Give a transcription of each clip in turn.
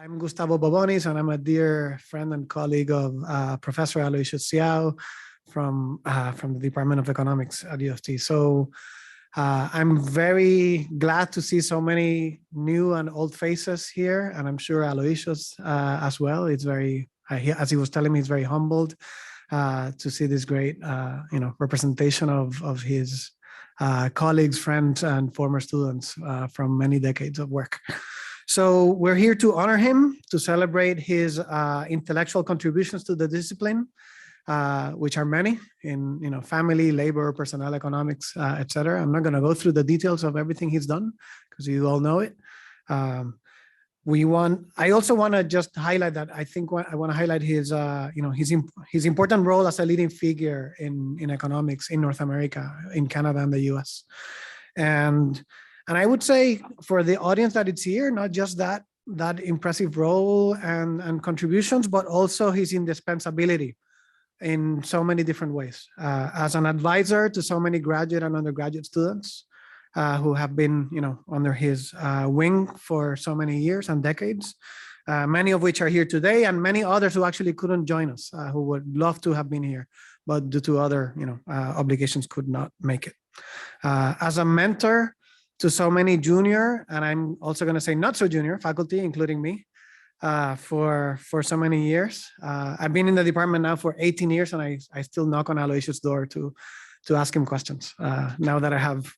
I'm Gustavo Bobonis, and I'm a dear friend and colleague of Professor Aloysius Siow from the Department of Economics at UFT. So I'm very glad to see so many new and old faces here, and I'm sure Aloysius as well. It's very, as he was telling me, he's very humbled to see this great, representation of his colleagues, friends, and former students from many decades of work. So we're here to honor him, to celebrate his intellectual contributions to the discipline, which are many in family, labor, personnel economics, etc. I'm not going to go through the details of everything he's done because you all know it. I also want to just highlight that I want to highlight his his important role as a leading figure in economics in North America, in Canada and the US. And I would say for the audience that it's here, not just that impressive role and contributions, but also his indispensability in so many different ways. As an advisor to so many graduate and undergraduate students who have been, under his wing for so many years and decades, many of which are here today, and many others who actually couldn't join us, who would love to have been here, but due to other, obligations could not make it. As a mentor to so many junior, and I'm also going to say not so junior faculty, including me, for so many years. I've been in the department now for 18 years, and I still knock on Aloysius' door to ask him questions. Now that I have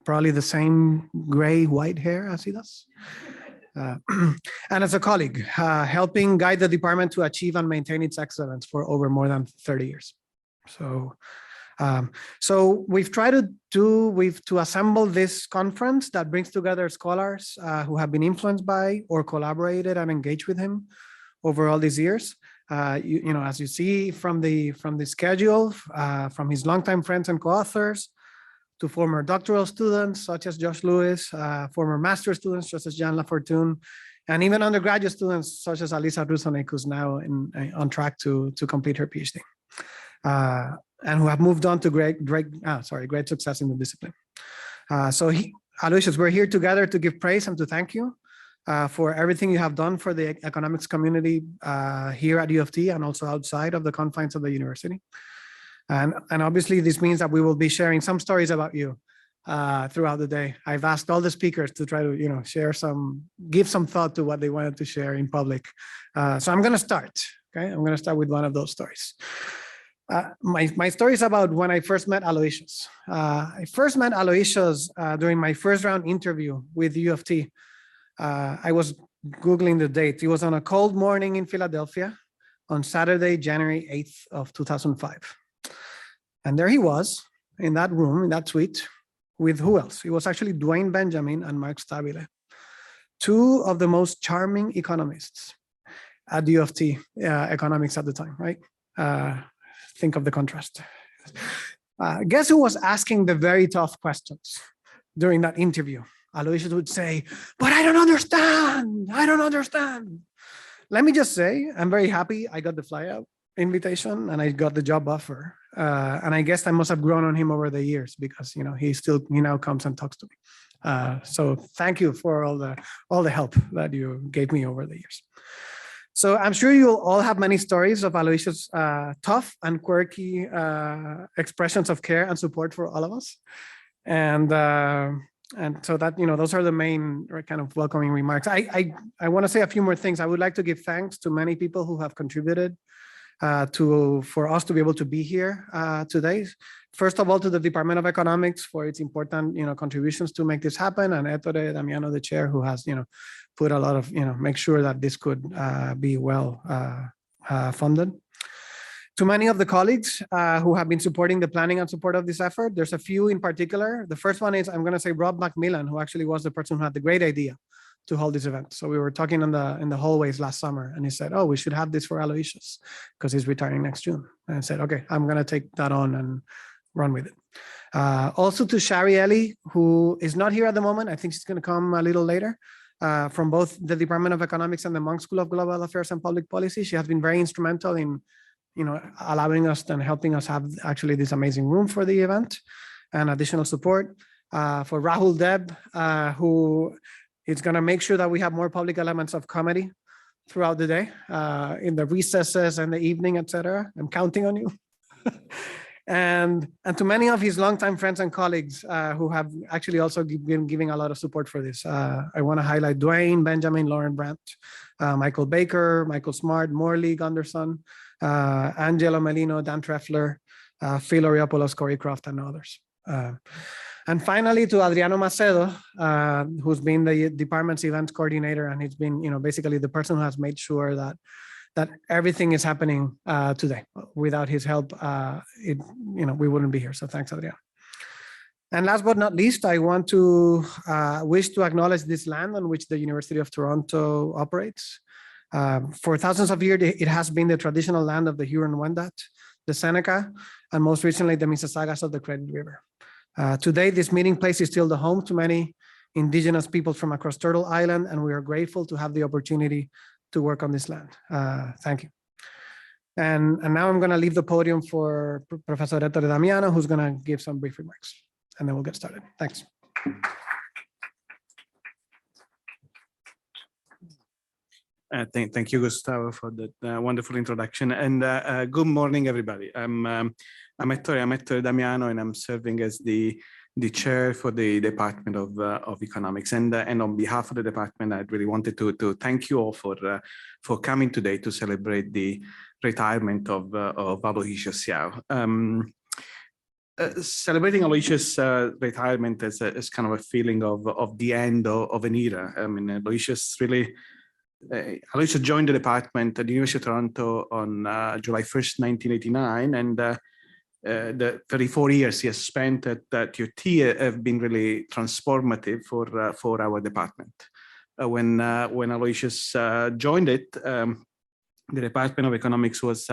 probably the same gray-white hair as he does. And as a colleague, helping guide the department to achieve and maintain its excellence for over more than 30 years. So we've tried to assemble this conference that brings together scholars who have been influenced by or collaborated and engaged with him over all these years. As you see from the schedule, from his longtime friends and co-authors to former doctoral students such as Josh Lewis, former master's students such as Jan Lafortune, and even undergraduate students such as Alisa Rusonek, who's now on track to complete her PhD. And who have moved on to great success in the discipline. Aloysius, we're here together to give praise and to thank you for everything you have done for the economics community here at UFT and also outside of the confines of the university. And obviously this means that we will be sharing some stories about you throughout the day. I've asked all the speakers to try to, give some thought to what they wanted to share in public. So I'm going to start, okay? I'm going to start with one of those stories. My story is about when I first met Aloysius. I first met Aloysius during my first round interview with UFT. I was Googling the date. It was on a cold morning in Philadelphia on Saturday, January 8th of 2005. And there he was in that room, in that suite, with who else? It was actually Dwayne Benjamin and Mark Stabile, two of the most charming economists at UFT economics at the time, right? Think of the contrast. Guess who was asking the very tough questions during that interview? Aloysius would say, but I don't understand. I don't understand. Let me just say, I'm very happy I got the flyout invitation and I got the job offer. And I guess I must have grown on him over the years because, he now comes and talks to me. So thank you for all the help that you gave me over the years. So I'm sure you'll all have many stories of Aloysius' tough and quirky expressions of care and support for all of us. And so that, those are the main kind of welcoming remarks. I want to say a few more things. I would like to give thanks to many people who have contributed for us to be able to be here today. First of all, to the Department of Economics for its important, contributions to make this happen, and Ettore Damiano, the chair, who has, put a lot of, make sure that this could be well funded. To many of the colleagues who have been supporting the planning and support of this effort, there's a few in particular. The first one is, I'm going to say, Rob Macmillan, who actually was the person who had the great idea to hold this event. So we were talking in the hallways last summer, and he said, "Oh, we should have this for Aloysius because he's retiring next June." And I said, "Okay, I'm going to take that on and run with it." Also to Shari Ellie, who is not here at the moment. I think she's going to come a little later. From both the Department of Economics and the Monk School of Global Affairs and Public Policy. She has been very instrumental in, allowing us and helping us have actually this amazing room for the event and additional support. For Rahul Deb, who is going to make sure that we have more public elements of comedy throughout the day, in the recesses and the evening, etc. I'm counting on you. And to many of his longtime friends and colleagues who have actually also been giving a lot of support for this. I want to highlight Dwayne, Benjamin, Lauren Brandt, Michael Baker, Michael Smart, Morley Gunderson, Angelo Melino, Dan Treffler, Phil Oriopoulos, Corey Croft, and others. And finally, to Adriano Macedo, who's been the department's events coordinator, and he's been, basically the person who has made sure that everything is happening today. Without his help, we wouldn't be here. So thanks, Adriano. And last but not least, I want to wish to acknowledge this land on which the University of Toronto operates. For thousands of years, it has been the traditional land of the Huron-Wendat, the Seneca, and most recently the Mississaugas of the Credit River. Today, this meeting place is still the home to many Indigenous peoples from across Turtle Island, and we are grateful to have the opportunity to work on this land. Thank you. And now I'm going to leave the podium for Professor Ettore Damiano, who's going to give some brief remarks, and then we'll get started. Thanks. Thank you, Gustavo, for that wonderful introduction. And good morning, everybody. I'm Ettore Damiano, and I'm serving as the chair for the Department of Economics. And on behalf of the department, I really wanted to thank you all for coming today to celebrate the retirement of Aloysius Siow. Celebrating Aloysius' retirement is kind of a feeling of the end of an era. I mean, Aloysius joined the department at the University of Toronto on July 1st, 1989, and the 34 years he has spent at UT have been really transformative for our department. When Aloysius joined it, the Department of Economics was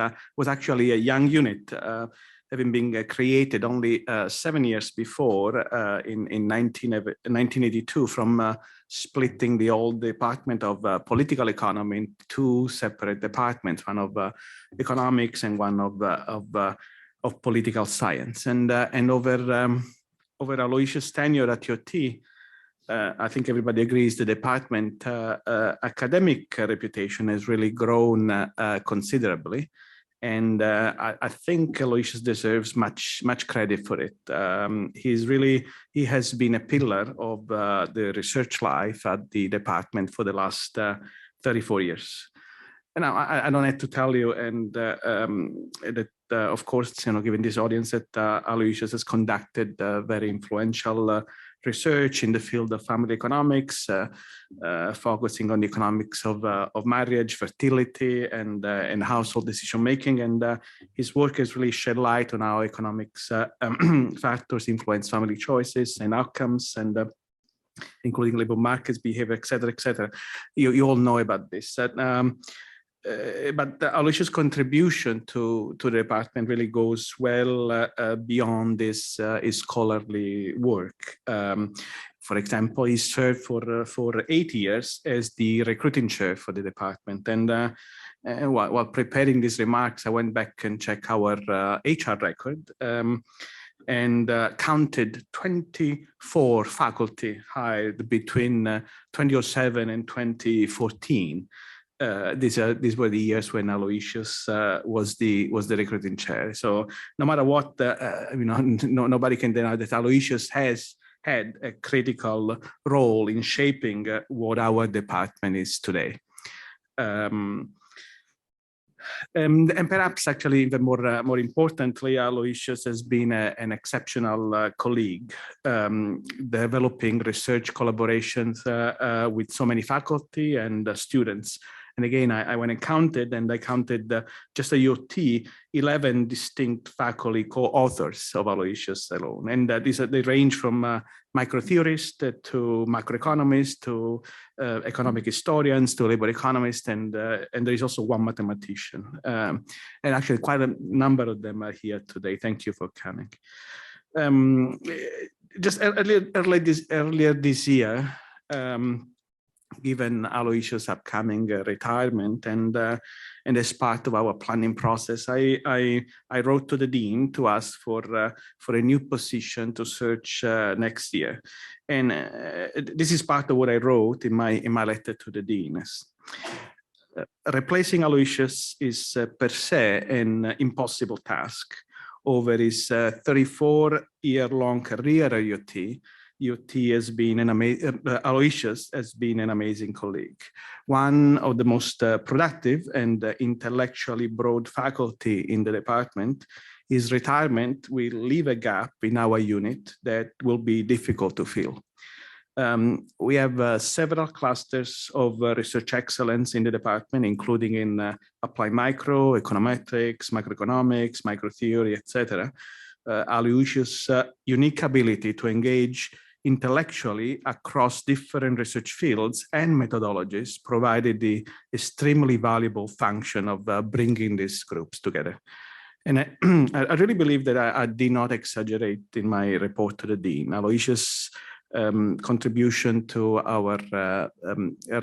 actually a young unit, having been created only 7 years before in 1982 from splitting the old Department of Political Economy into two separate departments, one of economics and one of political science. And over Aloysius' tenure at UT, I think everybody agrees the department academic reputation has really grown considerably. And I think Aloysius deserves much credit for it. He has been a pillar of the research life at the department for the last 34 years. And I don't have to tell you, and that of course, given this audience, that Aloysius has conducted very influential research in the field of family economics, focusing on the economics of marriage, fertility, and household decision making. And his work has really shed light on how economics factors influence family choices and outcomes, and including labor markets behavior, et cetera, et cetera. You all know about this. But Aloysius' contribution to the department really goes well beyond this scholarly work. For example, he served for 8 years as the recruiting chair for the department. And while preparing these remarks, I went back and checked our HR record and counted 24 faculty hired between 2007 and 2014. These were the years when Aloysius was the recruiting chair. So no matter what, nobody can deny that Aloysius has had a critical role in shaping what our department is today. And perhaps actually even more importantly, Aloysius has been an exceptional colleague, developing research collaborations with so many faculty and students. And again, I went and counted, and I counted just at UT 11 distinct faculty co-authors of Aloysius alone. And they range from microtheorists to macroeconomists to economic historians to labor economists, and there is also one mathematician. And actually quite a number of them are here today. Thank you for coming. Just earlier this year, given Aloysius' upcoming retirement, and as part of our planning process, I wrote to the dean to ask for a new position to search next year, and this is part of what I wrote in my letter to the dean. Replacing Aloysius is per se an impossible task. Over his 34-year-long career at UT, has been Aloysius has been an amazing colleague, one of the most productive and intellectually broad faculty in the department. His retirement will leave a gap in our unit that will be difficult to fill. We have several clusters of research excellence in the department, including in applied micro, econometrics, macroeconomics, microtheory, etc. Aloysius' unique ability to engage intellectually across different research fields and methodologies provided the extremely valuable function of bringing these groups together. And I really believe that I did not exaggerate in my report to the Dean. Aloysius' contribution to our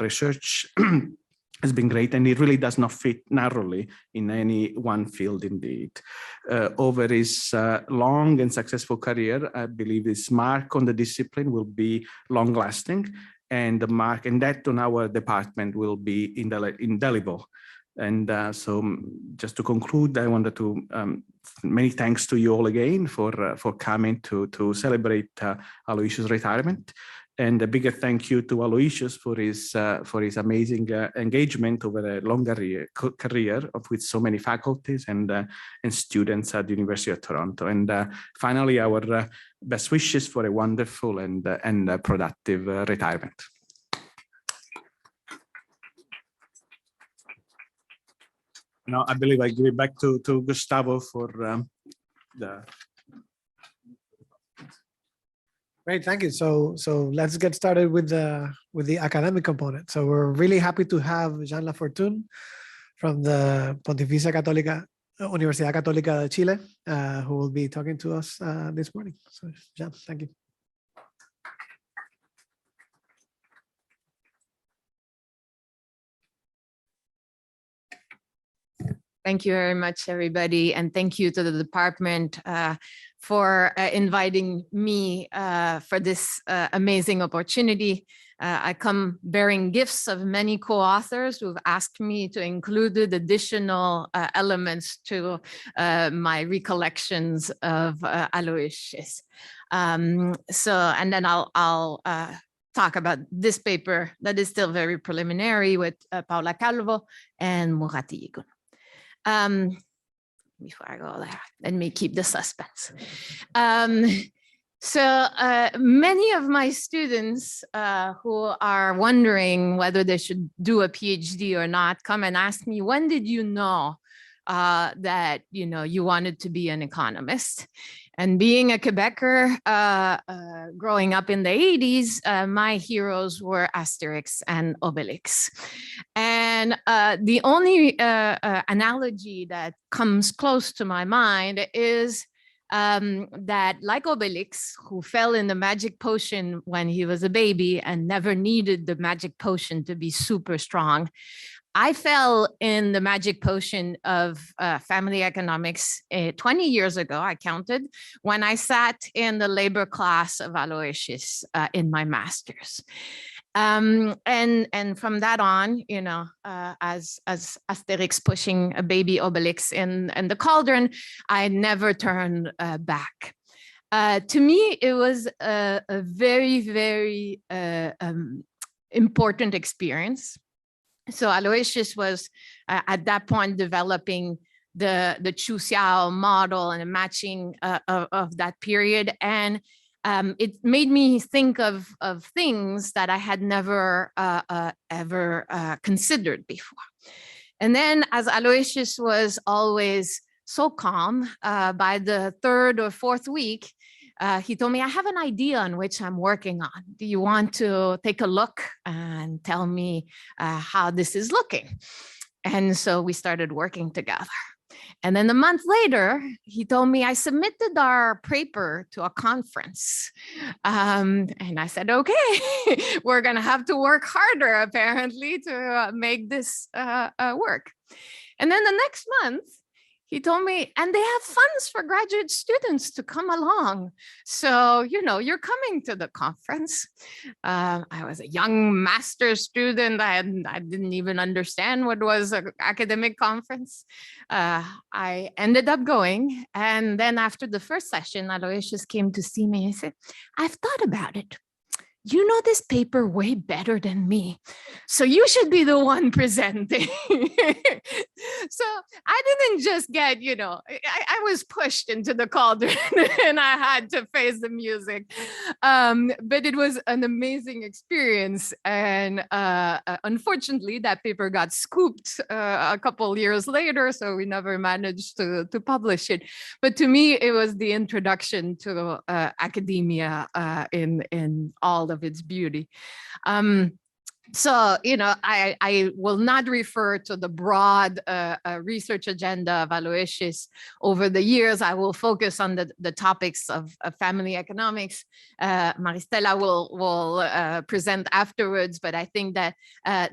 research has been great, and it really does not fit narrowly in any one field indeed. Over his long and successful career, I believe his mark on the discipline will be long-lasting, and the mark and that on our department will be indelible. And so just to conclude, I wanted to many thanks to you all again for coming to celebrate Aloysius' retirement, and a bigger thank you to Aloysius for his amazing engagement over a long career with so many faculties and students at the University of Toronto. And finally, our best wishes for a wonderful and productive retirement. Now, I believe I give it back to Gustavo for the. Great, thank you. So let's get started with the academic component. So we're really happy to have Jean Lafortune from the Pontificia Universidad Católica de Chile, who will be talking to us this morning. So Jean, thank you. Thank you very much, everybody. And thank you to the department for inviting me for this amazing opportunity. I come bearing gifts of many co-authors who've asked me to include additional elements to my recollections of Aloysius. And then I'll talk about this paper that is still very preliminary with Paula Calvo and Murati Yigun. Before I go there, let me keep the suspense. So many of my students who are wondering whether they should do a PhD or not come and ask me, when did you know that you wanted to be an economist? And being a Quebecer, growing up in the 80s, my heroes were Asterix and Obelix. And the only analogy that comes close to my mind is that, like Obelix, who fell in the magic potion when he was a baby and never needed the magic potion to be super strong, I fell in the magic potion of family economics 20 years ago, I counted, when I sat in the labor class of Aloysius in my master's. And from that on, as Asterix pushing a baby Obelix in the cauldron, I never turned back. To me, it was a very, very important experience. So Aloysius was at that point developing the Siow model and a matching of that period. And it made me think of things that I had never ever considered before. And then, as Aloysius was always so calm, by the third or fourth week, he told me, I have an idea on which I'm working on. Do you want to take a look and tell me how this is looking? And so we started working together. And then a month later, he told me, I submitted our paper to a conference. And I said, okay, we're going to have to work harder, apparently, to make this work. And then the next month, he told me, and they have funds for graduate students to come along. So, you're coming to the conference. I was a young master's student. I didn't even understand what was an academic conference. I ended up going. And then after the first session, Aloysius came to see me and said, I've thought about it. You know this paper way better than me, so you should be the one presenting. So I didn't just get, I was pushed into the cauldron and I had to face the music. But it was an amazing experience. And unfortunately, that paper got scooped a couple years later, so we never managed to publish it. But to me, it was the introduction to academia in all of its beauty. So, I will not refer to the broad research agenda of Aloysius over the years. I will focus on the topics of family economics. Maristela will present afterwards, but I think that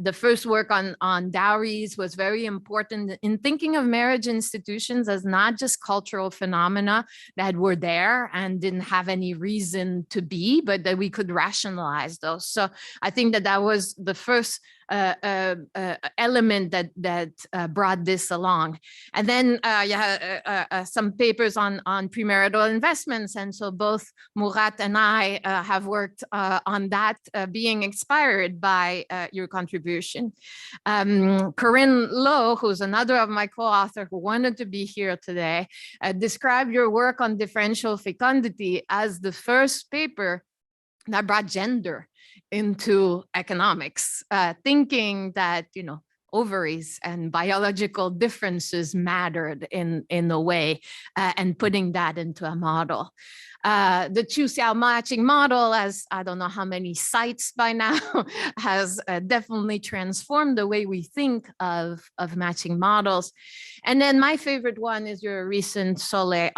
the first work on dowries was very important in thinking of marriage institutions as not just cultural phenomena that were there and didn't have any reason to be, but that we could rationalize those. So I think that was the first element that brought this along. And then some papers on premarital investments. And so both Murat and I have worked on that, being inspired by your contribution. Corinne Lowe, who's another of my co-authors who wanted to be here today, described your work on differential fecundity as the first paper that brought gender into economics, thinking that, ovaries and biological differences mattered in a way, and putting that into a model. The Siow matching model, as I don't know how many sites by now, has definitely transformed the way we think of matching models. And then my favorite one is your recent Jolie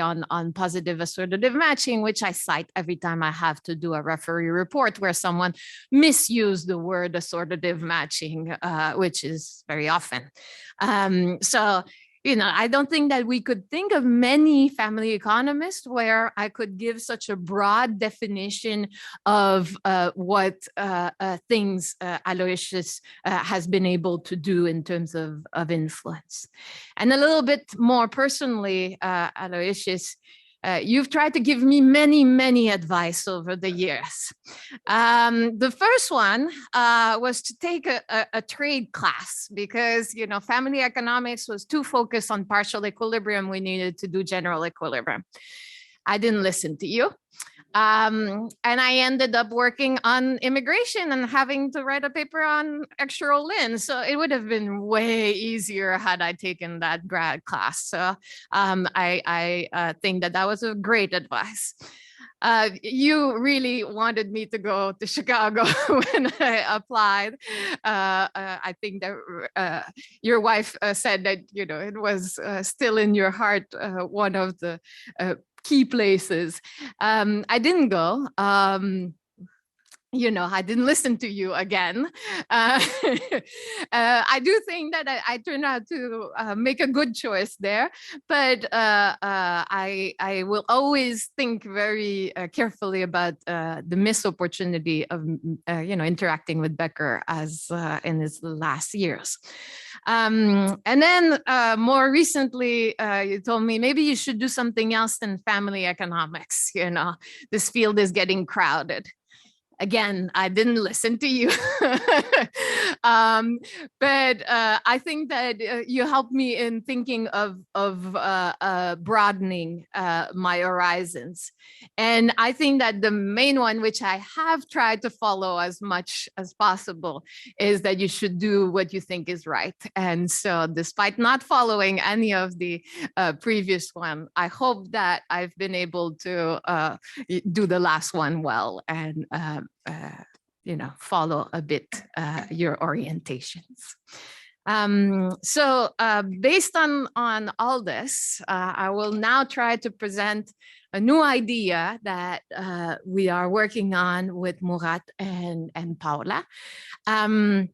on positive assortative matching, which I cite every time I have to do a referee report where someone misused the word assortative matching, which is very often. So, I don't think that we could think of many family economists where I could give such a broad definition of what things Aloysius has been able to do in terms of influence. And a little bit more personally, Aloysius, you've tried to give me many, many advice over the years. The first one was to take a trade class because, family economics was too focused on partial equilibrium. We needed to do general equilibrium. I didn't listen to you. And I ended up working on immigration and having to write a paper on extra Lin. So it would have been way easier had I taken that grad class. So I think that was a great advice. You really wanted me to go to Chicago when I applied. I think that your wife said that, it was still in your heart, one of the key places. I didn't go. I didn't listen to you again. I do think that I turned out to make a good choice there, but I will always think very carefully about the missed opportunity of, interacting with Becker as in his last years. And then more recently, you told me maybe you should do something else than family economics. This field is getting crowded. Again, I didn't listen to you, but I think that you helped me in thinking of broadening my horizons. And I think that the main one, which I have tried to follow as much as possible, is that you should do what you think is right. And so despite not following any of the previous one, I hope that I've been able to do the last one well and follow a bit your orientations. So based on all this, I will now try to present a new idea that we are working on with Murat and Paula. And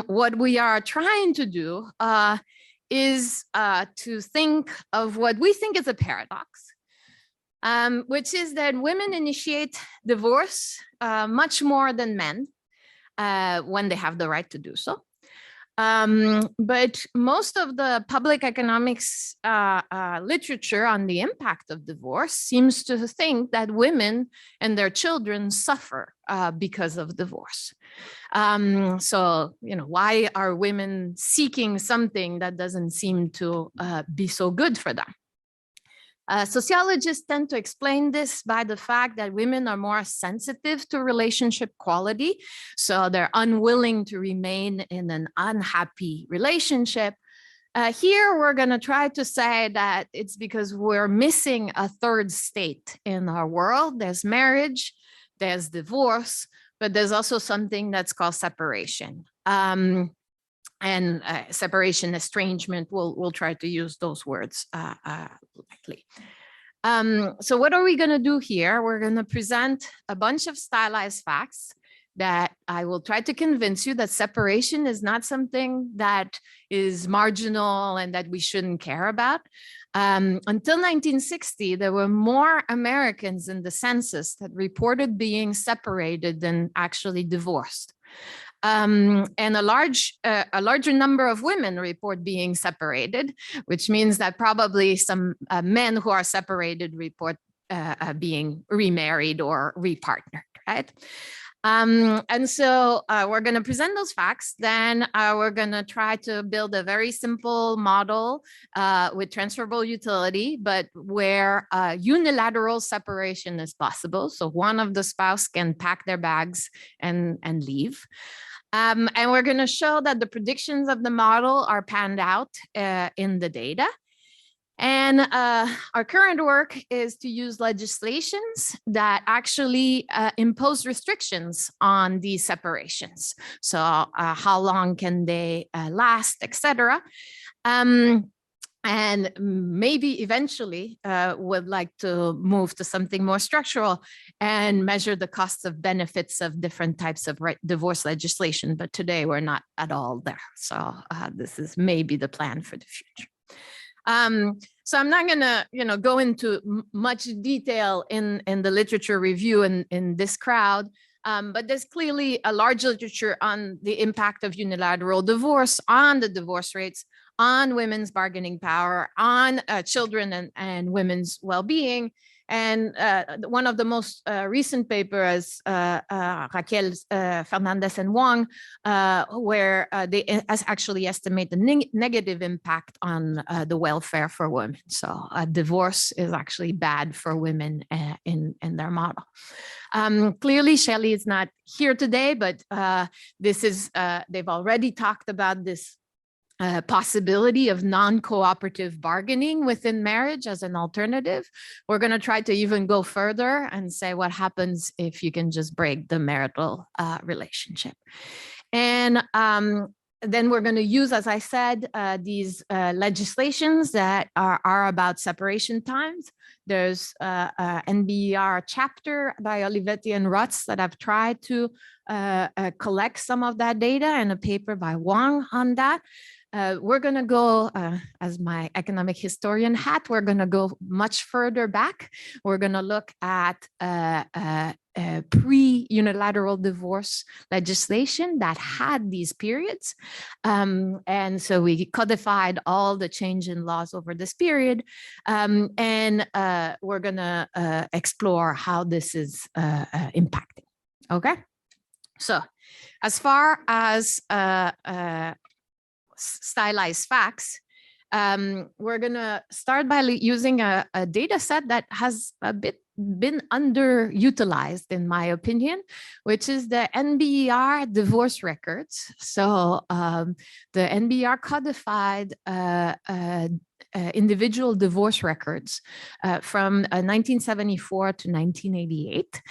what we are trying to do is to think of what we think is a paradox, which is that women initiate divorce much more than men when they have the right to do so. But most of the public economics literature on the impact of divorce seems to think that women and their children suffer because of divorce. So, why are women seeking something that doesn't seem to be so good for them? Sociologists tend to explain this by the fact that women are more sensitive to relationship quality, so they're unwilling to remain in an unhappy relationship. Here, we're going to try to say that it's because we're missing a third state in our world. There's marriage, there's divorce, but there's also something that's called separation. And separation, estrangement, we'll try to use those words likely. So what are we going to do here? We're going to present a bunch of stylized facts that I will try to convince you that separation is not something that is marginal and that we shouldn't care about. Until 1960, there were more Americans in the census that reported being separated than actually divorced. And a larger number of women report being separated, which means that probably some men who are separated report being remarried or repartnered, right? And so we're going to present those facts. Then we're going to try to build a very simple model with transferable utility, but where unilateral separation is possible. So one of the spouse can pack their bags and leave. And we're going to show that the predictions of the model are panned out in the data. And our current work is to use legislations that actually impose restrictions on these separations. So how long can they last, et cetera. And maybe eventually would like to move to something more structural and measure the costs of benefits of different types of divorce legislation. But today we're not at all there. So this is maybe the plan for the future. So I'm not going to, go into much detail in the literature review in this crowd. But there's clearly a large literature on the impact of unilateral divorce on the divorce rates, on women's bargaining power, on children and women's well-being. And one of the most recent papers, Raquel Fernandez and Wong, where they actually estimate the negative impact on the welfare for women. So divorce is actually bad for women in their model. Clearly, Shelley is not here today, but this is, they've already talked about this possibility of non-cooperative bargaining within marriage as an alternative. We're going to try to even go further and say what happens if you can just break the marital relationship. And then we're going to use, as I said, these legislations that are about separation times. There's a NBER chapter by Olivetti and Rutz that I've tried to collect some of that data, and a paper by Wong on that. We're going to go, as my economic historian hat, we're going to go much further back. We're going to look at pre-unilateral divorce legislation that had these periods. And so we codified all the change in laws over this period. And we're going to explore how this is impacting. Okay. So as far as stylized facts, we're going to start by using a data set that has been underutilized, in my opinion, which is the NBER divorce records. So the NBER codified individual divorce records from 1974 to 1988.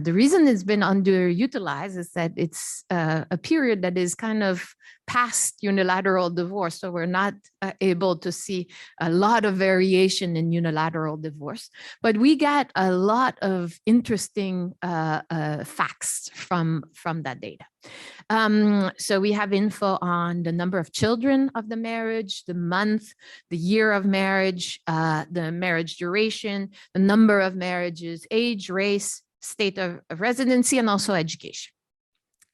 The reason it's been underutilized is that it's a period that is kind of past unilateral divorce. So we're not able to see a lot of variation in unilateral divorce, but we get a lot of interesting facts from that data. So we have info on the number of children of the marriage, the month, the year of marriage, the marriage duration, the number of marriages, age, race, state of residency, and also education.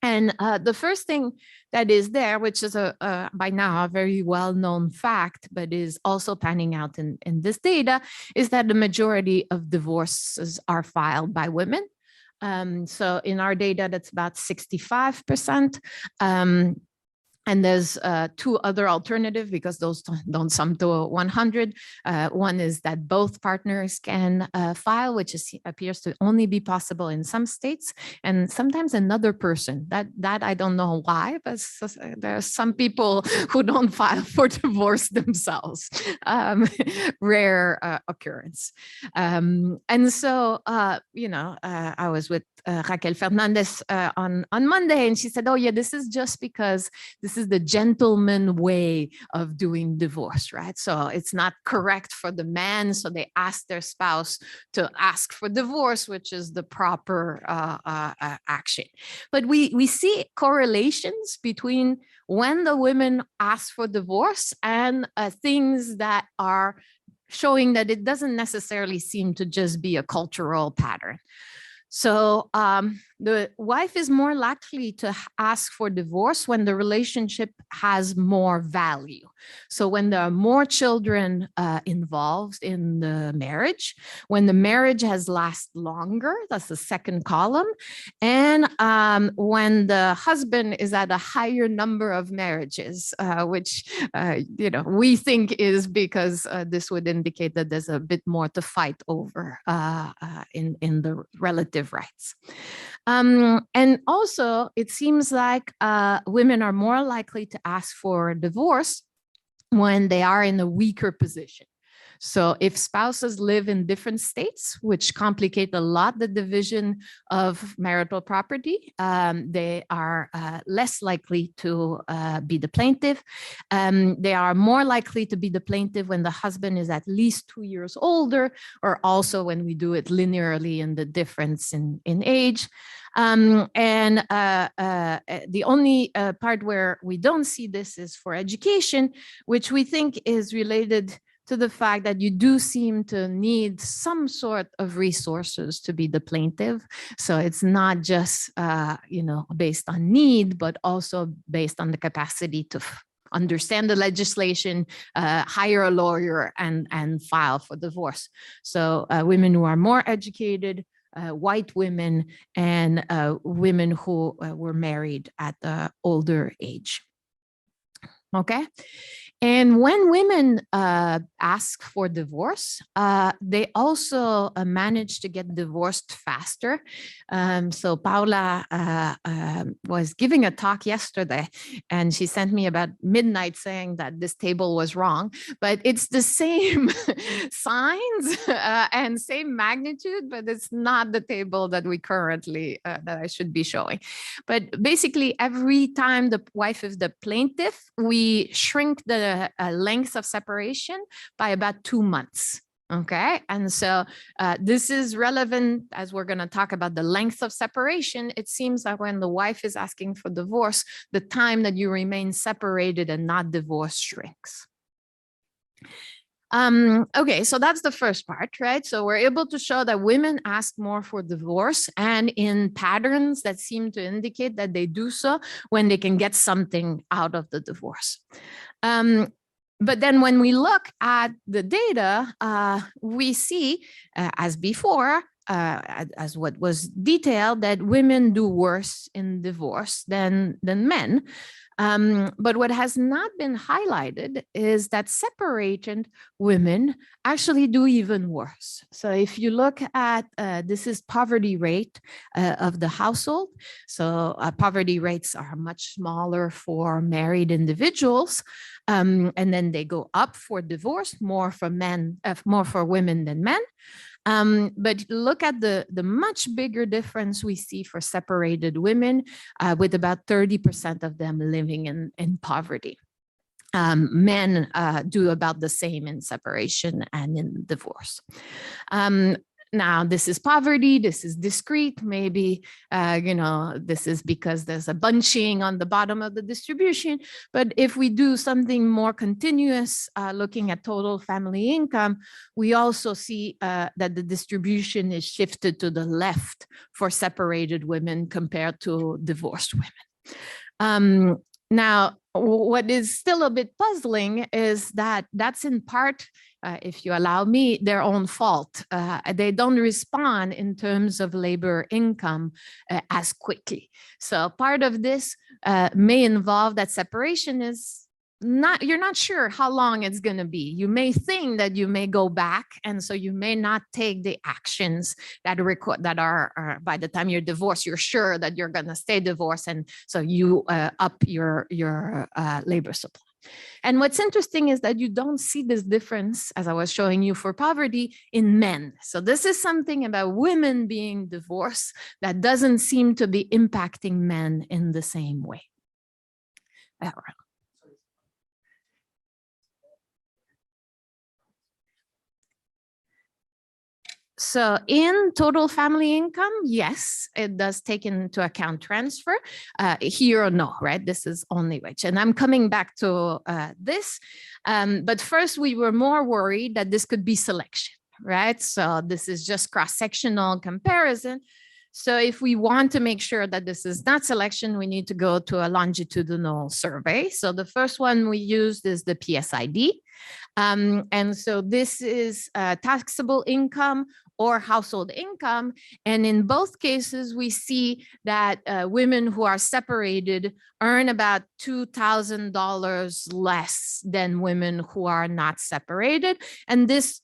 And the first thing that is there, which is by now a very well-known fact, but is also panning out in this data, is that the majority of divorces are filed by women. So in our data, that's about 65%. And there's two other alternatives because those don't sum to 100. One is that both partners can file, which appears to only be possible in some states, and sometimes another person. That I don't know why, but there are some people who don't file for divorce themselves. Rare occurrence. And so, I was with Raquel Fernandez on Monday, and she said, "Oh yeah, this is just because this is the gentleman way of doing divorce, right? So it's not correct for the man, so they ask their spouse to ask for divorce, which is the proper action." But we see correlations between when the women ask for divorce and things that are showing that it doesn't necessarily seem to just be a cultural pattern. So the wife is more likely to ask for divorce when the relationship has more value. So when there are more children involved in the marriage, when the marriage has lasted longer, that's the second column, and when the husband is at a higher number of marriages, which we think is because this would indicate that there's a bit more to fight over in the relative rights. And also, it seems like women are more likely to ask for divorce when they are in a weaker position. So if spouses live in different states, which complicate a lot the division of marital property, they are less likely to be the plaintiff. They are more likely to be the plaintiff when the husband is at least 2 years older, or also when we do it linearly in the difference in age. The only part where we don't see this is for education, which we think is related to the fact that you do seem to need some sort of resources to be the plaintiff. So it's not just, based on need, but also based on the capacity to understand the legislation, hire a lawyer, and file for divorce. So women who are more educated, white women, and women who were married at the older age. Okay. And when women ask for divorce, they also manage to get divorced faster. So Paula was giving a talk yesterday, and she sent me about midnight saying that this table was wrong, but it's the same signs and same magnitude, but it's not the table that we currently, that I should be showing. But basically, every time the wife is the plaintiff, we shrink the length of separation by about 2 months. Okay. And so this is relevant as we're going to talk about the length of separation. It seems that when the wife is asking for divorce, the time that you remain separated and not divorced shrinks. Okay, so that's the first part, right? So we're able to show that women ask more for divorce, and in patterns that seem to indicate that they do so when they can get something out of the divorce. But then when we look at the data, we see, as before, as what was detailed, that women do worse in divorce than men. But what has not been highlighted is that separated women actually do even worse. So if you look at, this is poverty rate of the household. So poverty rates are much smaller for married individuals. And then they go up for divorce, more for women than men. But look at the much bigger difference we see for separated women, with about 30% of them living in poverty. Men do about the same in separation and in divorce. Now, this is poverty, this is discrete. Maybe, this is because there's a bunching on the bottom of the distribution. But if we do something more continuous, looking at total family income, we also see that the distribution is shifted to the left for separated women compared to divorced women. Now, what is still a bit puzzling is that that's in part, if you allow me, their own fault. They don't respond in terms of labor income as quickly. So part of this may involve that separation is you're not sure how long it's going to be. You may think that you may go back, and so you may not take the actions that are by the time you're divorced, you're sure that you're going to stay divorced, and so you up your labor supply. And what's interesting is that you don't see this difference, as I was showing you for poverty, in men. So this is something about women being divorced that doesn't seem to be impacting men in the same way. So in total family income, yes, it does take into account transfer. Here or no, right? This is only wage. And I'm coming back to this. But first, we were more worried that this could be selection, right? So this is just cross-sectional comparison. So if we want to make sure that this is not selection, we need to go to a longitudinal survey. So the first one we used is the PSID. And so this is taxable income or household income. And in both cases, we see that women who are separated earn about $2,000 less than women who are not separated. And this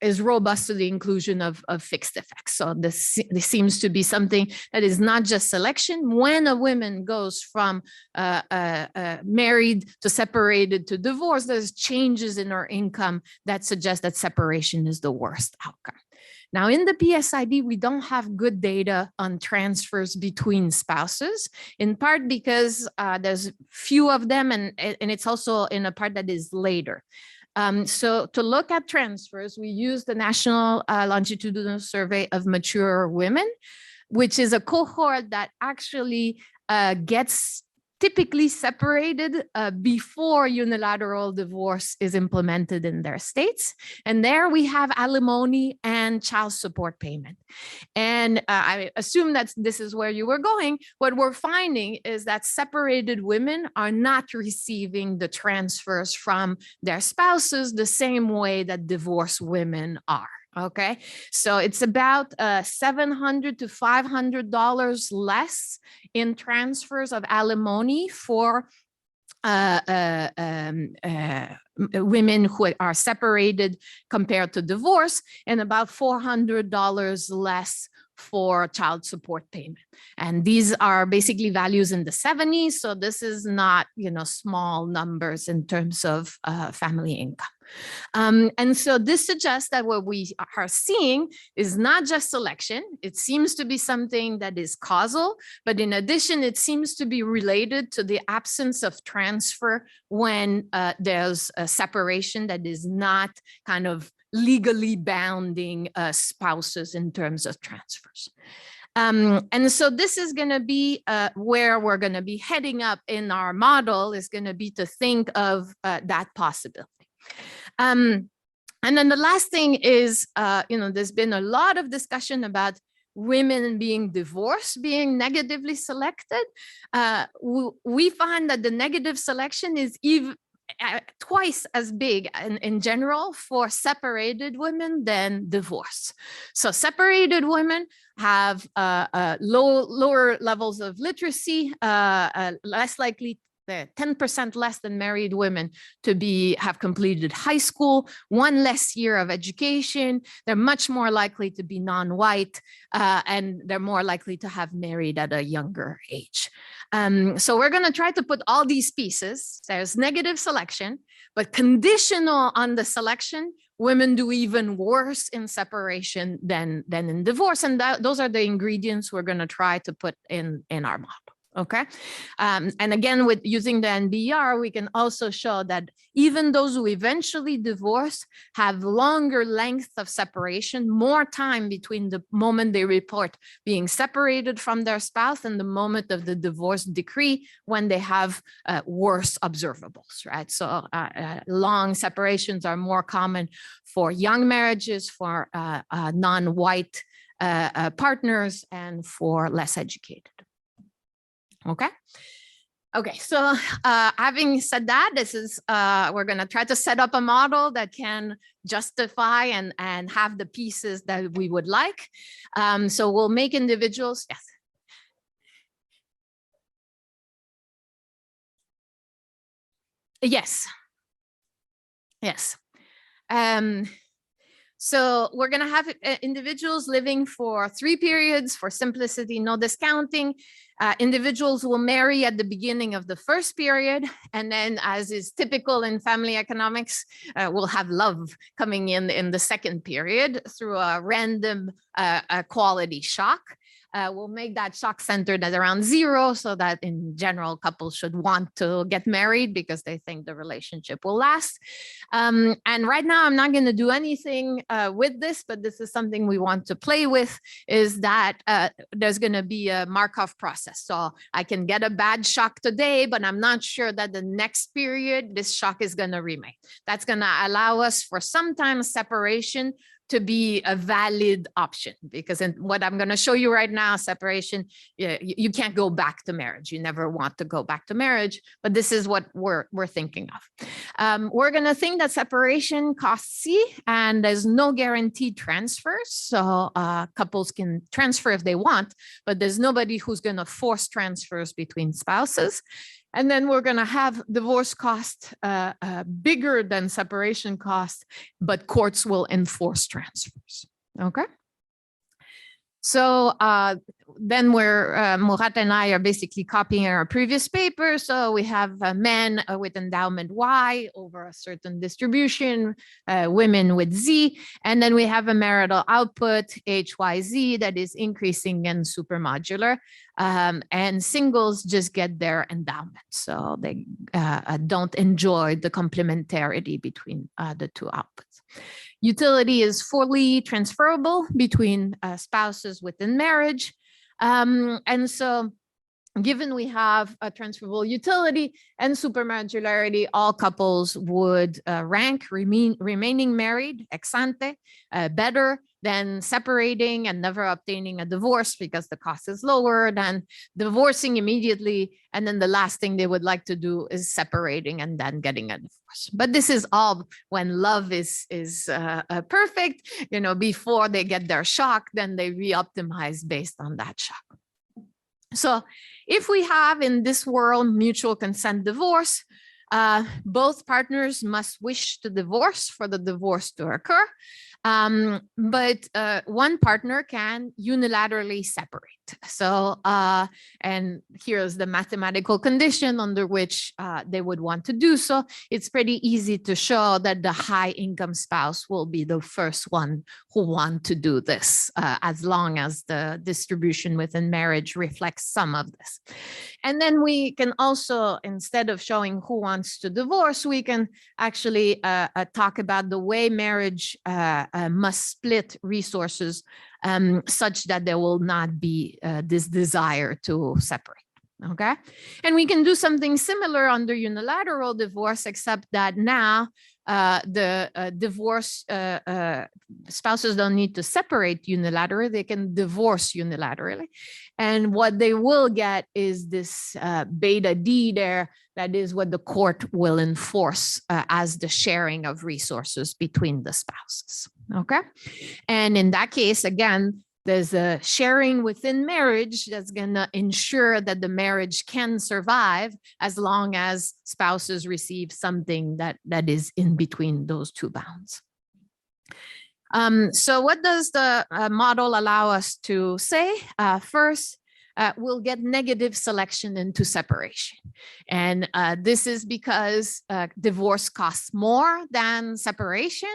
is robust to the inclusion of fixed effects. So this seems to be something that is not just selection. When a woman goes from married to separated to divorced, there's changes in her income that suggest that separation is the worst outcome. Now, in the PSID, we don't have good data on transfers between spouses, in part because there's few of them, and it's also in a part that is later. So to look at transfers, we use the National Longitudinal Survey of Mature Women, which is a cohort that actually gets typically separated before unilateral divorce is implemented in their states. And there we have alimony and child support payment. And I assume that this is where you were going. What we're finding is that separated women are not receiving the transfers from their spouses the same way that divorced women are. Okay, so it's about $700 to $500 less in transfers of alimony for women who are separated compared to divorce, and about $400 less for child support payment. And these are basically values in the 70s. So this is not, small numbers in terms of family income. And so this suggests that what we are seeing is not just selection. It seems to be something that is causal, but in addition, it seems to be related to the absence of transfer when there's a separation that is not kind of legally bounding spouses in terms of transfers. And so this is going to be where we're going to be heading up in our model, is going to be to think of that possibility. And then the last thing is, there's been a lot of discussion about women being divorced, being negatively selected. We find that the negative selection is even twice as big in general for separated women than divorced. So separated women have lower levels of literacy, less likely, 10% less than married women to have completed high school, one less year of education. They're much more likely to be non-white, and they're more likely to have married at a younger age. So we're going to try to put all these pieces. There's negative selection, but conditional on the selection, women do even worse in separation than in divorce. And those are the ingredients we're going to try to put in our model. Okay. And again, with using the NBER, we can also show that even those who eventually divorce have longer length of separation, more time between the moment they report being separated from their spouse and the moment of the divorce decree, when they have worse observables, right? So long separations are more common for young marriages, for non-white partners, and for less educated. Okay. Okay. So having said that, this is we're going to try to set up a model that can justify and have the pieces that we would like. So we'll make individuals. Yes. Yes. Yes. So we're going to have individuals living for 3 periods for simplicity, no discounting. Individuals will marry at the beginning of the first period. And then, as is typical in family economics, we'll have love coming in the second period through a random quality shock. We'll make that shock centered at around 0, so that in general, couples should want to get married because they think the relationship will last. And right now, I'm not going to do anything with this, but this is something we want to play with, is that there's going to be a Markov process. So I can get a bad shock today, but I'm not sure that the next period, this shock is going to remain. That's going to allow us for sometimes separation to be a valid option, because in what I'm going to show you right now, separation, you can't go back to marriage. You never want to go back to marriage, but this is what we're thinking of. We're going to think that separation costs C, and there's no guaranteed transfers. So couples can transfer if they want, but there's nobody who's going to force transfers between spouses. And then we're going to have divorce cost bigger than separation cost, but courts will enforce transfers. Okay. So then Murat and I are basically copying our previous paper. So we have men with endowment Y over a certain distribution, women with Z, and then we have a marital output HYZ that is increasing and supermodular. And singles just get their endowment. So they don't enjoy the complementarity between the two outputs. Utility is fully transferable between spouses within marriage. And so given we have a transferable utility and supermodularity, all couples would rank remaining married ex ante better than separating and never obtaining a divorce, because the cost is lower than divorcing immediately. And then the last thing they would like to do is separating and then getting a divorce. But this is all when love is perfect, before they get their shock, then they re-optimize based on that shock. So if we have in this world mutual consent divorce, both partners must wish to divorce for the divorce to occur. But one partner can unilaterally separate. So, and here's the mathematical condition under which they would want to do so. It's pretty easy to show that the high income spouse will be the first one who want to do this, as long as the distribution within marriage reflects some of this. And then we can also, instead of showing who wants to divorce, we can actually talk about the way marriage must split resources such that there will not be this desire to separate. Okay. And we can do something similar under unilateral divorce, except that now the divorce spouses don't need to separate unilaterally. They can divorce unilaterally. And what they will get is this beta D there. That is what the court will enforce as the sharing of resources between the spouses. Okay. And in that case, again, there's a sharing within marriage that's going to ensure that the marriage can survive as long as spouses receive something that is in between those two bounds. So what does the model allow us to say? First, will get negative selection into separation. And this is because divorce costs more than separation.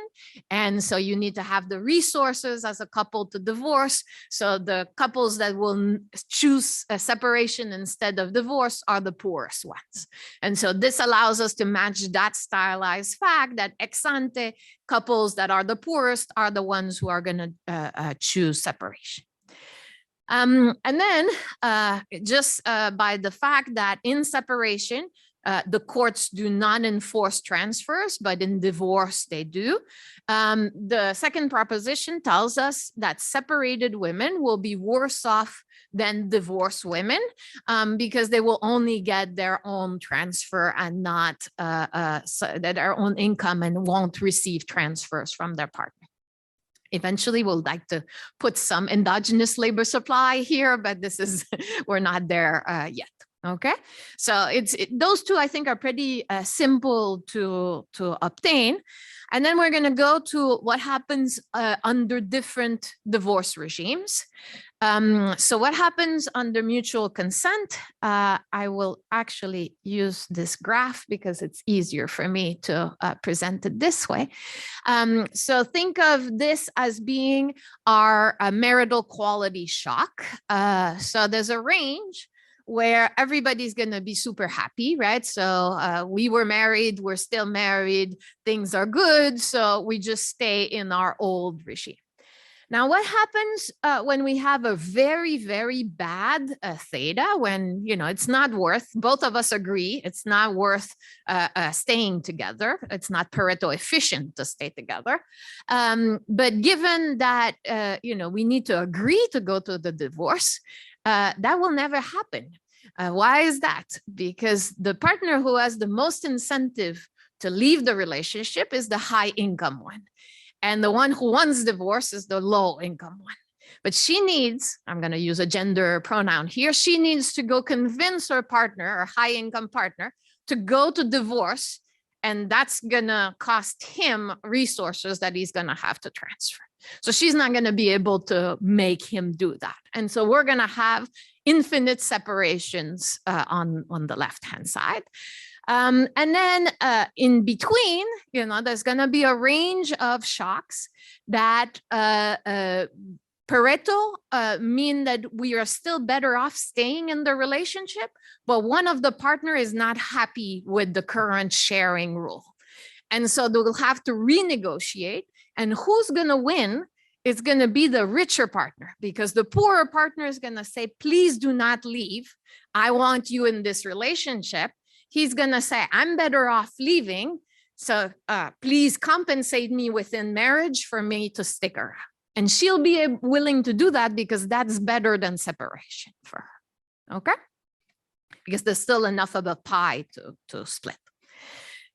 And so you need to have the resources as a couple to divorce. So the couples that will choose a separation instead of divorce are the poorest ones. And so this allows us to match that stylized fact that ex ante couples that are the poorest are the ones who are going to choose separation. And then just by the fact that in separation, the courts do not enforce transfers, but in divorce they do. The second proposition tells us that separated women will be worse off than divorced women because they will only get their own transfer and not their own income and won't receive transfers from their partner. Eventually, we'll like to put some endogenous labor supply here, but this is, we're not there yet. Okay, so those two I think are pretty simple to obtain. And then we're going to go to what happens under different divorce regimes. So what happens under mutual consent? I will actually use this graph because it's easier for me to present it this way. So think of this as being our marital quality shock. So there's a range where everybody's going to be super happy, right? So we were married, we're still married, things are good, so we just stay in our old regime. Now, what happens when we have a very, very bad theta, when, you know, it's not worth, both of us agree, it's not worth staying together. It's not Pareto efficient to stay together. But given that, you know, we need to agree to go to the divorce, that will never happen. Why is that? Because the partner who has the most incentive to leave the relationship is the high income one. And the one who wants divorce is the low income one. But she needs, I'm going to use a gender pronoun here, she needs to go convince her partner, her high income partner, to go to divorce. And that's going to cost him resources that he's going to have to transfer. So she's not going to be able to make him do that. And so we're going to have infinite separations on the left-hand side. And then in between, you know, there's going to be a range of shocks that Pareto mean that we are still better off staying in the relationship, but one of the partner is not happy with the current sharing rule. And so they'll have to renegotiate. And who's going to win is going to be the richer partner, because the poorer partner is going to say, please do not leave. I want you in this relationship. He's going to say, I'm better off leaving. So please compensate me within marriage for me to stick around. And she'll be willing to do that because that's better than separation for her. Okay? Because there's still enough of a pie to split.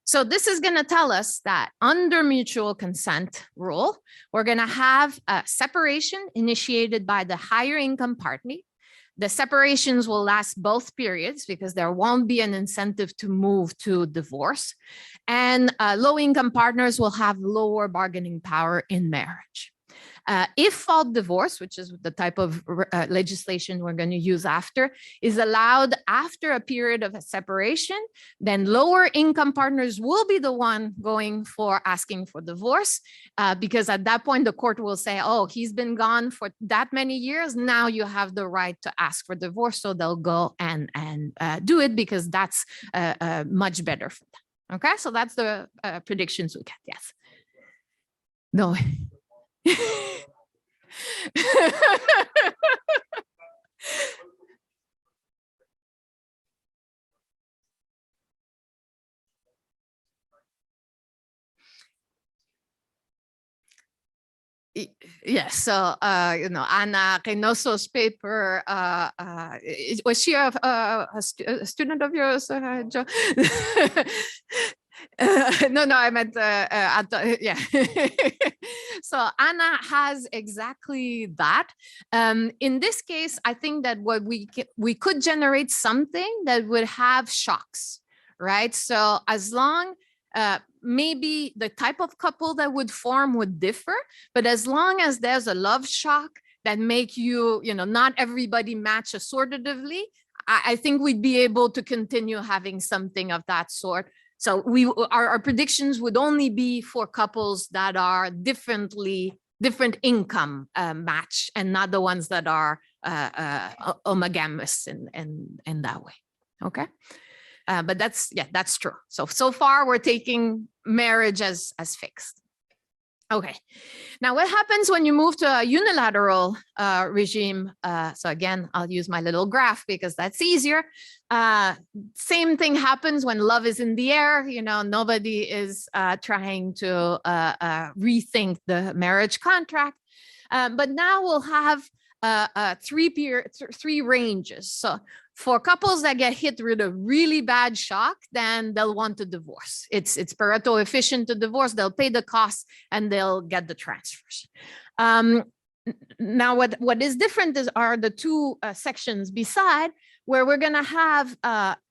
So this is going to tell us that under mutual consent rule, we're going to have a separation initiated by the higher income partner. The separations will last both periods because there won't be an incentive to move to divorce. And low-income partners will have lower bargaining power in marriage. If fault divorce, which is the type of legislation we're going to use after, is allowed after a period of a separation, then lower income partners will be the one going for asking for divorce, because at that point, the court will say, oh, he's been gone for that many years. Now you have the right to ask for divorce. So they'll go and do it because that's much better for them. Okay, so that's the predictions we get. Yes. No. Yes, so you know, Ana Reynoso's paper, was she a student of yours, Joe? No, I meant, yeah. So Anna has exactly that. In this case, I think that what we could generate something that would have shocks, right? So as long, maybe the type of couple that would form would differ, but as long as there's a love shock that make you, not everybody match assortatively, I think we'd be able to continue having something of that sort. So our predictions would only be for couples that are different income match, and not the ones that are homogamous in that way. Okay. But that's true. So far we're taking marriage as fixed. Okay. Now, what happens when you move to a unilateral regime? So again, I'll use my little graph because that's easier. Same thing happens when love is in the air. Nobody is trying to rethink the marriage contract. But now we'll have three ranges. So for couples that get hit with a really bad shock, then they'll want to divorce. It's Pareto efficient to divorce. They'll pay the costs and they'll get the transfers. Now, what is different are the two sections beside, where we're going to have,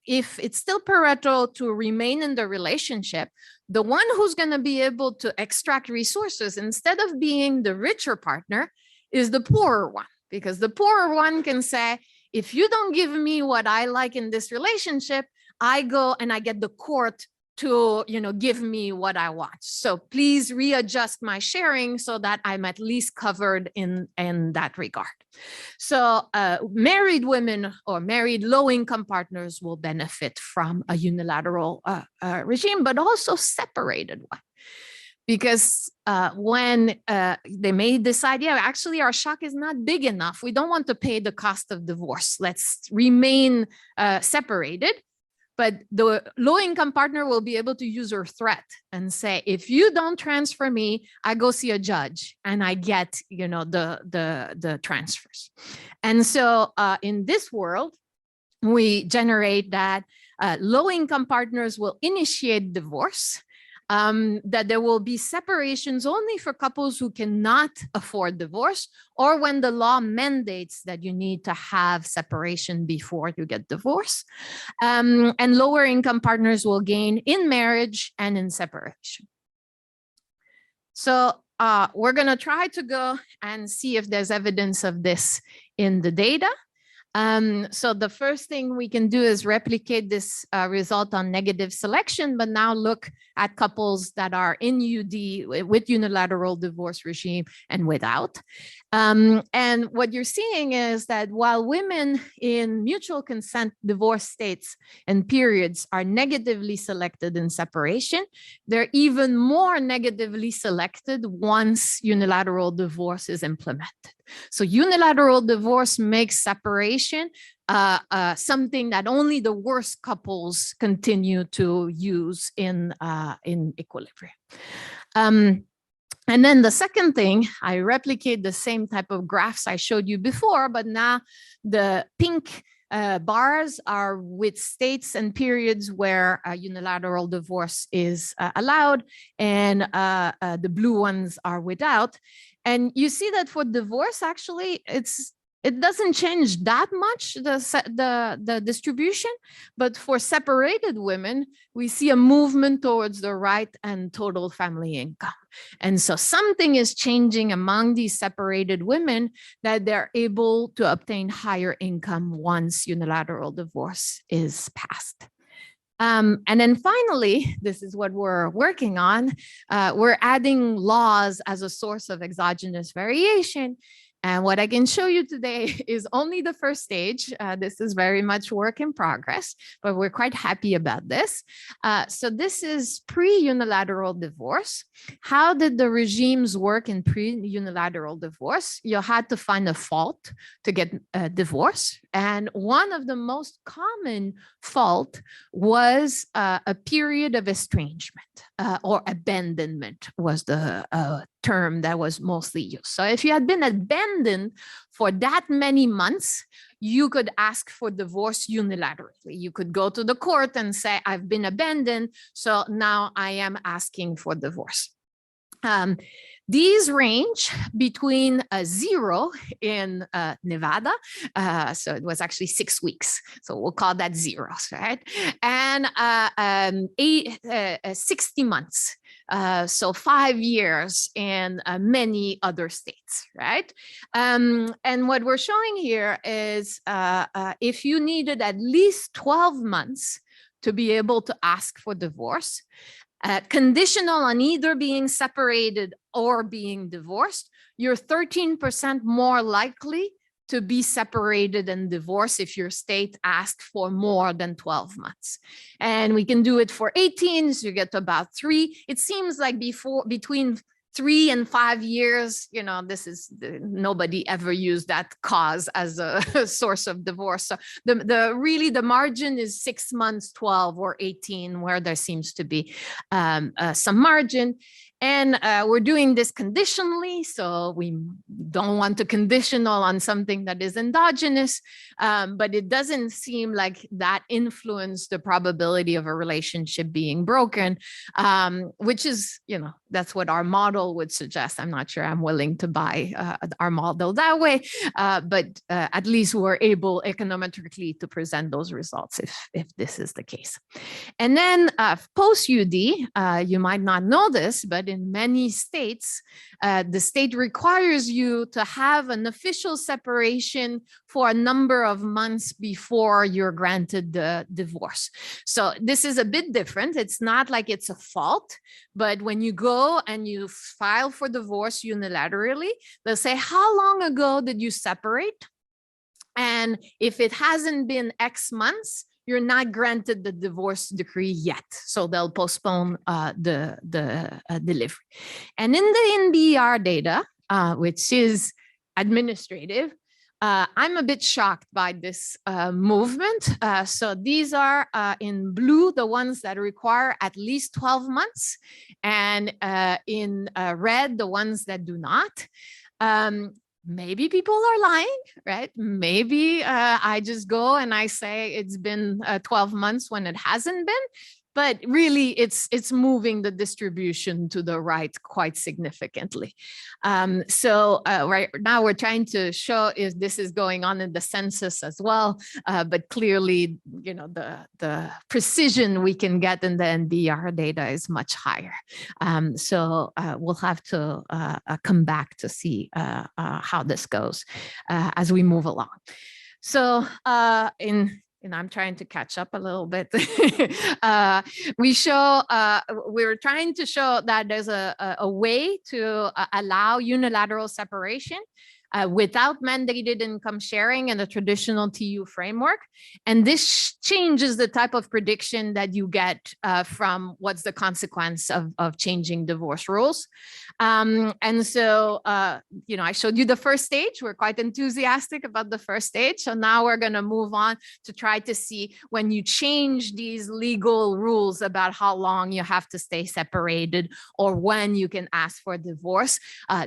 if it's still Pareto to remain in the relationship, the one who's going to be able to extract resources instead of being the richer partner is the poorer one, because the poorer one can say, if you don't give me what I like in this relationship, I go and I get the court to, give me what I want. So please readjust my sharing so that I'm at least covered in that regard. So married women or married low-income partners will benefit from a unilateral regime, but also separated one. Because when they may decide, actually our shock is not big enough, we don't want to pay the cost of divorce, let's remain separated. But the low-income partner will be able to use her threat and say, if you don't transfer me, I go see a judge and I get, the transfers. And so in this world, we generate that low-income partners will initiate divorce, that there will be separations only for couples who cannot afford divorce, or when the law mandates that you need to have separation before you get divorced. And lower income partners will gain in marriage and in separation. So we're going to try to go and see if there's evidence of this in the data. So the first thing we can do is replicate this result on negative selection, but now look at couples that are in UD with unilateral divorce regime and without. And what you're seeing is that while women in mutual consent divorce states and periods are negatively selected in separation, they're even more negatively selected once unilateral divorce is implemented. So unilateral divorce makes separation something that only the worst couples continue to use in equilibrium. And then the second thing, I replicate the same type of graphs I showed you before, but now the pink bars are with states and periods where unilateral divorce is allowed, and the blue ones are without. And you see that for divorce, actually, it doesn't change that much, the distribution, but for separated women, we see a movement towards the right and total family income. And so something is changing among these separated women that they're able to obtain higher income once unilateral divorce is passed. And then finally, this is what we're working on. We're adding laws as a source of exogenous variation. And what I can show you today is only the first stage. This is very much work in progress, but we're quite happy about this. So this is pre-unilateral divorce. How did the regimes work in pre-unilateral divorce? You had to find a fault to get a divorce. And one of the most common fault was a period of estrangement or abandonment was the term that was mostly used. So if you had been abandoned for that many months, you could ask for divorce unilaterally. You could go to the court and say, I've been abandoned, so now I am asking for divorce. These range between 0 in Nevada, so it was actually 6 weeks, so we'll call that 0, right? And 60 months So 5 years in many other states, right? And what we're showing here is if you needed at least 12 months to be able to ask for divorce, conditional on either being separated or being divorced, you're 13% more likely to be separated and divorced if your state asked for more than 12 months. And we can do it for 18, so you get to about 3. It seems like between 3 and 5 years, you know, nobody ever used that cause as a source of divorce. So the margin is 6 months, 12 or 18, where there seems to be some margin. And we're doing this conditionally, so we don't want to conditional on something that is endogenous, but it doesn't seem like that influenced the probability of a relationship being broken, which is, you know, that's what our model would suggest. I'm not sure I'm willing to buy our model that way, but at least we're able econometrically to present those results if this is the case. And then post-UD, you might not know this, but in many states, the state requires you to have an official separation for a number of months before you're granted the divorce. So this is a bit different. It's not like it's a fault, but when you go and you file for divorce unilaterally, they'll say, how long ago did you separate? And if it hasn't been X months, you're not granted the divorce decree yet. So they'll postpone the delivery. And in the NBER data, which is administrative, I'm a bit shocked by this movement. So these are in blue, the ones that require at least 12 months, and in red, the ones that do not. Maybe people are lying, right? Maybe I just go and I say it's been 12 months when it hasn't been. But really, it's moving the distribution to the right quite significantly. So right now we're trying to show if this is going on in the census as well. But clearly, you know, the precision we can get in the NBER data is much higher. So we'll have to come back to see how this goes as we move along. So and I'm trying to catch up a little bit. We're trying to show that there's a way to allow unilateral separation without mandated income sharing in a traditional TU framework. And this changes the type of prediction that you get from what's the consequence of changing divorce rules. And so, you know, I showed you the first stage. We're quite enthusiastic about the first stage. So now we're going to move on to try to see when you change these legal rules about how long you have to stay separated or when you can ask for divorce,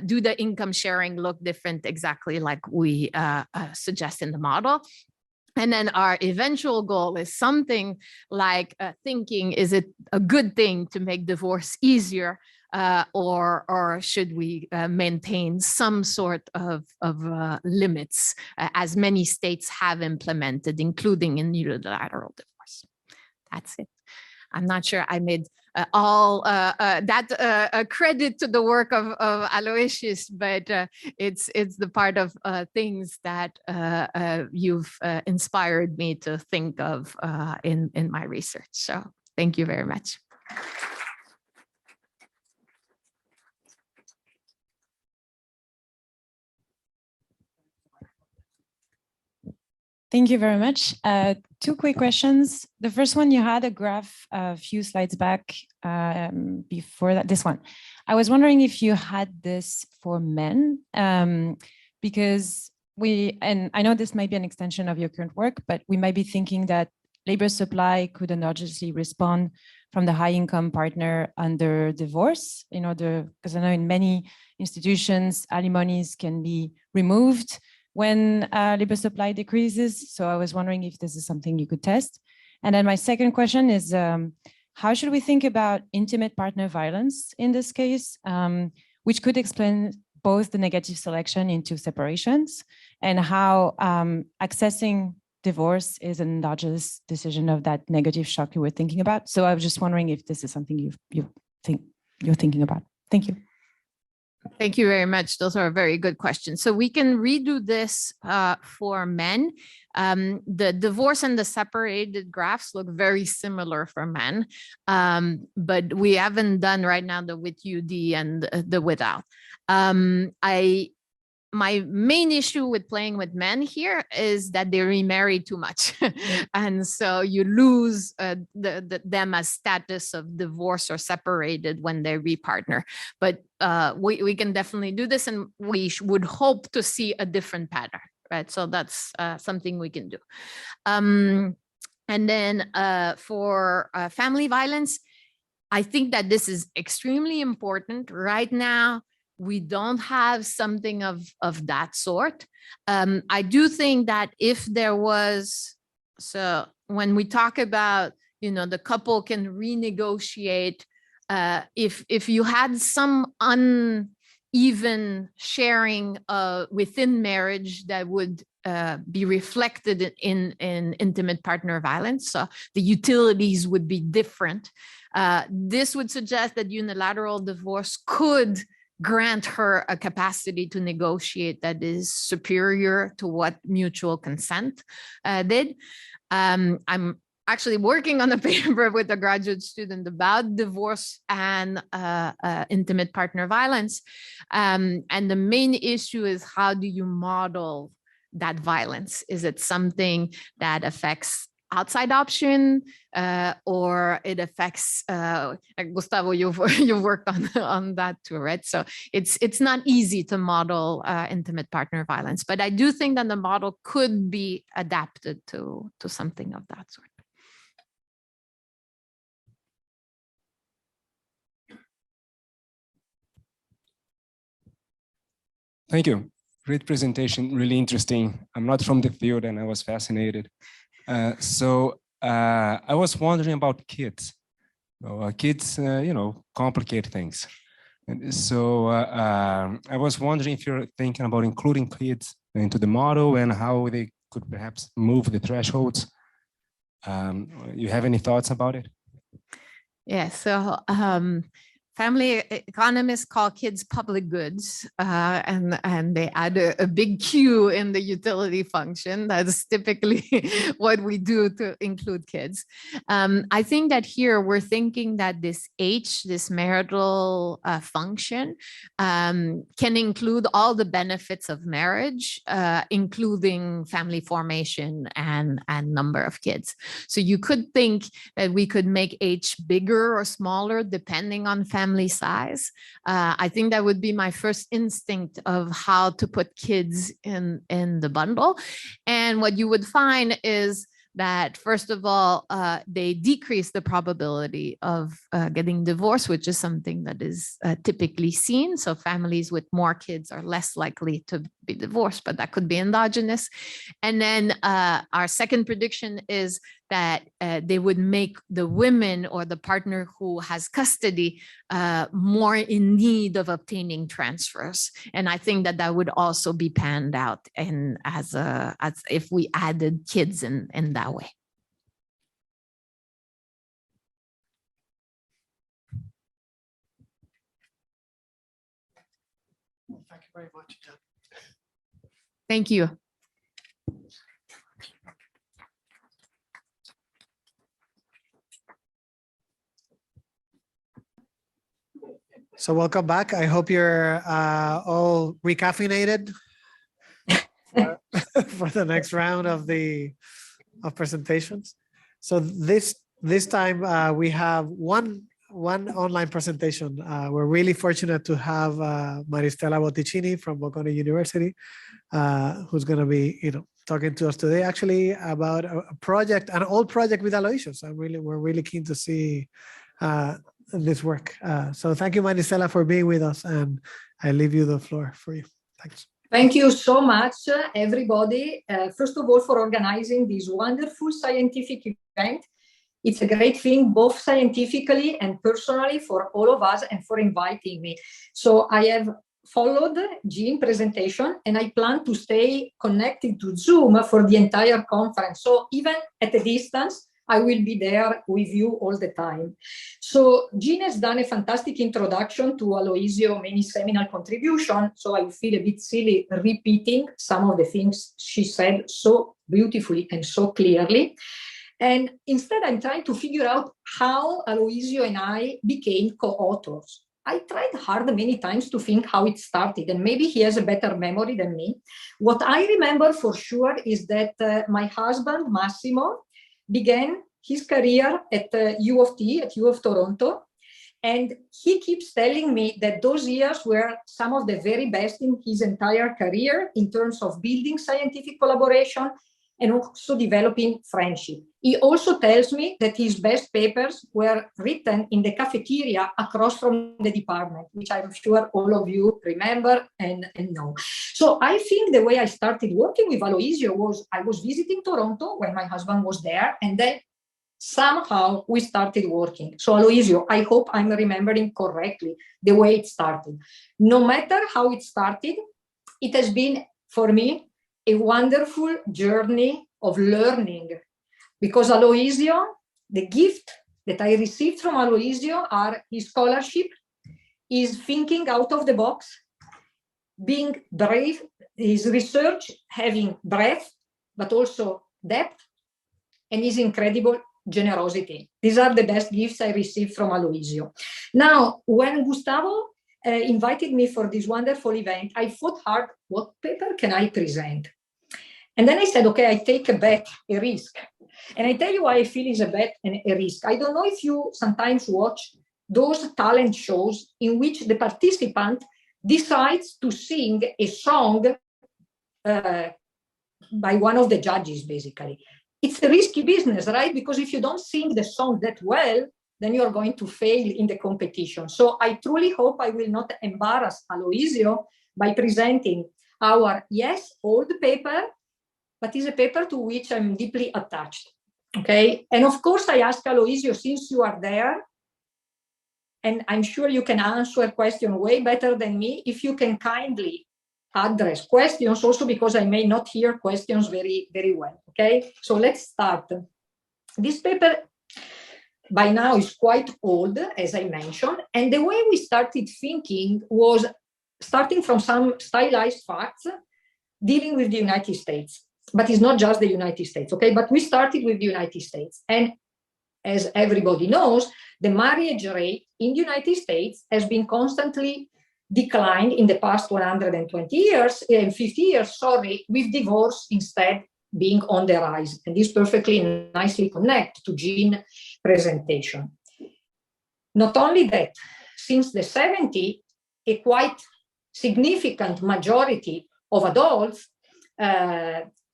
do the income sharing look different exactly like we suggest in the model? And then our eventual goal is something like thinking, is it a good thing to make divorce easier? Or should we maintain some sort of limits, as many states have implemented, including in unilateral divorce? That's it. I'm not sure I made all that credit to the work of Aloysius, but it's the part of things that you've inspired me to think of in my research. So thank you very much. Thank you very much. 2 quick questions. The first one, you had a graph a few slides back before that, this one. I was wondering if you had this for men, because and I know this might be an extension of your current work, but we might be thinking that labor supply could endogenously respond from the high income partner under divorce in order, because I know in many institutions, alimonies can be removed when labor supply decreases. So I was wondering if this is something you could test. And then my second question is, how should we think about intimate partner violence in this case, which could explain both the negative selection into separations and how accessing divorce is an endogenous decision of that negative shock you were thinking about. So I was just wondering if this is something you think you're thinking about? Thank you. Thank you very much. Those are very good questions. So we can redo this for men. The divorce and the separated graphs look very similar for men, but we haven't done right now the with UD and the without. My main issue with playing with men here is that they remarry too much. And so you lose them as status of divorce or separated when they repartner. But we can definitely do this, and we would hope to see a different pattern, right? So that's something we can do. And then for family violence, I think that this is extremely important right now. We don't have something of that sort. I do think that if there was, so when we talk about, the couple can renegotiate, if you had some uneven sharing within marriage that would be reflected in intimate partner violence, so the utilities would be different. This would suggest that unilateral divorce could grant her a capacity to negotiate that is superior to what mutual consent did. I'm actually working on a paper with a graduate student about divorce and intimate partner violence. And the main issue is, how do you model that violence? Is it something that affects outside option, or it affects, Gustavo, you've worked on that too, right? So it's not easy to model intimate partner violence, but I do think that the model could be adapted to something of that sort. Thank you. Great presentation, really interesting. I'm not from the field and I was fascinated. So I was wondering about kids. Kids, complicate things. And so I was wondering if you're thinking about including kids into the model and how they could perhaps move the thresholds. You have any thoughts about it? Yeah, so family economists call kids public goods, and they add a big Q in the utility function. That's typically what we do to include kids. I think that here we're thinking that this H, this marital function, can include all the benefits of marriage, including family formation and number of kids. So you could think that we could make H bigger or smaller depending on family size. I think that would be my first instinct of how to put kids in the bundle. And what you would find is that, first of all, they decrease the probability of getting divorced, which is something that is typically seen. So families with more kids are less likely to be divorced, but that could be endogenous. And then our second prediction is that they would make the women or the partner who has custody more in need of obtaining transfers. And I think that that would also be panned out as if we added kids in that way. Thank you very much. Thank you. So welcome back. I hope you're all recaffeinated for the next round of presentations. So this time we have one online presentation. We're really fortunate to have Maristela Botticini from Bocconi University, who's going to be talking to us today actually about a project, an old project with Aloysius. We're really keen to see this work. So thank you, Maristela, for being with us, and I leave you the floor for you. Thanks. Thank you so much, everybody. First of all, for organizing this wonderful scientific event. It's a great thing, both scientifically and personally, for all of us, and for inviting me. So I have followed Jean's presentation, and I plan to stay connected to Zoom for the entire conference. So even at a distance, I will be there with you all the time. So Jean has done a fantastic introduction to Aloysius' many seminal contributions, so I feel a bit silly repeating some of the things she said so beautifully and so clearly. And instead, I'm trying to figure out how Aloysius and I became co-authors. I tried hard many times to think how it started, and maybe he has a better memory than me. What I remember for sure is that my husband, Massimo, began his career at U of T, at U of Toronto. And he keeps telling me that those years were some of the very best in his entire career in terms of building scientific collaboration and also developing friendship. He also tells me that his best papers were written in the cafeteria across from the department, which I'm sure all of you remember and know. So I think the way I started working with Aloysius was I was visiting Toronto when my husband was there, and then somehow we started working. So Aloysius, I hope I'm remembering correctly the way it started. No matter how it started, it has been, for me, a wonderful journey of learning, because Aloysius, the gift that I received from Aloysius are his scholarship, his thinking out of the box, being brave, his research having breadth, but also depth, and his incredible generosity. These are the best gifts I received from Aloysius. Now, when Gustavo invited me for this wonderful event, I thought hard, what paper can I present? And then I said, okay, I take a bet, a risk. And I tell you why I feel it's a bet and a risk. I don't know if you sometimes watch those talent shows in which the participant decides to sing a song by one of the judges, basically. It's a risky business, right? Because if you don't sing the song that well, then you're going to fail in the competition. So I truly hope I will not embarrass Aloysius by presenting our, yes, old paper, but it's a paper to which I'm deeply attached, okay? And of course, I ask Aloysius, since you are there, and I'm sure you can answer a question way better than me, if you can kindly address questions, also because I may not hear questions very, very well, okay? So let's start. This paper by now is quite old, as I mentioned, and the way we started thinking was starting from some stylized facts dealing with the United States. But it's not just the United States, okay? But we started with the United States. And as everybody knows, the marriage rate in the United States has been constantly declined in the past 120 years, 50 years, sorry, with divorce instead being on the rise. And this perfectly nicely connects to Jean's presentation. Not only that, since the 70s, a quite significant majority of adults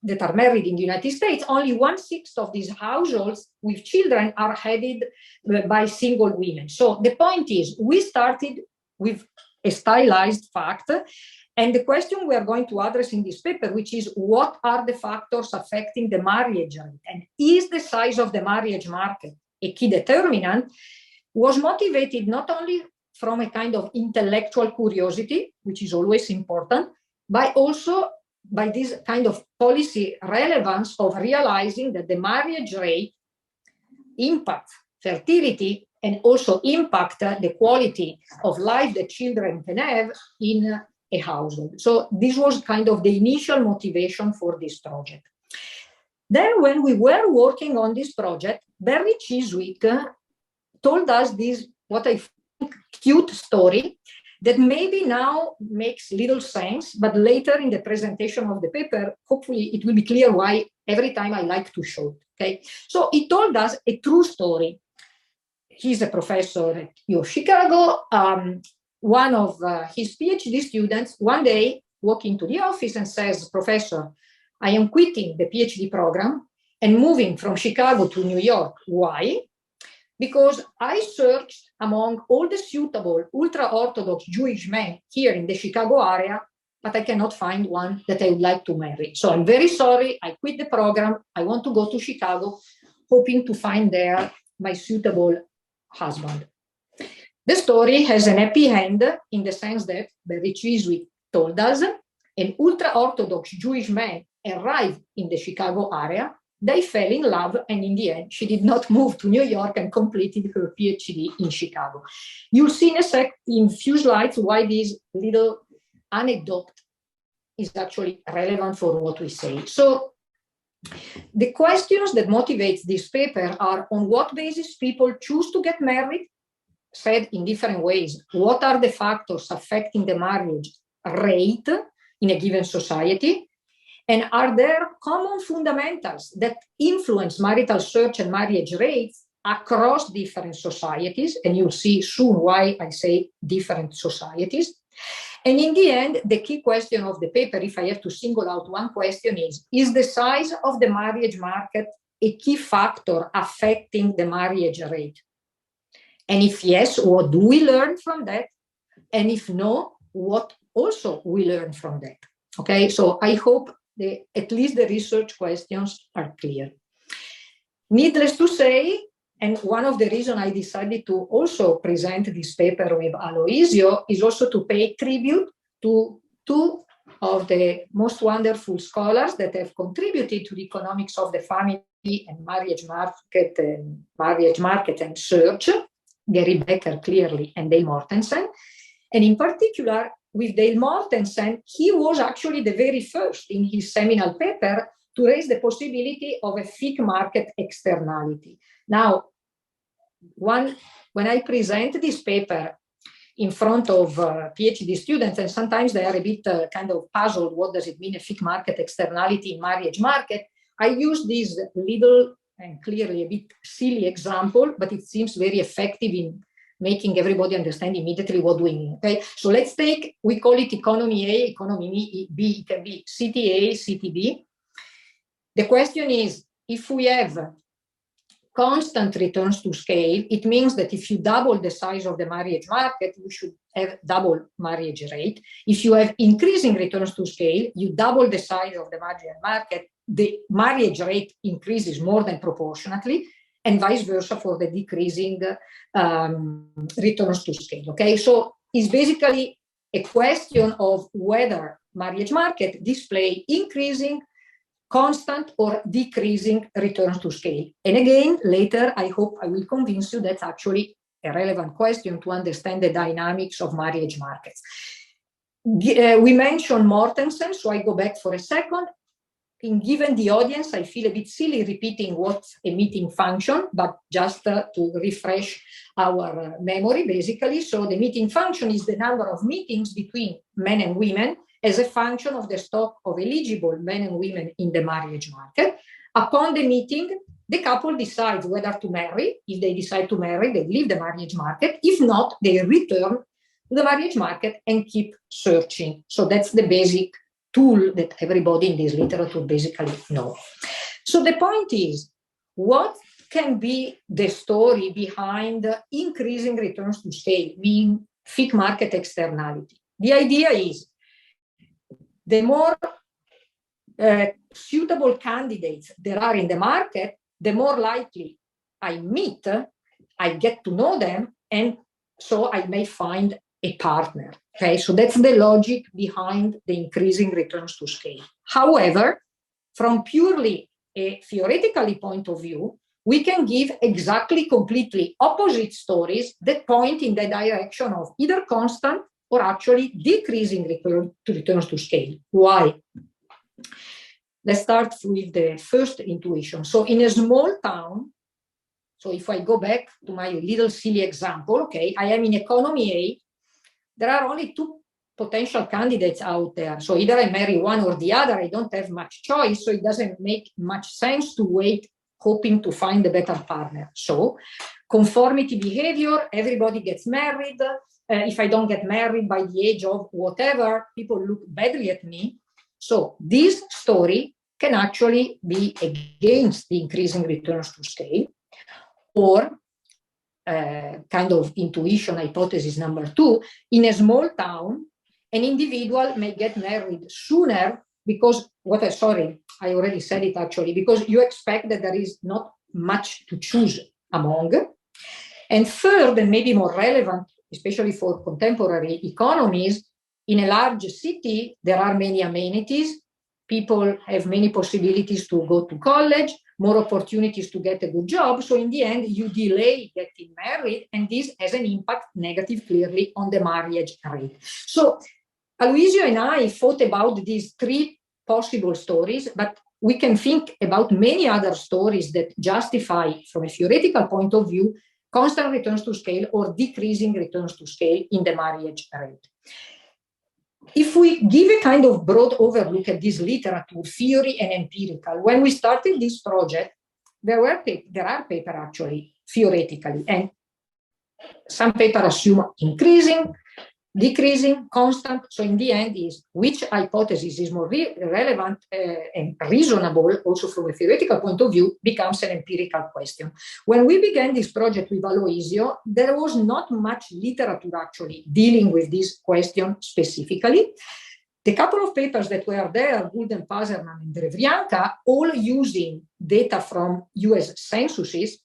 that are married in the United States, only 1/6 of these households with children are headed by single women. So the point is, we started with a stylized fact, and the question we are going to address in this paper, which is what are the factors affecting the marriage rate, and is the size of the marriage market a key determinant, was motivated not only from a kind of intellectual curiosity, which is always important, but also by this kind of policy relevance of realizing that the marriage rate impacts fertility and also impact the quality of life that children can have in a household. So this was kind of the initial motivation for this project. Then when we were working on this project, Barry Chiswick told us this, what I think, cute story that maybe now makes little sense, but later in the presentation of the paper, hopefully it will be clear why every time I like to show it, okay? So he told us a true story. He's a professor at U of Chicago. One of his PhD students one day walked into the office and says, "Professor, I am quitting the PhD program and moving from Chicago to New York. Why? Because I searched among all the suitable ultra-Orthodox Jewish men here in the Chicago area, but I cannot find one that I would like to marry. So I'm very sorry, I quit the program. I want to go to Chicago, hoping to find there my suitable husband." The story has an happy end in the sense that Barry Chiswick told us an ultra-Orthodox Jewish man arrived in the Chicago area, they fell in love, and in the end, she did not move to New York and completed her PhD in Chicago. You'll see in a few slides why this little anecdote is actually relevant for what we say. So the questions that motivate this paper are: on what basis people choose to get married? Said in different ways, what are the factors affecting the marriage rate in a given society? And are there common fundamentals that influence marital search and marriage rates across different societies? And you'll see soon why I say different societies. And in the end, the key question of the paper, if I have to single out one question, is the size of the marriage market a key factor affecting the marriage rate? And if yes, what do we learn from that? And if no, what also we learn from that? Okay, so I hope at least the research questions are clear. Needless to say, and one of the reasons I decided to also present this paper with Aloysius is also to pay tribute to two of the most wonderful scholars that have contributed to the economics of the family and marriage market and search, Gary Becker clearly and Dale Mortensen. And in particular, with Dale Mortensen, he was actually the very first in his seminal paper to raise the possibility of a fic market externality. Now, when I present this paper in front of PhD students, and sometimes they are a bit kind of puzzled, what does it mean, a fic market externality in marriage market? I use this little and clearly a bit silly example, but it seems very effective in making everybody understand immediately what we mean. Okay, so let's take, we call it economy A, economy B, it can be city A, city B. The question is, if we have constant returns to scale, it means that if you double the size of the marriage market, you should have double marriage rate. If you have increasing returns to scale, you double the size of the marriage market, the marriage rate increases more than proportionately, and vice versa for the decreasing returns to scale. Okay, so it's basically a question of whether marriage market display increasing, constant, or decreasing returns to scale. And again, later, I hope I will convince you that's actually a relevant question to understand the dynamics of marriage markets. We mentioned Mortensen, so I go back for a second. Given the audience, I feel a bit silly repeating what's a meeting function, but just to refresh our memory, basically. So the meeting function is the number of meetings between men and women as a function of the stock of eligible men and women in the marriage market. Upon the meeting, the couple decides whether to marry. If they decide to marry, they leave the marriage market. If not, they return to the marriage market and keep searching. So that's the basic tool that everybody in this literature basically knows. So the point is, what can be the story behind increasing returns to scale, being fic market externality? The idea is, the more suitable candidates there are in the market, the more likely I meet, I get to know them, and so I may find a partner. Okay, so that's the logic behind the increasing returns to scale. However, from purely a theoretical point of view, we can give exactly completely opposite stories that point in the direction of either constant or actually decreasing returns to scale. Why? Let's start with the first intuition. So in a small town, so if I go back to my little silly example, okay, I am in economy A, there are only two potential candidates out there. So either I marry one or the other, I don't have much choice, so it doesn't make much sense to wait hoping to find a better partner. So conformity behavior, everybody gets married. If I don't get married by the age of whatever, people look badly at me. So this story can actually be against the increasing returns to scale, or kind of intuition hypothesis number two, in a small town, an individual may get married sooner because, I already said it actually, because you expect that there is not much to choose among. And third, and maybe more relevant, especially for contemporary economies, in a large city, there are many amenities. People have many possibilities to go to college. more opportunities to get a good job. So in the end, you delay getting married, and this has an impact negative clearly on the marriage rate. So Aloysius and I thought about these three possible stories, but we can think about many other stories that justify, from a theoretical point of view, constant returns to scale or decreasing returns to scale in the marriage rate. If we give a kind of broad overlook at this literature, theory and empirical, when we started this project, there are papers actually theoretically, and some papers assume increasing, decreasing, constant. So in the end is which hypothesis is more relevant and reasonable also from a theoretical point of view becomes an empirical question. When we began this project with Aloysius, there was not much literature actually dealing with this question specifically. The couple of papers that were there, Gould, Pazerman, and Drevyanka, all using data from US censuses,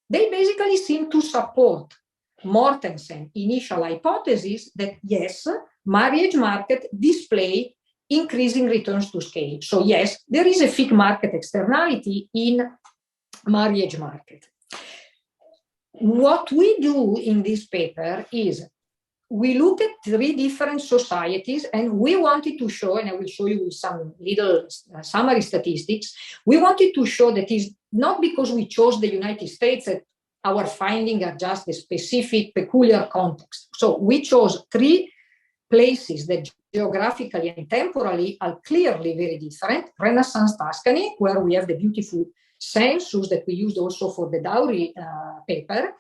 they basically seem to support Mortensen's initial hypothesis that yes, marriage market display increasing returns to scale. So yes, there is a fixed market externality in marriage market. What we do in this paper is we look at three different societies, and we wanted to show, and I will show you some little summary statistics, we wanted to show that is not because we chose the United States that our findings are just a specific, peculiar context. So we chose three places that geographically and temporally are clearly very different. Renaissance Tuscany, where we have the beautiful census that we used also for the dowry paper.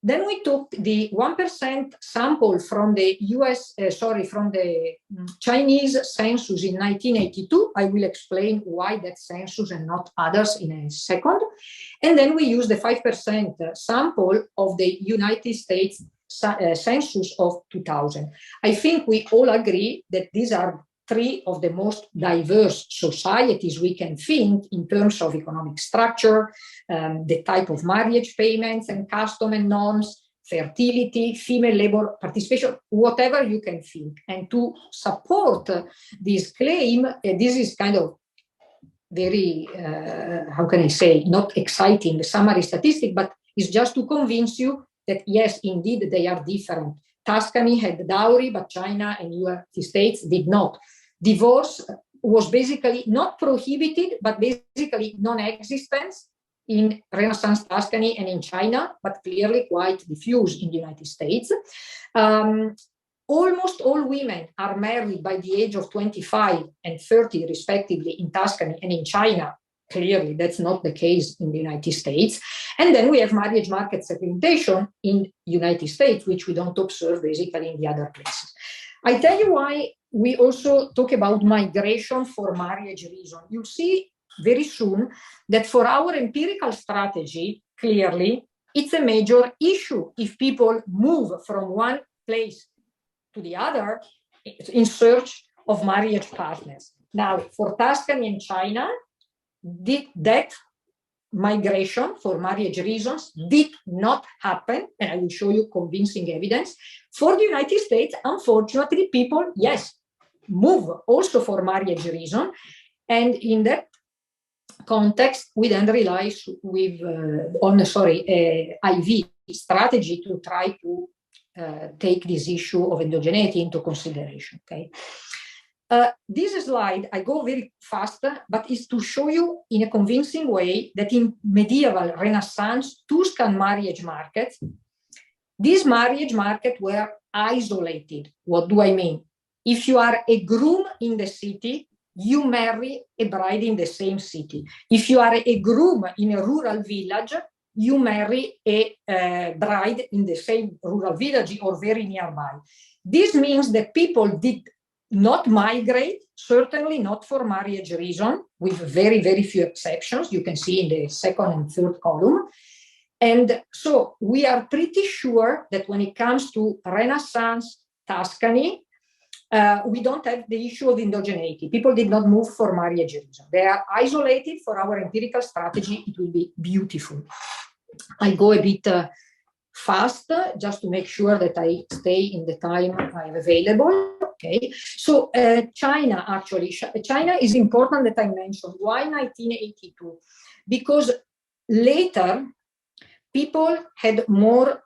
Then we took the 1% sample from the from the Chinese census in 1982. I will explain why that census and not others in a second. And then we used the 5% sample of the United States census of 2000. I think we all agree that these are three of the most diverse societies we can think in terms of economic structure, the type of marriage payments and custom and norms, fertility, female labor participation, whatever you can think. And to support this claim, this is kind of very, how can I say, not exciting summary statistic, but it's just to convince you that yes, indeed, they are different. Tuscany had dowry, but China and United States did not. Divorce was basically not prohibited, but basically non-existent in Renaissance Tuscany and in China, but clearly quite diffused in the United States. Almost all women are married by the age of 25 and 30, respectively, in Tuscany and in China. Clearly, that's not the case in the United States. And then we have marriage market segmentation in the United States, which we don't observe basically in the other places. I tell you why we also talk about migration for marriage reason. You'll see very soon that for our empirical strategy, clearly, it's a major issue if people move from one place to the other in search of marriage partners. Now, for Tuscany and China, that migration for marriage reasons did not happen, and I will show you convincing evidence. For the United States, unfortunately, people, yes, move also for marriage reason, and in that context, we then rely on IV strategy to try to take this issue of endogeneity into consideration. Okay. This slide, I go very fast, but is to show you in a convincing way that in medieval Renaissance Tuscan marriage markets, these marriage markets were isolated. What do I mean? If you are a groom in the city, you marry a bride in the same city. If you are a groom in a rural village, you marry a bride in the same rural village or very nearby. This means that people did not migrate, certainly not for marriage reason, with very, very few exceptions. You can see in the second and third column. And so we are pretty sure that when it comes to Renaissance Tuscany, we don't have the issue of endogeneity. People did not move for marriage reason. They are isolated. For our empirical strategy, it will be beautiful. I go a bit fast just to make sure that I stay in the time I have available. Okay, so China is important that I mentioned. Why 1982? because later people had more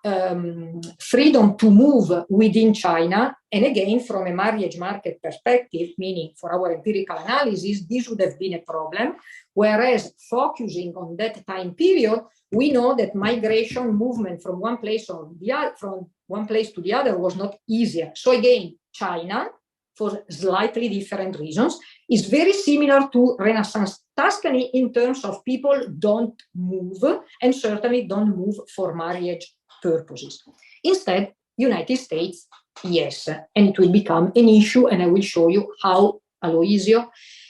freedom to move within China. And again, from a marriage market perspective, meaning for our empirical analysis, this would have been a problem. Whereas focusing on that time period, we know that migration movement from one place to the other was not easier. So again, China, for slightly different reasons, is very similar to Renaissance Tuscany in terms of people don't move, and certainly don't move for marriage purposes. Instead, United States, yes, and it will become an issue, and I will show you how Aloysius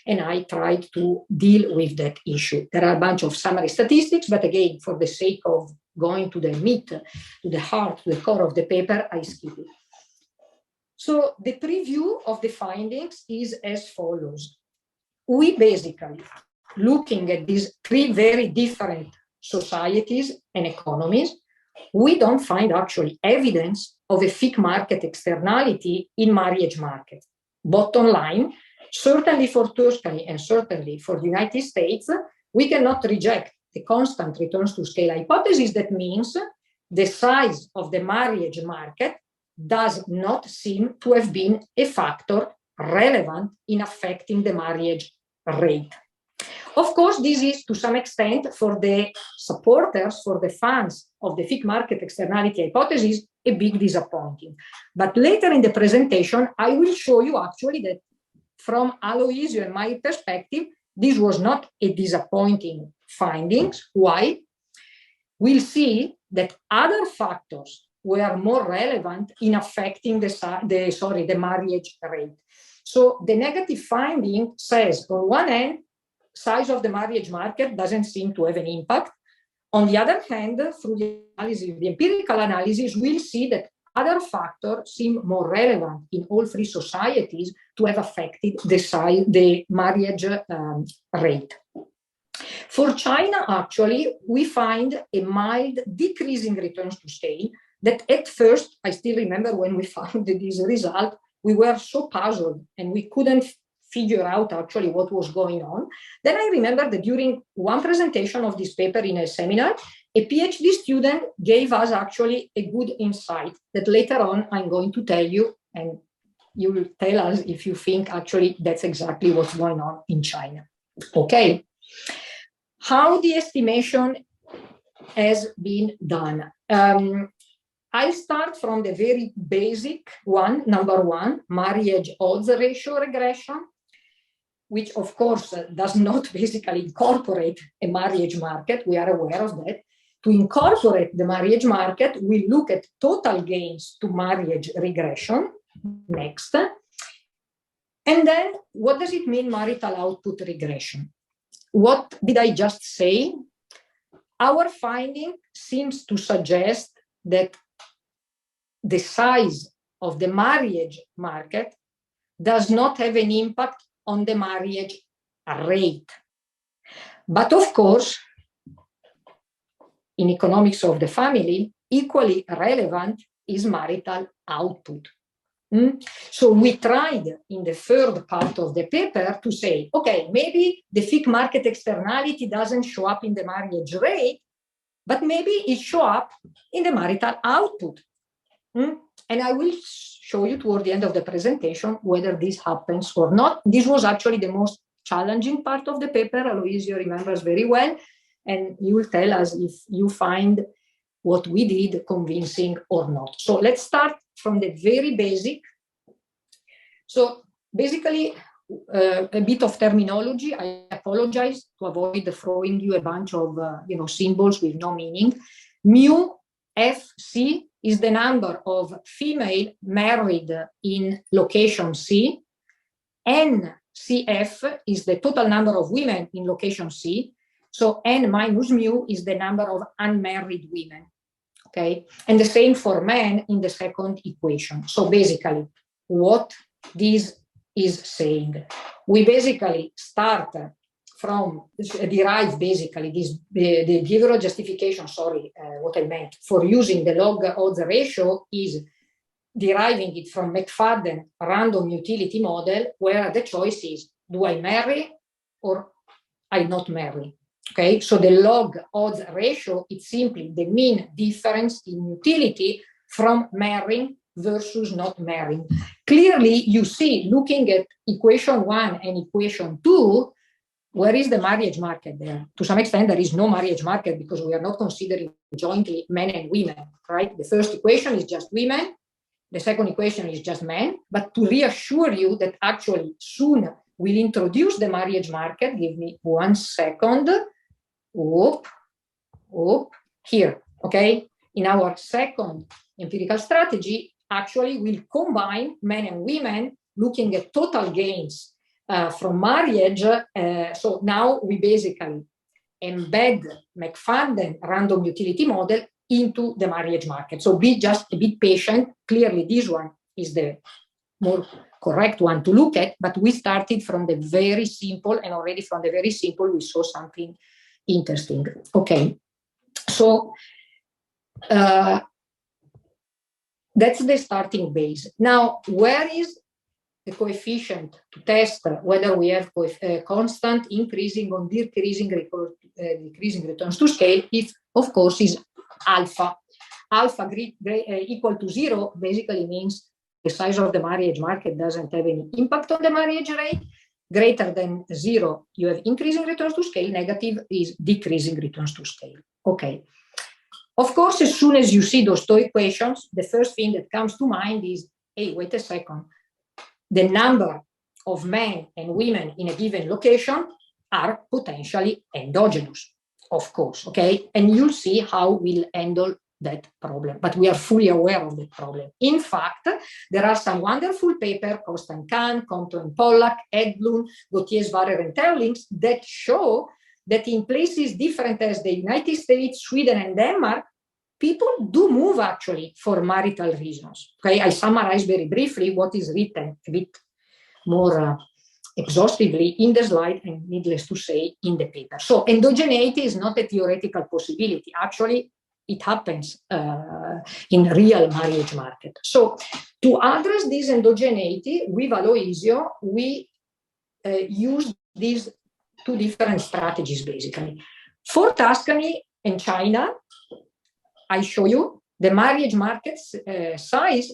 and I tried to deal with that issue. There are a bunch of summary statistics, but again, for the sake of going to the meat, to the heart, to the core of the paper, I skip it. So the preview of the findings is as follows. We basically, looking at these three very different societies and economies, we don't find actually evidence of a FIC market externality in marriage market. Bottom line, certainly for Tuscany and certainly for the United States, we cannot reject the constant returns to scale hypothesis. That means the size of the marriage market does not seem to have been a factor relevant in affecting the marriage rate. Of course, this is to some extent for the supporters, for the fans of the FIC market externality hypothesis, a big disappointing. But later in the presentation, I will show you actually that from Aloysius and my perspective, this was not a disappointing findings. Why? We'll see that other factors were more relevant in affecting the marriage rate. So the negative finding says, on one hand, size of the marriage market doesn't seem to have an impact. On the other hand, through the analysis, the empirical analysis, we'll see that other factors seem more relevant in all three societies to have affected the marriage rate. For China, actually, we find a mild decrease in returns to scale that at first, I still remember when we found this result, we were so puzzled and we couldn't figure out actually what was going on. Then I remember that during one presentation of this paper in a seminar, a PhD student gave us actually a good insight that later on I'm going to tell you, and you will tell us if you think actually that's exactly what's going on in China. Okay. How the estimation has been done. I'll start from the very basic one, number one, marriage odds ratio regression, which of course does not basically incorporate a marriage market. We are aware of that. To incorporate the marriage market, we look at total gains to marriage regression. Next. And then what does it mean marital output regression? What did I just say? Our finding seems to suggest that the size of the marriage market does not have an impact on the marriage rate. But of course, in economics of the family, equally relevant is marital output. So we tried in the third part of the paper to say, okay, maybe the FIC market externality doesn't show up in the marriage rate, but maybe it shows up in the marital output. And I will show you toward the end of the presentation whether this happens or not. This was actually the most challenging part of the paper. Aloysius remembers very well, and you will tell us if you find what we did convincing or not. So let's start from the very basic. So basically, a bit of terminology. I apologize to avoid throwing you a bunch of symbols with no meaning. Mu FC is the number of female married in location C. NCF is the total number of women in location C. So N minus mu is the number of unmarried women. Okay, and the same for men in the second equation. So basically, what this is saying, we basically start from derive basically this the behavioral justification. What I meant for using the log odds ratio is deriving it from McFadden random utility model, where the choice is: do I marry or I not marry? Okay, so the log odds ratio is simply the mean difference in utility from marrying versus not marrying. Clearly, you see, looking at equation 1 and equation 2, where is the marriage market there? To some extent, there is no marriage market because we are not considering jointly men and women, right? The first equation is just women. The second equation is just men. But to reassure you that actually soon we'll introduce the marriage market, give me 1 second. Here, okay? In our second empirical strategy, actually we'll combine men and women looking at total gains from marriage. So now we basically embed McFadden random utility model into the marriage market. So be just a bit patient. Clearly, this one is the more correct one to look at, but we started from the very simple, and already from the very simple, we saw something interesting. Okay, so that's the starting base. Now, where is the coefficient to test whether we have constant increasing or decreasing returns to scale? If, of course, is alpha. Alpha equal to 0 basically means the size of the marriage market doesn't have any impact on the marriage rate. Greater than 0, you have increasing returns to scale. Negative is decreasing returns to scale. Okay. Of course, as soon as you see those two equations, the first thing that comes to mind is, hey, wait a second. The number of men and women in a given location are potentially endogenous, of course, okay? And you'll see how we'll handle that problem, but we are fully aware of the problem. In fact, there are some wonderful papers, Constant-Kahn, Conto and Pollack, Edlund, Gauthier, Svarer, and Terlings, that show that in places different as the United States, Sweden, and Denmark, people do move actually for marital reasons. Okay, I summarize very briefly what is written a bit more exhaustively in the slide, and needless to say, in the paper. So endogeneity is not a theoretical possibility. Actually, it happens in real marriage market. So to address this endogeneity with Aloysius, we use these two different strategies basically. For Tuscany and China, I show you the marriage market size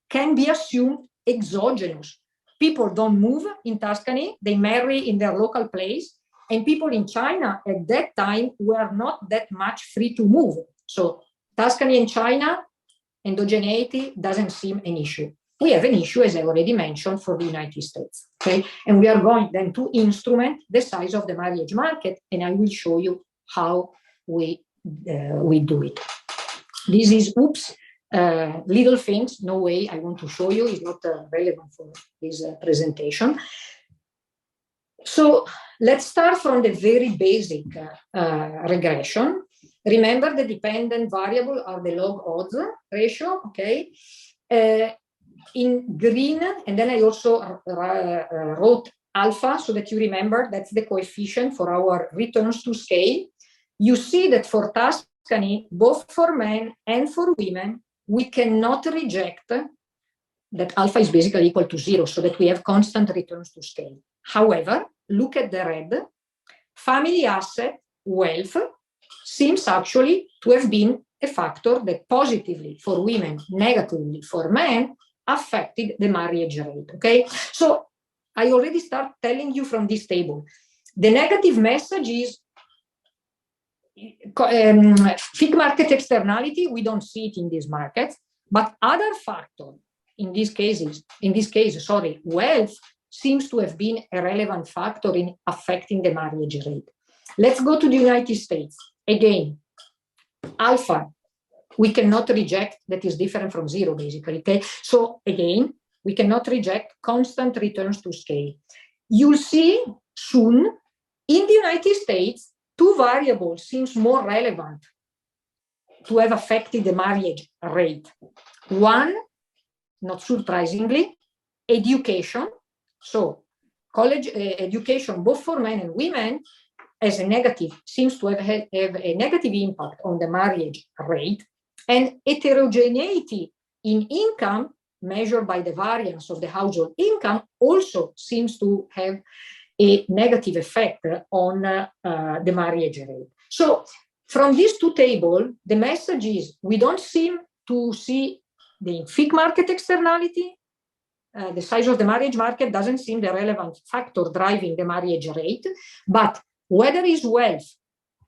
can be assumed exogenous. People don't move in Tuscany, they marry in their local place, and people in China at that time were not that much free to move. So Tuscany and China, endogeneity doesn't seem an issue. We have an issue, as I already mentioned, for the United States. Okay, and we are going then to instrument the size of the marriage market, and I will show you how we do it. This is, little things, no way I want to show you, it's not relevant for this presentation. So let's start from the very basic regression. Remember, the dependent variable are the log odds ratio, okay? In green, and then I also wrote alpha so that you remember that's the coefficient for our returns to scale. You see that for Tuscany, both for men and for women, we cannot reject that alpha is basically equal to 0, so that we have constant returns to scale. However, look at the red. Family asset, wealth, seems actually to have been a factor that positively for women, negatively for men, affected the marriage rate, okay? So I already start telling you from this table. The negative message is fig market externality, we don't see it in these markets, but other factor, in this case, wealth seems to have been a relevant factor in affecting the marriage rate. Let's go to the United States. Again, alpha, we cannot reject, that is different from 0 basically, okay? So again, we cannot reject constant returns to scale. You'll see soon, in the United States, two variables seems more relevant to have affected the marriage rate. One, not surprisingly, education. So college education, both for men and women, as a negative, seems to have a negative impact on the marriage rate. And heterogeneity in income, measured by the variance of the household income, also seems to have a negative effect on the marriage rate. So from these two tables, the message is we don't seem to see the FIC market externality. The size of the marriage market doesn't seem the relevant factor driving the marriage rate, but whether it's wealth,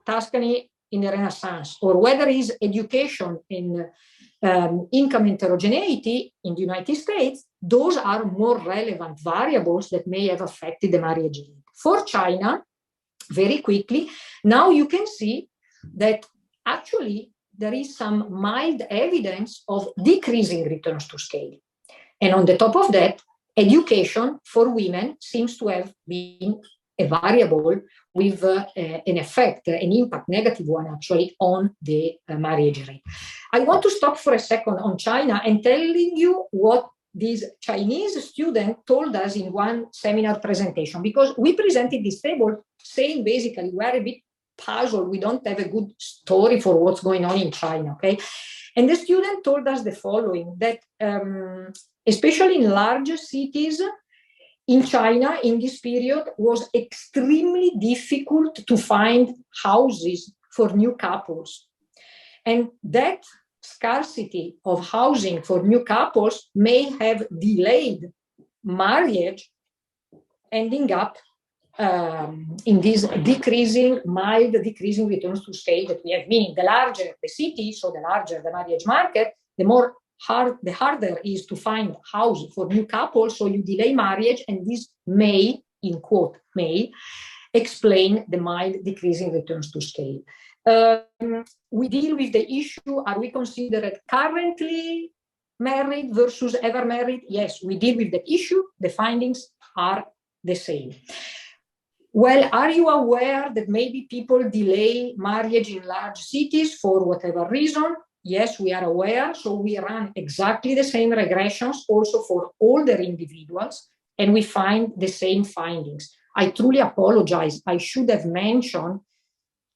Tuscany in the Renaissance, or whether it's education in income heterogeneity in the United States, those are more relevant variables that may have affected the marriage rate. For China, very quickly, now you can see that actually there is some mild evidence of decreasing returns to scale. And on the top of that, education for women seems to have been a variable with an effect, an impact, negative one actually, on the marriage rate. I want to stop for a second on China and telling you what this Chinese student told us in one seminar presentation, because we presented this table saying basically we are a bit puzzled, we don't have a good story for what's going on in China, okay? And the student told us the following, that especially in large cities in China in this period was extremely difficult to find houses for new couples. And that scarcity of housing for new couples may have delayed marriage, ending up in this mild decreasing returns to scale that we have been. The larger the city, so the larger the marriage market, the harder is to find house for new couples, so you delay marriage, and this may, in quote, may explain the mild decreasing returns to scale. We deal with the issue, are we considered currently married versus ever married? Yes, we deal with the issue, the findings are the same. Well, are you aware that maybe people delay marriage in large cities for whatever reason? Yes, we are aware. So we run exactly the same regressions also for older individuals, and we find the same findings. I truly apologize. I should have mentioned,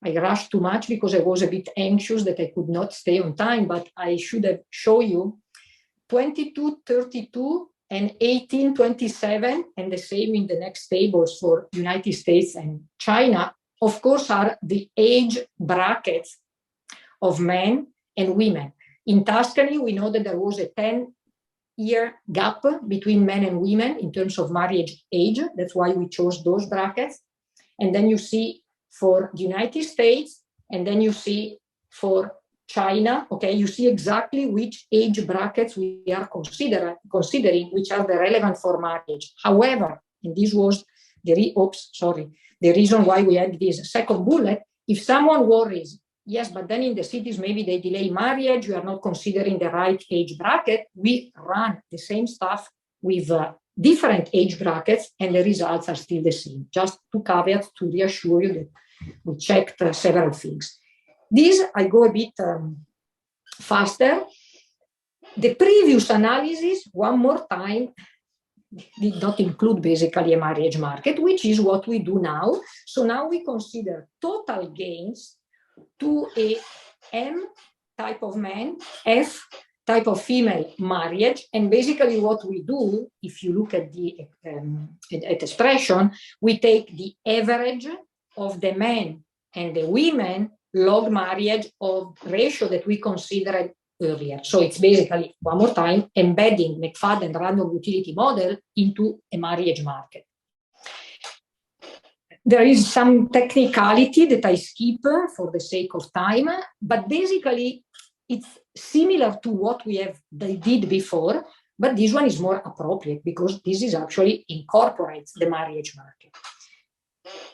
I rushed too much because I was a bit anxious that I could not stay on time, but I should have shown you 2232 and 1827, and the same in the next tables for United States and China, of course, are the age brackets of men and women. In Tuscany, we know that there was a 10-year gap between men and women in terms of marriage age. That's why we chose those brackets. And then you see for the United States, and then you see for China, okay, you see exactly which age brackets we are considering, which are the relevant for marriage. However, and this was the reason why we had this second bullet, if someone worries, yes, but then in the cities, maybe they delay marriage, you are not considering the right age bracket, we run the same stuff with different age brackets, and the results are still the same. Just two caveats to reassure you that we checked several things. This, I go a bit faster. The previous analysis, one more time, did not include basically a marriage market, which is what we do now. So now we consider total gains to a M type of man, F type of female marriage. And basically what we do, if you look at the expression, we take the average of the men and the women log marriage of ratio that we considered earlier. So it's basically, one more time, embedding McFadden random utility model into a marriage market. There is some technicality that I skip for the sake of time, but basically it's similar to what they did before, but this one is more appropriate because this is actually incorporates the marriage market.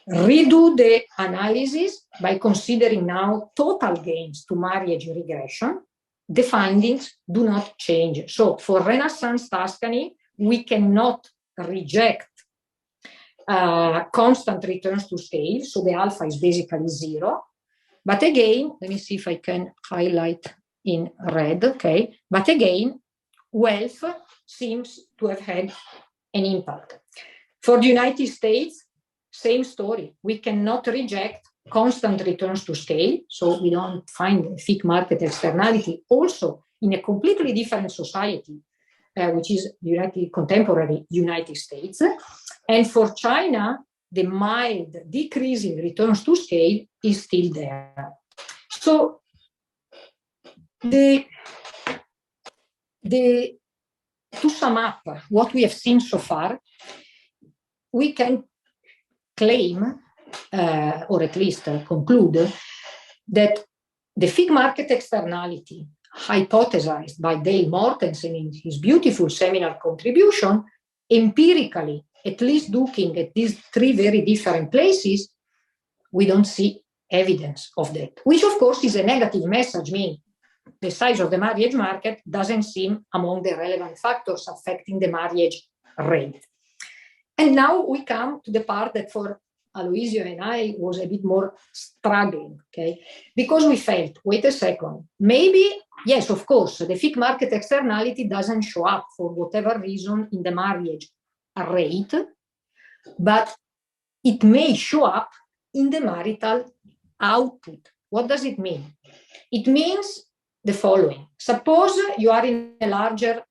Redo the analysis by considering now total gains to marriage regression. The findings do not change. So for Renaissance Tuscany, we cannot reject constant returns to scale. So the alpha is basically 0. But again, let me see if I can highlight in red. Okay. But again, wealth seems to have had an impact. For the United States, same story. We cannot reject constant returns to scale. So we don't find a FIC market externality also in a completely different society, which is the contemporary United States. And for China, the mild decrease in returns to scale is still there. So to sum up what we have seen so far, we can claim, or at least conclude, that the fig market externality hypothesized by Dale Mortensen in his beautiful seminal contribution, empirically, at least looking at these three very different places, we don't see evidence of that, which of course is a negative message, meaning the size of the marriage market doesn't seem among the relevant factors affecting the marriage rate. And now we come to the part that for Aloysius and I was a bit more struggling, okay? Because we felt, wait a second, maybe, yes, of course, the fig market externality doesn't show up for whatever reason in the marriage rate, but it may show up in the marital output. What does it mean? It means the following. Suppose you are in a larger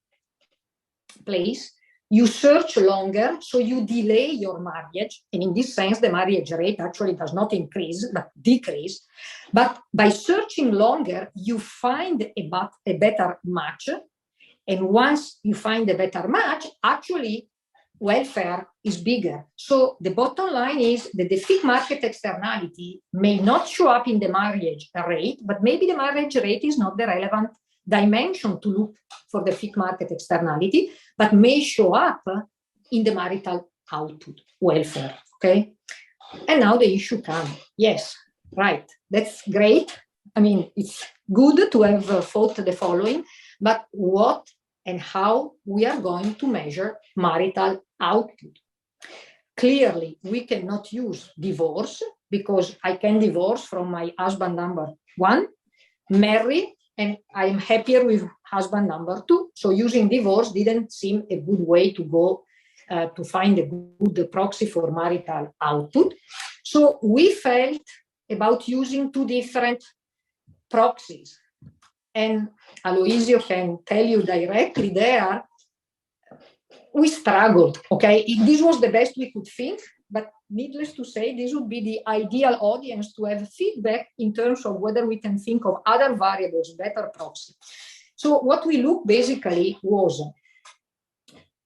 place, you search longer, so you delay your marriage. And in this sense, the marriage rate actually does not increase, but decrease. But by searching longer, you find a better match. And once you find a better match, actually, welfare is bigger. So the bottom line is that the fig market externality may not show up in the marriage rate, but maybe the marriage rate is not the relevant dimension to look for the fig market externality, but may show up in the marital output, welfare, okay? And now the issue comes. Yes, right, that's great. I mean, it's good to have thought the following, but what and how we are going to measure marital output? Clearly, we cannot use divorce, because I can divorce from my husband number one, marry, and I'm happier with husband number two. So using divorce didn't seem a good way to go to find a good proxy for marital output. So we felt about using two different proxies. And Aloysius can tell you directly there, we struggled, okay? This was the best we could think, but needless to say, this would be the ideal audience to have feedback in terms of whether we can think of other variables, better proxy. So what we looked basically was,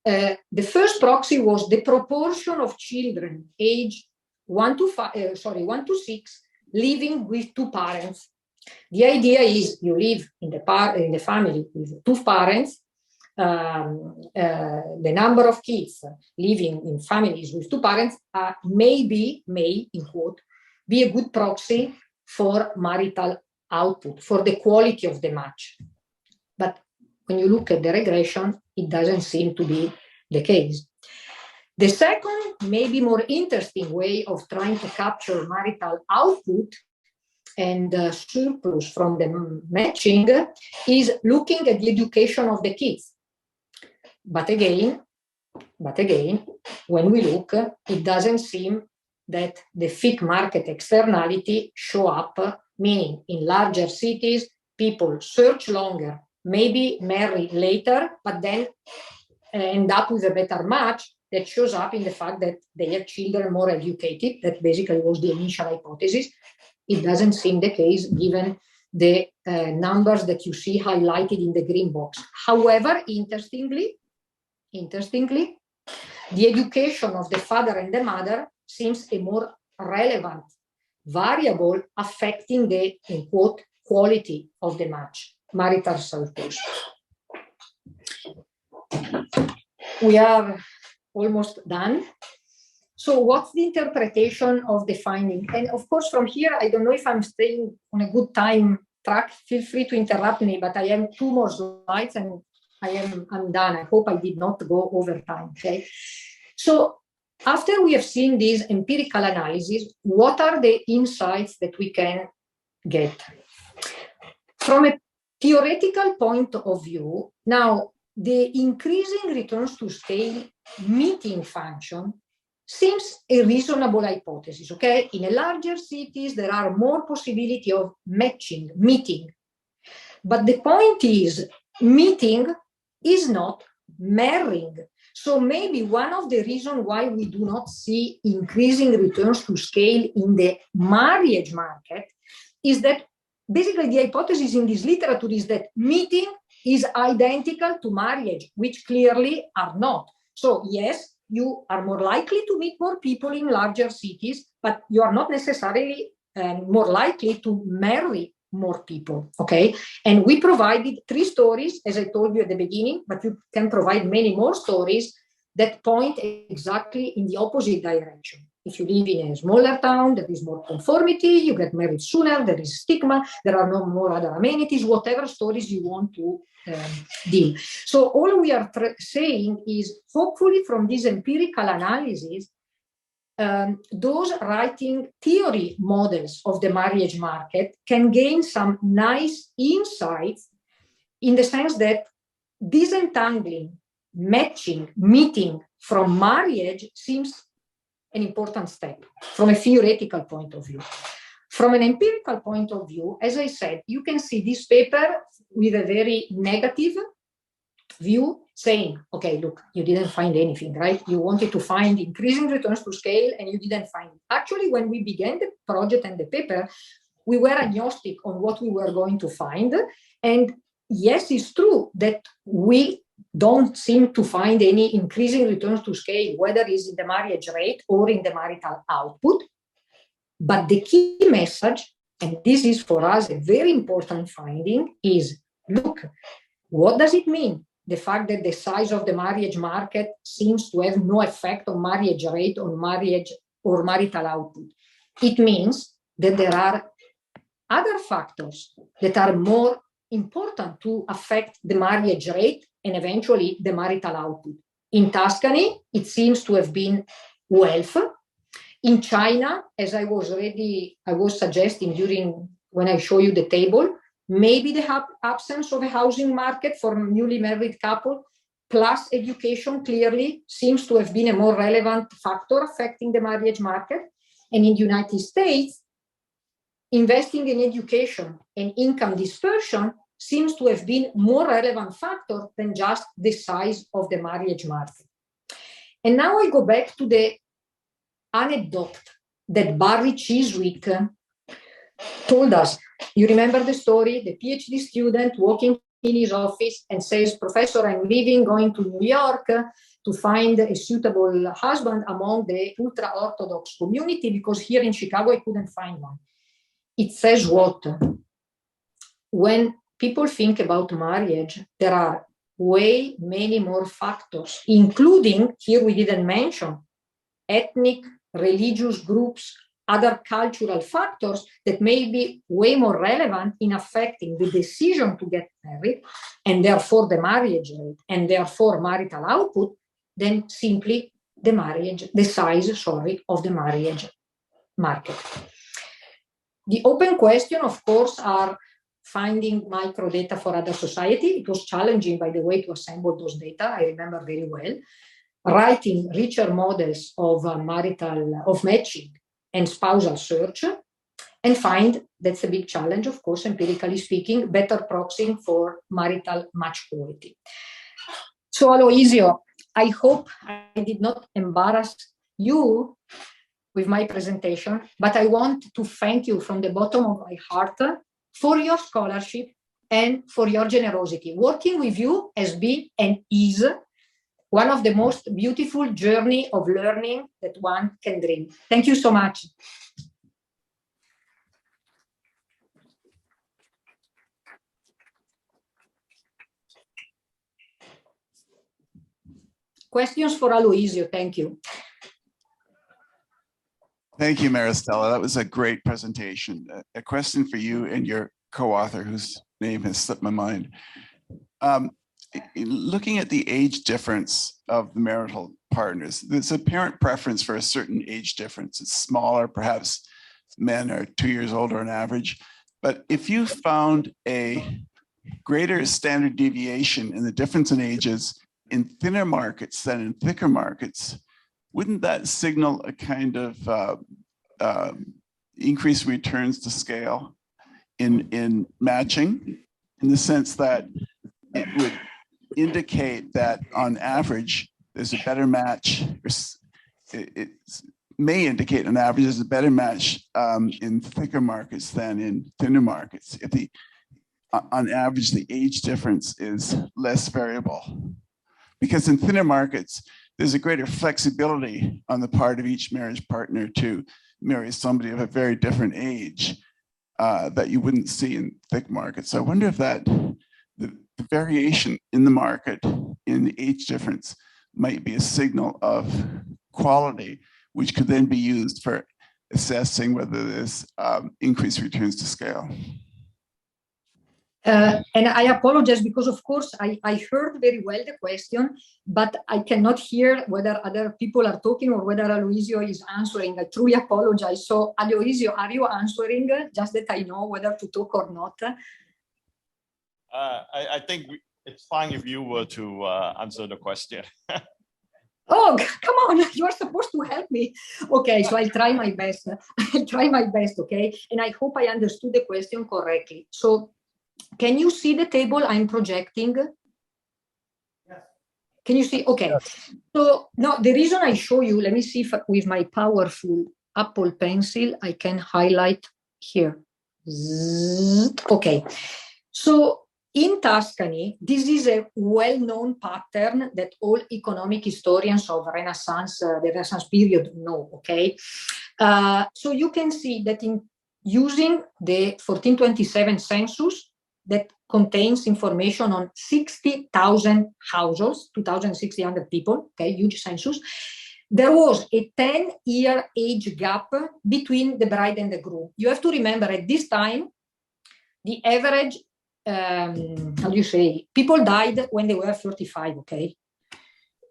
the first proxy was the proportion of children age 1 to 6 living with two parents. The idea is you live in the family with two parents. The number of kids living in families with two parents may, in quote, be a good proxy for marital output, for the quality of the match. But when you look at the regression, it doesn't seem to be the case. The second, maybe more interesting way of trying to capture marital output and surplus from the matching is looking at the education of the kids. But again, when we look, it doesn't seem that the fig market externality show up, meaning in larger cities, people search longer, maybe marry later, but then end up with a better match that shows up in the fact that their children are more educated. That basically was the initial hypothesis. It doesn't seem the case given the numbers that you see highlighted in the green box. However, interestingly, the education of the father and the mother seems a more relevant variable affecting the, in quote, quality of the match, marital surplus. We are almost done. So what's the interpretation of the finding? And of course, from here, I don't know if I'm staying on a good time track. Feel free to interrupt me, but I have 2 more slides and I'm done. I hope I did not go over time, okay? So after we have seen this empirical analysis, what are the insights that we can get? From a theoretical point of view, now, the increasing returns to scale meeting function seems a reasonable hypothesis, okay? In a larger cities, there are more possibility of meeting. But the point is, meeting is not marrying. So maybe one of the reasons why we do not see increasing returns to scale in the marriage market is that basically the hypothesis in this literature is that meeting is identical to marriage, which clearly are not. So yes, you are more likely to meet more people in larger cities, but you are not necessarily more likely to marry more people, okay? And we provided 3 stories, as I told you at the beginning, but you can provide many more stories that point exactly in the opposite direction. If you live in a smaller town, there is more conformity, you get married sooner, there is stigma, there are no more other amenities, whatever stories you want to deal. So all we are saying is, hopefully from this empirical analysis, those writing theory models of the marriage market can gain some nice insights, in the sense that disentangling, matching, meeting from marriage seems an important step from a theoretical point of view. From an empirical point of view, as I said, you can see this paper with a very negative view, saying, okay, look, you didn't find anything, right? You wanted to find increasing returns to scale and you didn't find it. Actually, when we began the project and the paper, we were agnostic on what we were going to find. And yes, it's true that we don't seem to find any increasing returns to scale, whether it's in the marriage rate or in the marital output. But the key message, and this is for us a very important finding, is, look, what does it mean? The fact that the size of the marriage market seems to have no effect on marriage rate, on marriage or marital output. It means that there are other factors that are more important to affect the marriage rate and eventually the marital output. In Tuscany, it seems to have been wealth. In China, as I was suggesting during when I show you the table, maybe the absence of a housing market for newly married couple plus education clearly seems to have been a more relevant factor affecting the marriage market. And in the United States, investing in education and income dispersion seems to have been more relevant factor than just the size of the marriage market. And now I go back to the anecdote that Barry Chiswick told us. You remember the story, the PhD student walking in his office and says, Professor, I'm leaving, going to New York to find a suitable husband among the ultra-Orthodox community because here in Chicago I couldn't find one. It says what? When people think about marriage, there are way many more factors, including, here we didn't mention, ethnic, religious groups, other cultural factors that may be way more relevant in affecting the decision to get married and therefore the marriage rate and therefore marital output than simply the size of the marriage market. The open question, of course, are finding micro data for other society. It was challenging, by the way, to assemble those data. I remember very well. Writing richer models of matching and spousal search, and find, that's a big challenge, of course, empirically speaking, better proxying for marital match quality. So Aloysius, I hope I did not embarrass you with my presentation, but I want to thank you from the bottom of my heart for your scholarship and for your generosity. Working with you has been and is one of the most beautiful journey of learning that one can dream. Thank you so much. Questions for Aloysius? Thank you. Thank you, Maristella. That was a great presentation. A question for you and your co-author, whose name has slipped my mind. Looking at the age difference of the marital partners, there's apparent preference for a certain age difference. It's smaller, perhaps men are 2 years older on average. But if you found a greater standard deviation in the difference in ages in thinner markets than in thicker markets, wouldn't that signal a kind of increased returns to scale in matching, in the sense that it would indicate that on average, there's a better match. It may indicate an average, there's a better match in thicker markets than in thinner markets. If on average, the age difference is less variable. Because in thinner markets, there's a greater flexibility on the part of each marriage partner to marry somebody of a very different age that you wouldn't see in thick markets. So I wonder if the variation in the market in the age difference might be a signal of quality, which could then be used for assessing whether there's increased returns to scale. And I apologize because, of course, I heard very well the question, but I cannot hear whether other people are talking or whether Aloysius is answering. I truly apologize. So, Aloysius, are you answering? Just that I know whether to talk or not. I think it's fine if you were to answer the question. Oh, come on, you are supposed to help me. Okay, so I'll try my best. I'll try my best, okay? And I hope I understood the question correctly. So, can you see the table I'm projecting? Yes. Can you see? Okay. Yes. So, no, the reason I show you, let me see if with my powerful Apple Pencil, I can highlight here. Okay. So, in Tuscany, this is a well-known pattern that all economic historians of Renaissance, the Renaissance period know, okay? So you can see that in using the 1427 census that contains information on 60,000 households, 2,600 people, okay, huge census, there was a 10-year age gap between the bride and the groom. You have to remember at this time, the average how do you say, people died when they were 35, okay?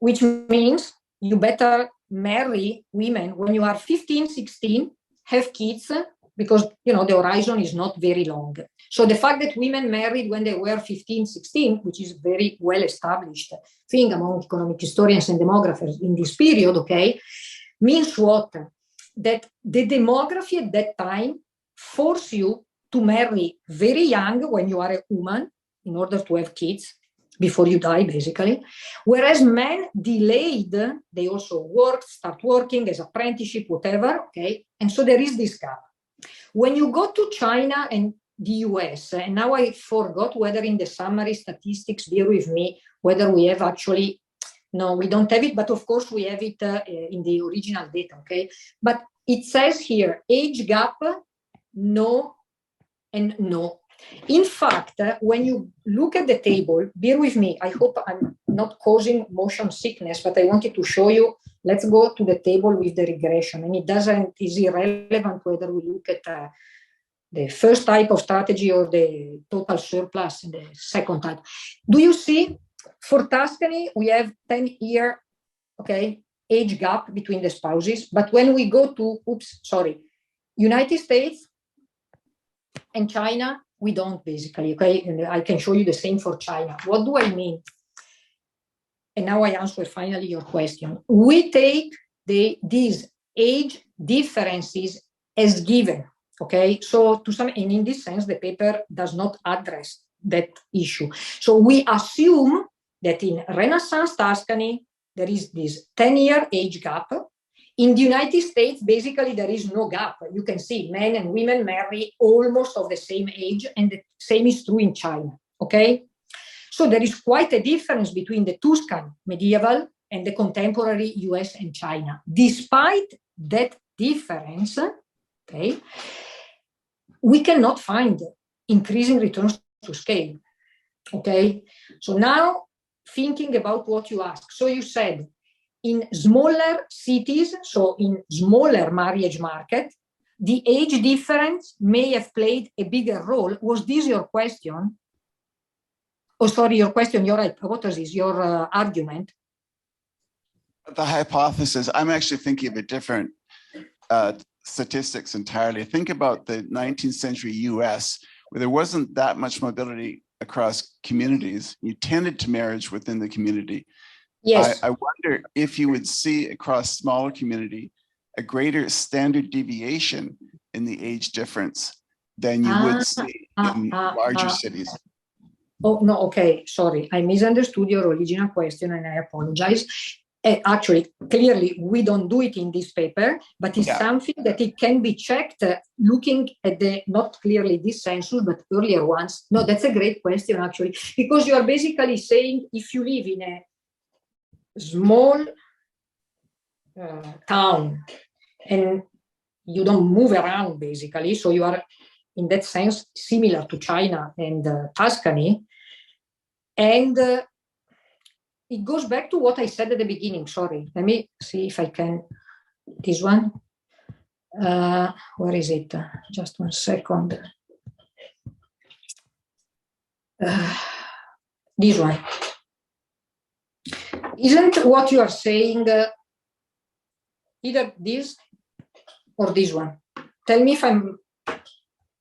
Which means you better marry women when you are 15, 16, have kids, because, you know, the horizon is not very long. So the fact that women married when they were 15, 16, which is very well established thing among economic historians and demographers in this period, okay, means what? That the demography at that time force you to marry very young when you are a woman in order to have kids before you die, basically. Whereas men delayed, they also worked, start working as apprenticeship, whatever, okay? And so there is this gap. When you go to China and the US, and now I forgot whether in the summary statistics, bear with me, whether we have actually, no, we don't have it, but of course we have it in the original data, okay? But it says here, age gap, no, and no. In fact, when you look at the table, bear with me, I hope I'm not causing motion sickness, but I wanted to show you, let's go to the table with the regression, and is irrelevant whether we look at the first type of strategy or the total surplus in the second type. Do you see, for Tuscany, we have 10-year, okay, age gap between the spouses, but when we go to, United States, and China, we don't basically, okay? And I can show you the same for China. What do I mean? And now I answer finally your question. We take these age differences as given, okay? So to some, and in this sense, the paper does not address that issue. So we assume that in Renaissance Tuscany, there is this 10-year age gap. In the United States, basically, there is no gap. You can see men and women marry almost of the same age, and the same is true in China, okay? So there is quite a difference between the Tuscan medieval and the contemporary US and China. Despite that difference, okay, we cannot find increasing returns to scale, okay? So now, thinking about what you asked. So you said, in smaller cities, so in smaller marriage market, the age difference may have played a bigger role. Was this your question? Oh, sorry, your question, what was this, your argument? The hypothesis, I'm actually thinking of a different statistics entirely. Think about the 19th century US, where there wasn't that much mobility across communities. You tended to marriage within the community. Yes. I wonder if you would see across smaller community a greater standard deviation in the age difference than you would see in larger cities. Oh, no, okay, sorry. I misunderstood your original question and I apologize. actually, clearly, we don't do it in this paper, but it's something that it can be checked looking at the, not clearly this census, but earlier ones. No, that's a great question, actually, because you are basically saying if you live in a small town and you don't move around, basically, so you are, in that sense, similar to China and Tuscany, and it goes back to what I said at the beginning. Sorry, let me see if I can. This one. Where is it? Just 1 second. This one. Isn't what you are saying either this or this one? Tell me if I'm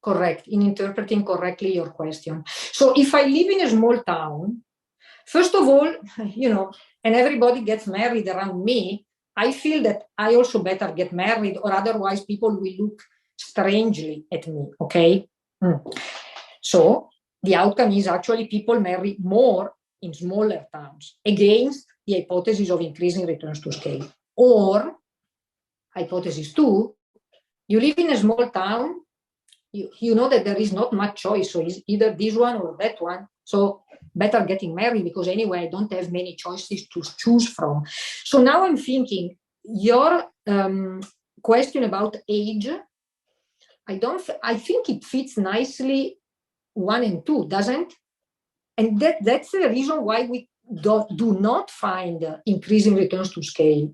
correct in interpreting correctly your question. So if I live in a small town, first of all, you know, and everybody gets married around me, I feel that I also better get married, or otherwise people will look strangely at me, okay? So the outcome is actually people marry more in smaller towns against the hypothesis of increasing returns to scale. Or, hypothesis 2, you live in a small town, you know that there is not much choice, so it's either this one or that one, so better getting married, because anyway, I don't have many choices to choose from. So now I'm thinking, your question about age, I think it fits nicely 1 and 2, doesn't? And that's the reason why we do not find increasing returns to scale.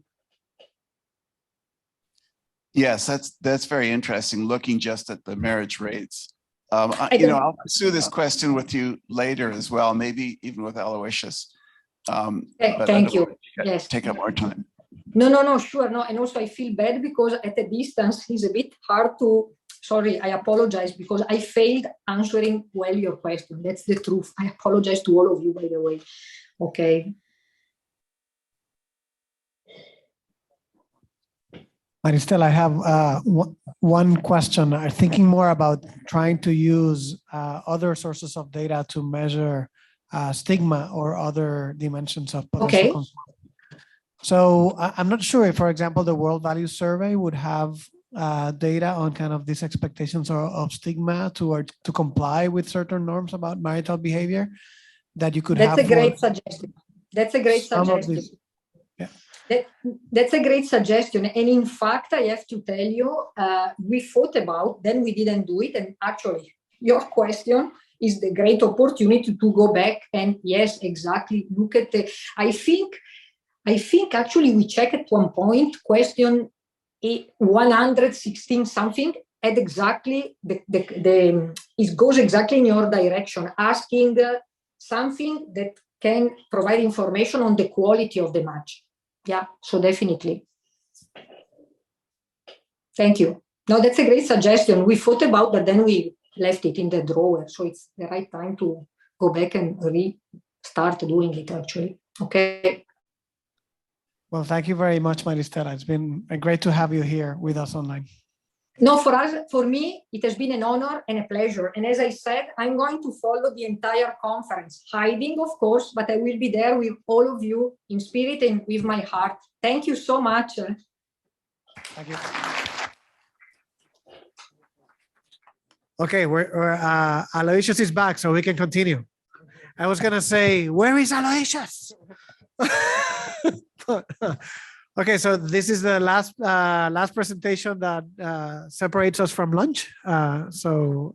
Yes, that's very interesting, looking just at the marriage rates. I'll pursue this question with you later as well, maybe even with Aloysius. Thank you. Yes. Take up more time. No, sure. No, and also I feel bad because at a distance it's a bit hard to, sorry, I apologize because I failed answering well your question. That's the truth. I apologize to all of you, by the way. Okay. Maristela, I have one question. I'm thinking more about trying to use other sources of data to measure stigma or other dimensions of potential conformity. So I'm not sure if, for example, the World Values Survey would have data on kind of these expectations of stigma to comply with certain norms about marital behavior that you could have. That's a great suggestion. That's a great suggestion. That's a great suggestion. And in fact, I have to tell you, we thought about, then we didn't do it. And actually, your question is the great opportunity to go back and, yes, exactly, look at the, I think actually we checked at one point, question 116 something, at exactly, it goes exactly in your direction, asking something that can provide information on the quality of the match. Yeah, so definitely. Thank you. No, that's a great suggestion. We thought about, but then we left it in the drawer. So it's the right time to go back and restart doing it, actually. Okay. Well, thank you very much, Maristela. It's been great to have you here with us online. No, for me, it has been an honor and a pleasure. And as I said, I'm going to follow the entire conference, hiding, of course, but I will be there with all of you in spirit and with my heart. Thank you so much. Thank you. Okay, Aloysius is back, so we can continue. I was going to say, where is Aloysius? Okay, so this is the last presentation that separates us from lunch. So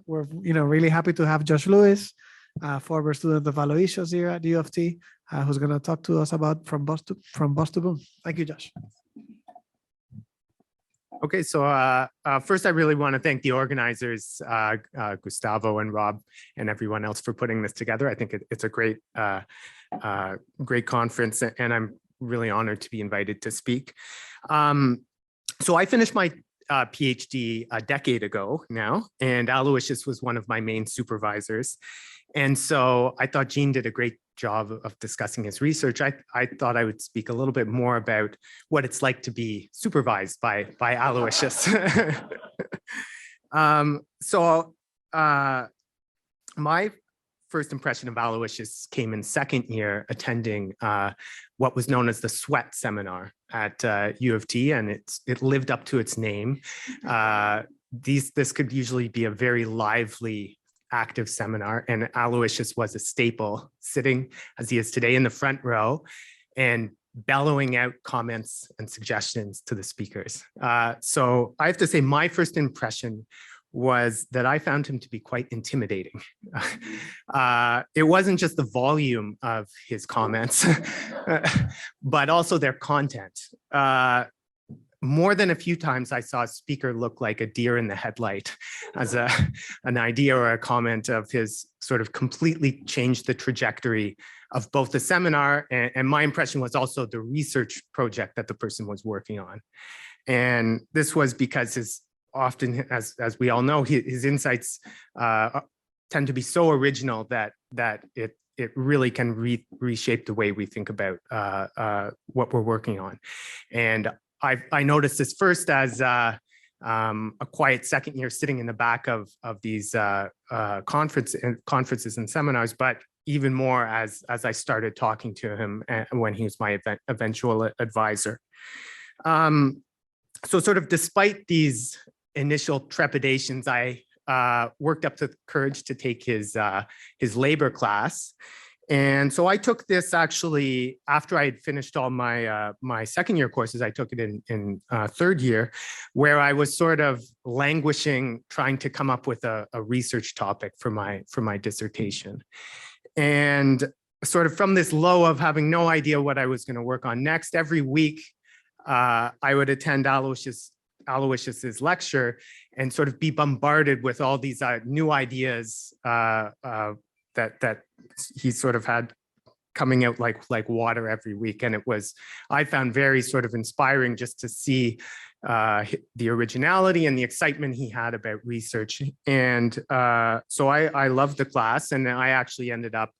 we're really happy to have Josh Lewis, former student of Aloysius here at U of T, who's going to talk to us about from bus to boom. Thank you, Josh. Okay, so first I really want to thank the organizers, Gustavo and Rob and everyone else for putting this together. I think it's a great conference, and I'm really honored to be invited to speak. So I finished my PhD a decade ago now, and Aloysius was one of my main supervisors. And so I thought Gene did a great job of discussing his research. I thought I would speak a little bit more about what it's like to be supervised by Aloysius. So my first impression of Aloysius came in second year attending what was known as the Sweat Seminar at U of T, and it lived up to its name. This could usually be a very lively, active seminar, and Aloysius was a staple, sitting as he is today in the front row and bellowing out comments and suggestions to the speakers. So I have to say my first impression was that I found him to be quite intimidating. It wasn't just the volume of his comments, but also their content. More than a few times I saw a speaker look like a deer in the headlight as an idea or a comment of his sort of completely changed the trajectory of both the seminar and my impression was also the research project that the person was working on. And this was because often, as we all know, his insights tend to be so original that it really can reshape the way we think about what we're working on. And I noticed this first as a quiet second year sitting in the back of these conferences and seminars, but even more as I started talking to him when he was my eventual advisor. So sort of despite these initial trepidations, I worked up the courage to take his labor class. And so I took this actually after I had finished all my my second year courses. I took it in third year, where I was sort of languishing, trying to come up with a research topic for my dissertation. And sort of from this low of having no idea what I was going to work on next, every week I would attend Aloysius's lecture and sort of be bombarded with all these new ideas that he sort of had coming out like water every week. And I found very sort of inspiring just to see the originality and the excitement he had about research. And so I loved the class, and I actually ended up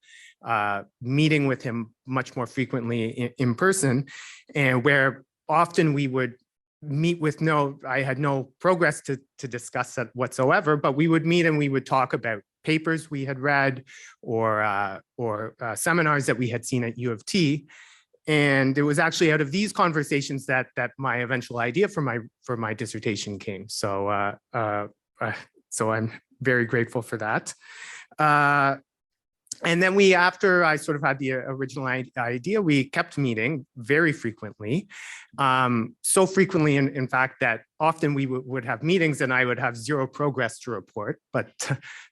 meeting with him much more frequently in person, and where often we would meet with I had no progress to discuss that whatsoever, but we would meet and we would talk about papers we had read or seminars that we had seen at U of T. And it was actually out of these conversations that my eventual idea for my dissertation came. So so I'm very grateful for that. And then after I sort of had the original idea, we kept meeting very frequently. So frequently, in fact, that often we would have meetings and I would have zero progress to report. But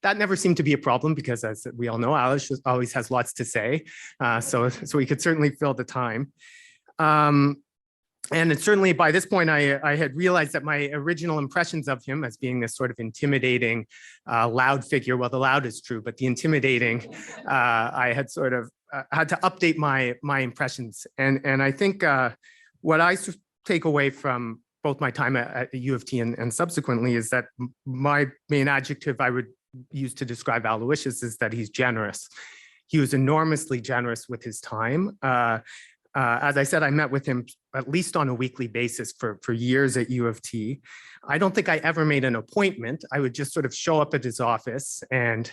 that never seemed to be a problem because, as we all know, Alice always has lots to say. So we could certainly fill the time. And it certainly by this point, I had realized that my original impressions of him as being this sort of intimidating, loud figure, well, the loud is true, but the intimidating, I had sort of had to update my impressions. And I think what I take away from both my time at U of T and subsequently is that my main adjective I would use to describe Aloysius is that he's generous. He was enormously generous with his time. As I said, I met with him at least on a weekly basis for years at U of T. I don't think I ever made an appointment. I would just sort of show up at his office, and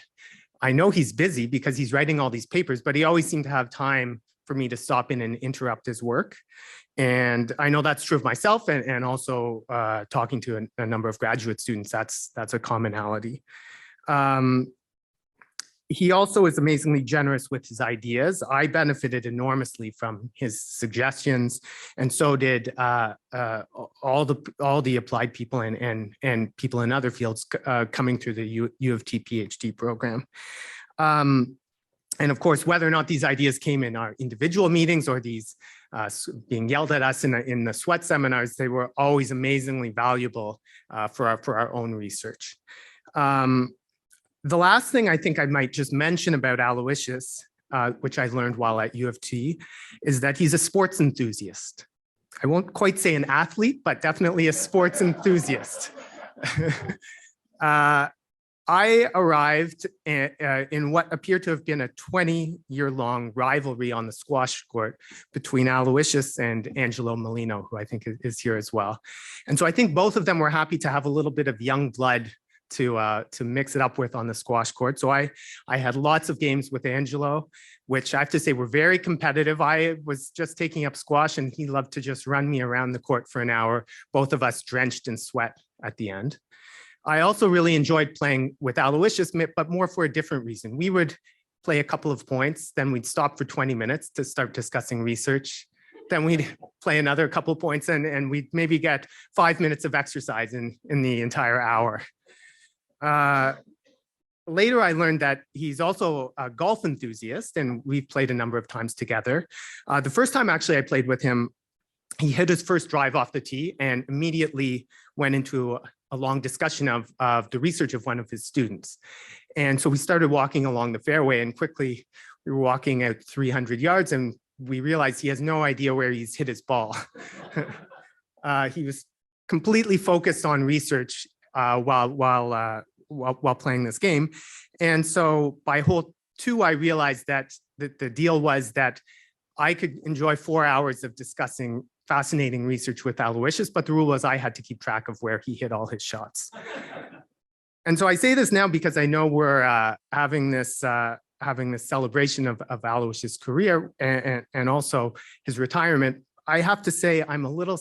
I know he's busy because he's writing all these papers, but he always seemed to have time for me to stop in and interrupt his work. And I know that's true of myself and also talking to a number of graduate students, that's a commonality. He also is amazingly generous with his ideas. I benefited enormously from his suggestions, and so did all the applied people and people in other fields coming through the U of T PhD program. And of course, whether or not these ideas came in our individual meetings or these being yelled at us in the sweat seminars, they were always amazingly valuable for our own research. The last thing I think I might just mention about Aloysius, which I learned while at U of T, is that he's a sports enthusiast. I won't quite say an athlete, but definitely a sports enthusiast. I arrived in what appeared to have been a 20-year-long rivalry on the squash court between Aloysius and Angelo Molino, who I think is here as well. And so I think both of them were happy to have a little bit of young blood to mix it up with on the squash court. So I had lots of games with Angelo, which I have to say were very competitive. I was just taking up squash and he loved to just run me around the court for an hour, both of us drenched in sweat at the end. I also really enjoyed playing with Aloysius, but more for a different reason. We would play a couple of points, then we'd stop for 20 minutes to start discussing research. Then we'd play another couple of points and we'd maybe get 5 minutes of exercise in the entire hour. Later, I learned that he's also a golf enthusiast and we've played a number of times together. The first time actually I played with him, he hit his first drive off the tee and immediately went into a long discussion of the research of one of his students. And so we started walking along the fairway and quickly we were walking at 300 yards and we realized he has no idea where he's hit his ball. He was completely focused on research while playing this game. And so by hole 2, I realized that the deal was that I could enjoy 4 hours of discussing fascinating research with Aloysius, but the rule was I had to keep track of where he hit all his shots. And so I say this now because I know we're having this celebration of Aloysius' career and also his retirement. I have to say I'm a little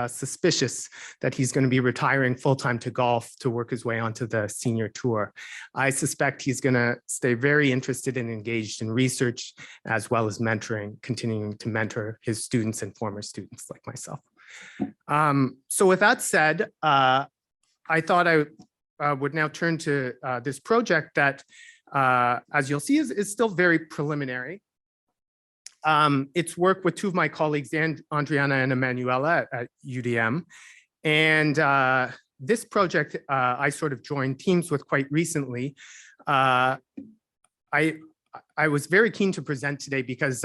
suspicious that he's going to be retiring full-time to golf to work his way onto the senior tour. I suspect he's going to stay very interested and engaged in research as well as mentoring, continuing to mentor his students and former students like myself. So with that said, I thought I would now turn to this project that, as you'll see, is still very preliminary. It's work with 2 of my colleagues, Andriana and Emanuela at UDM. And this project, I sort of joined teams with quite recently. I was very keen to present today because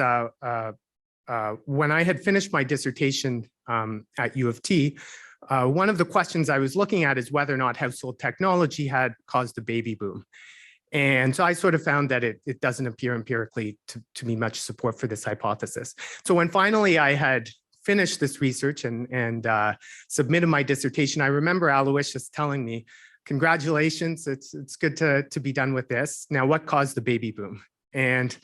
when I had finished my dissertation at U of T, one of the questions I was looking at is whether or not household technology had caused a baby boom. And so I sort of found that it doesn't appear empirically to be much support for this hypothesis. So when finally I had finished this research and submitted my dissertation, I remember Aloysius telling me, congratulations, it's good to be done with this. Now, what caused the baby boom? And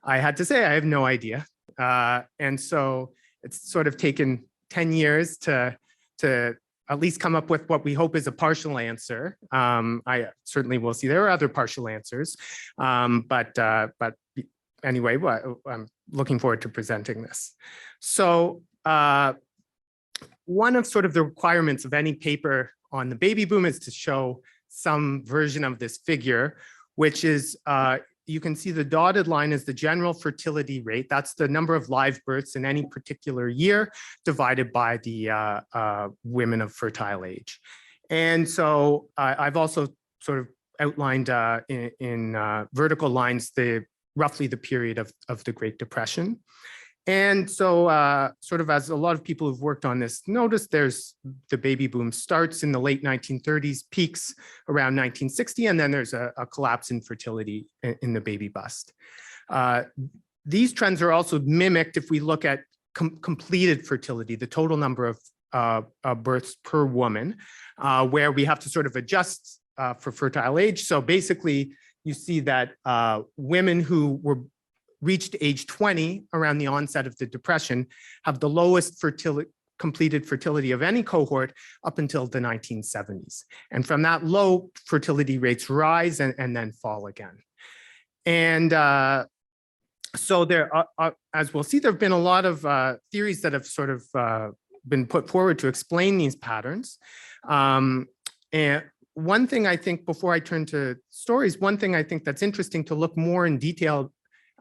I had to say, I have no idea. And so it's sort of taken 10 years to at least come up with what we hope is a partial answer. I certainly will see there are other partial answers, but anyway, I'm looking forward to presenting this. So one of sort of the requirements of any paper on the baby boom is to show some version of this figure, which is you can see the dotted line is the general fertility rate. That's the number of live births in any particular year divided by the women of fertile age. And so I've also sort of outlined in vertical lines roughly the period of the Great Depression. And so sort of as a lot of people who've worked on this notice, there's the baby boom starts in the late 1930s, peaks around 1960, and then there's a collapse in fertility in the baby bust. These trends are also mimicked if we look at completed fertility, the total number of births per woman, where we have to sort of adjust for fertile age. So basically, you see that women who reached age 20 around the onset of the Depression have the lowest completed fertility of any cohort up until the 1970s. And from that low, fertility rates rise and then fall again. And so there are, as we'll see, there have been a lot of theories that have sort of been put forward to explain these patterns. And one thing I think, before I turn to stories, one thing I think that's interesting to look more in detail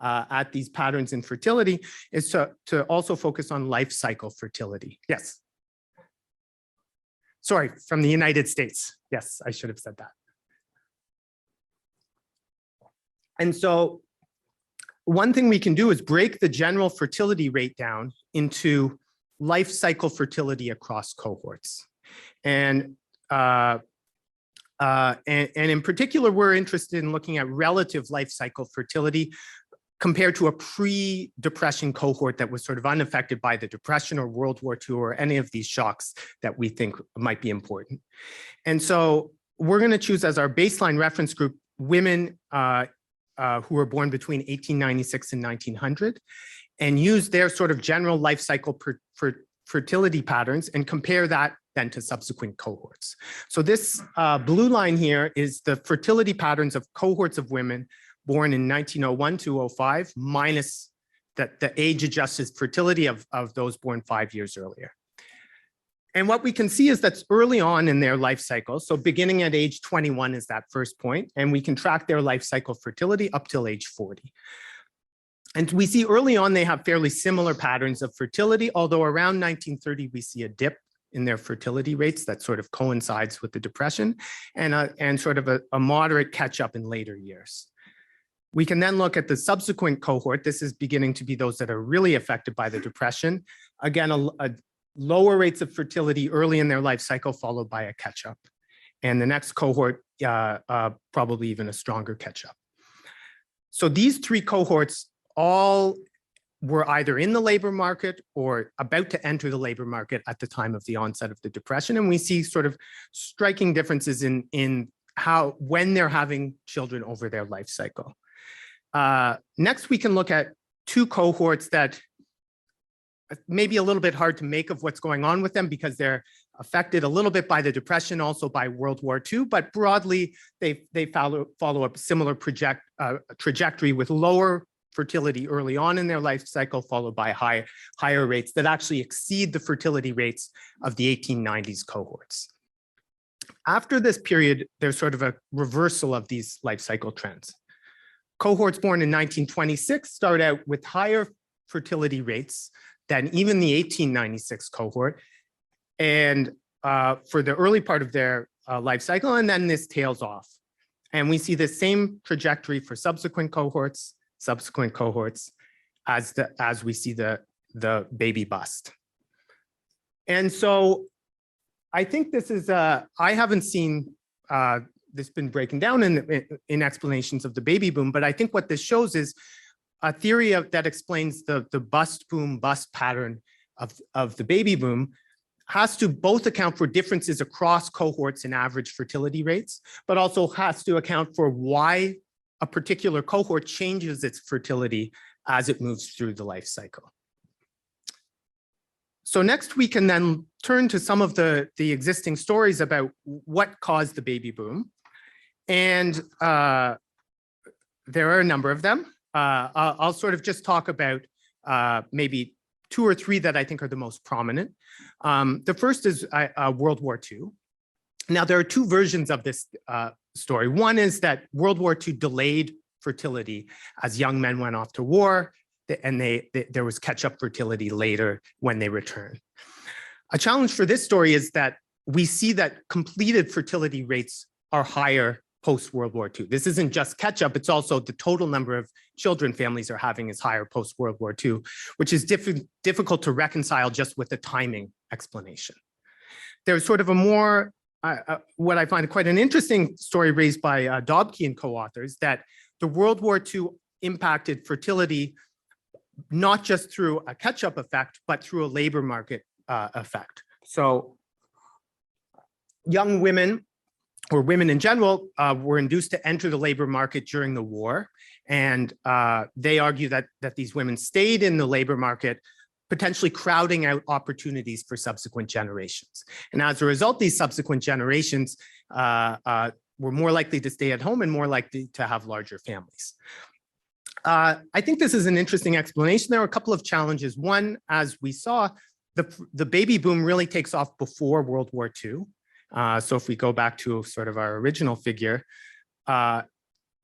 at these patterns in fertility is to also focus on life cycle fertility. Yes. Sorry, from the United States. Yes, I should have said that. And so one thing we can do is break the general fertility rate down into life cycle fertility across cohorts. And in particular, we're interested in looking at relative life cycle fertility compared to a pre-Depression cohort that was sort of unaffected by the Depression or World War II or any of these shocks that we think might be important. And so we're going to choose as our baseline reference group women who were born between 1896 and 1900, and use their sort of general life cycle fertility patterns and compare that then to subsequent cohorts. So this blue line here is the fertility patterns of cohorts of women born in 1901 to 05 minus the age-adjusted fertility of those born 5 years earlier. And what we can see is that's early on in their life cycle. So beginning at age 21 is that first point, and we can track their life cycle fertility up till age 40. And we see early on they have fairly similar patterns of fertility, although around 1930 we see a dip in their fertility rates that sort of coincides with the Depression, and sort of a moderate catch up in later years. We can then look at the subsequent cohort. This is beginning to be those that are really affected by the Depression. Again, a lower rates of fertility early in their life cycle, followed by a catch up. And the next cohort, probably even a stronger catch up. So these three cohorts all were either in the labor market or about to enter the labor market at the time of the onset of the Depression. And we see sort of striking differences in when they're having children over their life cycle. Next, we can look at two cohorts that may be a little bit hard to make of what's going on with them because they're affected a little bit by the Depression, also by World War II, but broadly, they follow a similar trajectory with lower fertility early on in their life cycle, followed by higher rates that actually exceed the fertility rates of the 1890s cohorts. After this period, there's sort of a reversal of these life cycle trends. Cohorts born in 1926 start out with higher fertility rates than even the 1896 cohort, and for the early part of their life cycle, and then this tails off. And we see the same trajectory for subsequent cohorts as we see the baby bust. And so I think this is, I haven't seen this been breaking down in explanations of the baby boom, but I think what this shows is a theory that explains the bust boom bust pattern of the baby boom has to both account for differences across cohorts in average fertility rates, but also has to account for why a particular cohort changes its fertility as it moves through the life cycle. So next we can then turn to some of the existing stories about what caused the baby boom. And there are a number of them. I'll sort of just talk about maybe two or three that I think are the most prominent. The first is World War II. Now, there are two versions of this story. One is that World War II delayed fertility as young men went off to war, and there was catch-up fertility later when they returned. A challenge for this story is that we see that completed fertility rates are higher post-World War II. This isn't just catch-up, it's also the total number of children families are having is higher post-World War II, which is difficult to reconcile just with the timing explanation. There's sort of a more, what I find quite an interesting story raised by Dobke and co-authors, that the World War II impacted fertility not just through a catch-up effect, but through a labor market effect. So young women, or women in general, were induced to enter the labor market during the war. And they argue that these women stayed in the labor market, potentially crowding out opportunities for subsequent generations. And as a result, these subsequent generations were more likely to stay at home and more likely to have larger families. I think this is an interesting explanation. There are a couple of challenges. One, as we saw, the baby boom really takes off before World War II. So if we go back to sort of our original figure,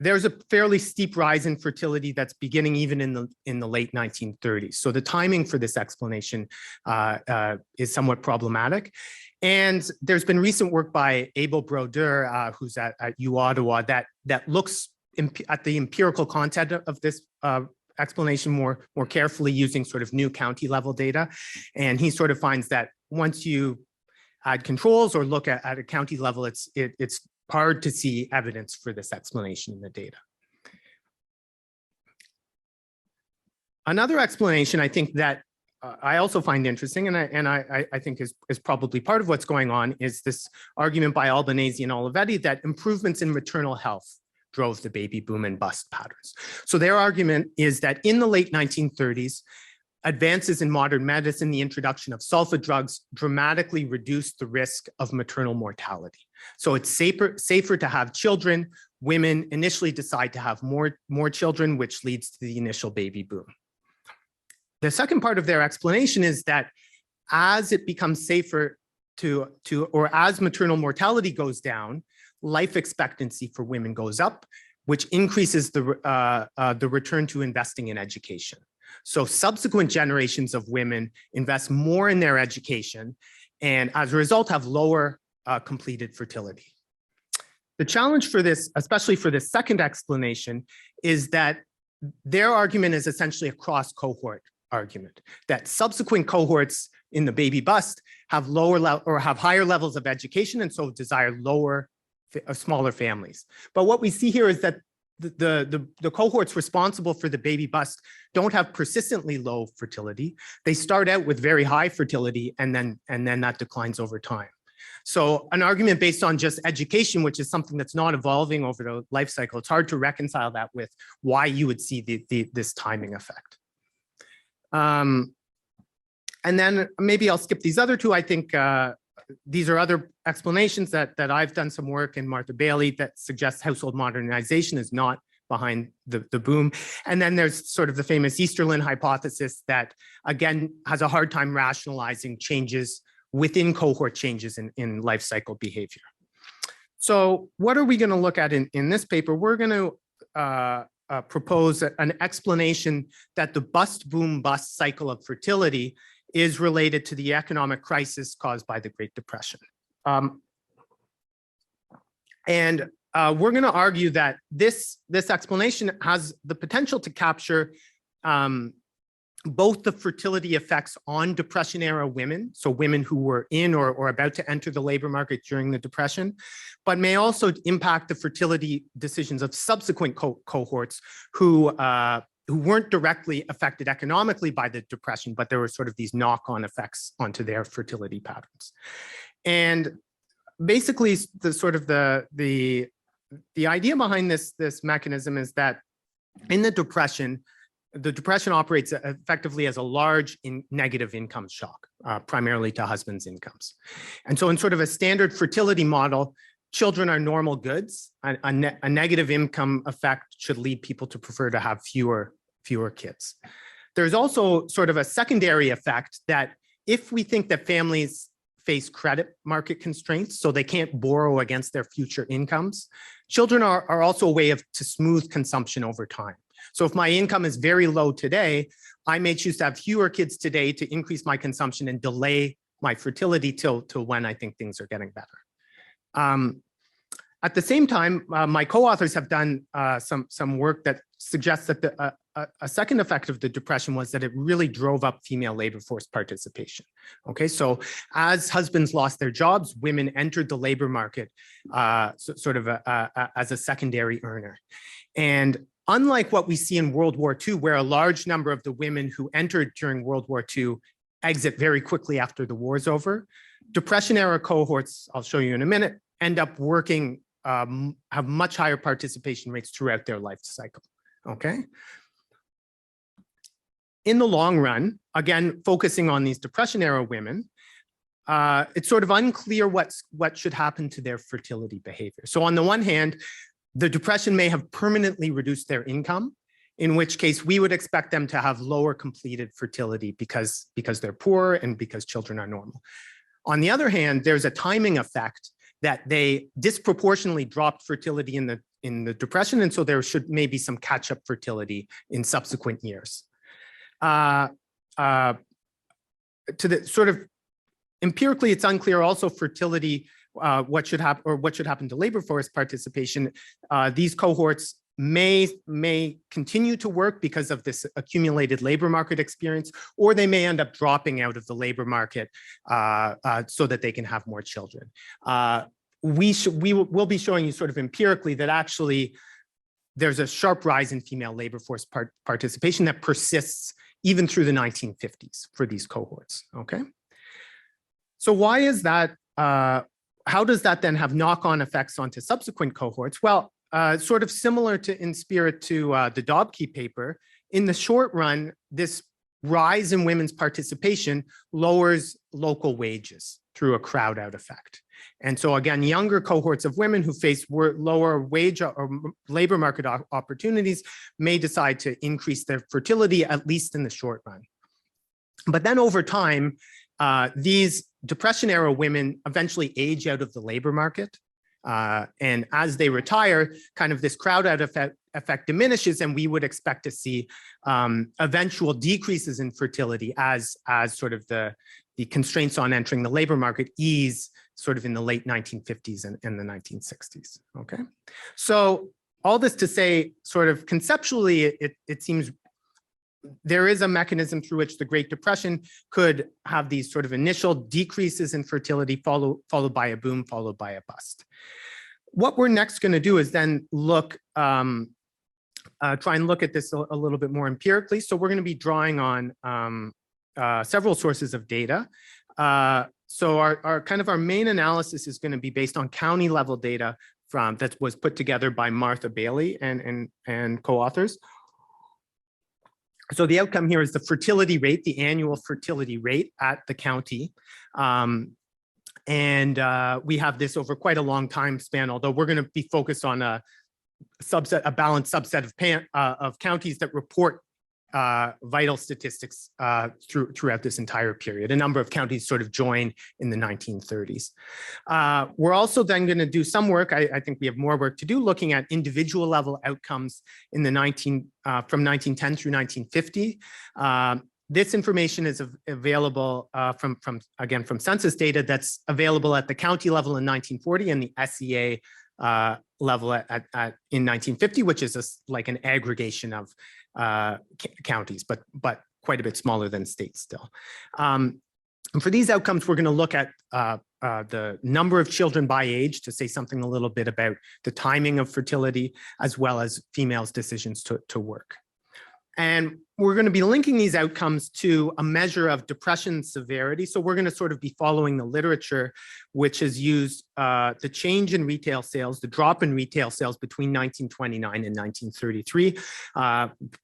there's a fairly steep rise in fertility that's beginning even in the late 1930s. So the timing for this explanation is somewhat problematic. And there's been recent work by Abel Brodeur, who's at U Ottawa, that looks at the empirical content of this explanation more carefully using sort of new county level data. And he sort of finds that once you add controls or look at a county level, it's hard to see evidence for this explanation in the data. Another explanation, I think, that I also find interesting, and I think is probably part of what's going on, is this argument by Albanese and Olivetti that improvements in maternal health drove the baby boom and bust patterns. So their argument is that in the late 1930s, advances in modern medicine, the introduction of sulfa drugs dramatically reduced the risk of maternal mortality. So it's safer to have children. Women initially decide to have more children, which leads to the initial baby boom. The second part of their explanation is that as it becomes safer or as maternal mortality goes down, life expectancy for women goes up, which increases the return to investing in education. So subsequent generations of women invest more in their education, and as a result have lower completed fertility. The challenge for this, especially for this second explanation, is that their argument is essentially a cross-cohort argument, that subsequent cohorts in the baby bust have higher levels of education, and so desire smaller families. But what we see here is that the cohorts responsible for the baby bust don't have persistently low fertility. They start out with very high fertility, and then that declines over time. So an argument based on just education, which is something that's not evolving over the life cycle, it's hard to reconcile that with why you would see this timing effect. And then maybe I'll skip these other two. I think these are other explanations that I've done some work in Martha Bailey that suggests household modernization is not behind the boom. And then there's sort of the famous Easterlin hypothesis that, again, has a hard time rationalizing changes within cohort changes in life cycle behavior. So what are we going to look at in this paper? We're going to propose an explanation that the bust-boom-bust cycle of fertility is related to the economic crisis caused by the Great Depression. And we're going to argue that this explanation has the potential to capture both the fertility effects on Depression-era women, so women who were in or about to enter the labor market during the Depression, but may also impact the fertility decisions of subsequent cohorts who weren't directly affected economically by the Depression, but there were sort of these knock-on effects onto their fertility patterns. And basically, the idea behind this mechanism is that in the Depression operates effectively as a large negative income shock, primarily to husbands' incomes. And so in sort of a standard fertility model, children are normal goods. A negative income effect should lead people to prefer to have fewer kids. There's also sort of a secondary effect that if we think that families face credit market constraints, so they can't borrow against their future incomes, children are also a way to smooth consumption over time. So if my income is very low today, I may choose to have fewer kids today to increase my consumption and delay my fertility till when I think things are getting better. At the same time, my co-authors have done some work that suggests that a second effect of the Depression was that it really drove up female labor force participation. Okay, so as husbands lost their jobs, women entered the labor market sort of as a secondary earner. And unlike what we see in World War II, where a large number of the women who entered during World War II exit very quickly after the war's over, Depression-era cohorts, I'll show you in a minute, end up working, have much higher participation rates throughout their life cycle, okay? In the long run, again, focusing on these Depression-era women, it's sort of unclear what should happen to their fertility behavior. So on the one hand, the Depression may have permanently reduced their income, in which case we would expect them to have lower completed fertility because they're poor and because children are normal. On the other hand, there's a timing effect that they disproportionately dropped fertility in the Depression, and so there should maybe some catch-up fertility in subsequent years. To the sort of empirically, it's unclear also fertility, what should happen to labor force participation. These cohorts may continue to work because of this accumulated labor market experience, or they may end up dropping out of the labor market so that they can have more children. We'll be showing you sort of empirically that actually there's a sharp rise in female labor force participation that persists even through the 1950s for these cohorts, okay? So why is that? How does that then have knock-on effects onto subsequent cohorts? Well, sort of similar in spirit to the Dobke paper, in the short run, this rise in women's participation lowers local wages through a crowd out effect. And so again, younger cohorts of women who face lower wage or labor market opportunities may decide to increase their fertility, at least in the short run. But then over time, these Depression era women eventually age out of the labor market. And as they retire, kind of this crowd out effect diminishes, and we would expect to see eventual decreases in fertility as sort of the constraints on entering the labor market ease sort of in the late 1950s and the 1960s, okay? So all this to say, sort of conceptually, it seems there is a mechanism through which the Great Depression could have these sort of initial decreases in fertility followed by a boom, followed by a bust. What we're next going to do is then look, try and look at this a little bit more empirically. So we're going to be drawing on several sources of data. So our kind of our main analysis is going to be based on county level data that was put together by Martha Bailey and co-authors. So the outcome here is the fertility rate, the annual fertility rate at the county. And we have this over quite a long time span, although we're going to be focused on a balanced subset of counties that report vital statistics throughout this entire period. A number of counties sort of join in the 1930s. We're also then going to do some work, I think we have more work to do, looking at individual level outcomes in the from 1910 through 1950. This information is available again from census data that's available at the county level in 1940 and the SEA level in 1950, which is like an aggregation of counties, but quite a bit smaller than states still. And for these outcomes, we're going to look at the number of children by age to say something a little bit about the timing of fertility, as well as females' decisions to work. And we're going to be linking these outcomes to a measure of depression severity. So we're going to sort of be following the literature, which has used the change in retail sales, the drop in retail sales between 1929 and 1933.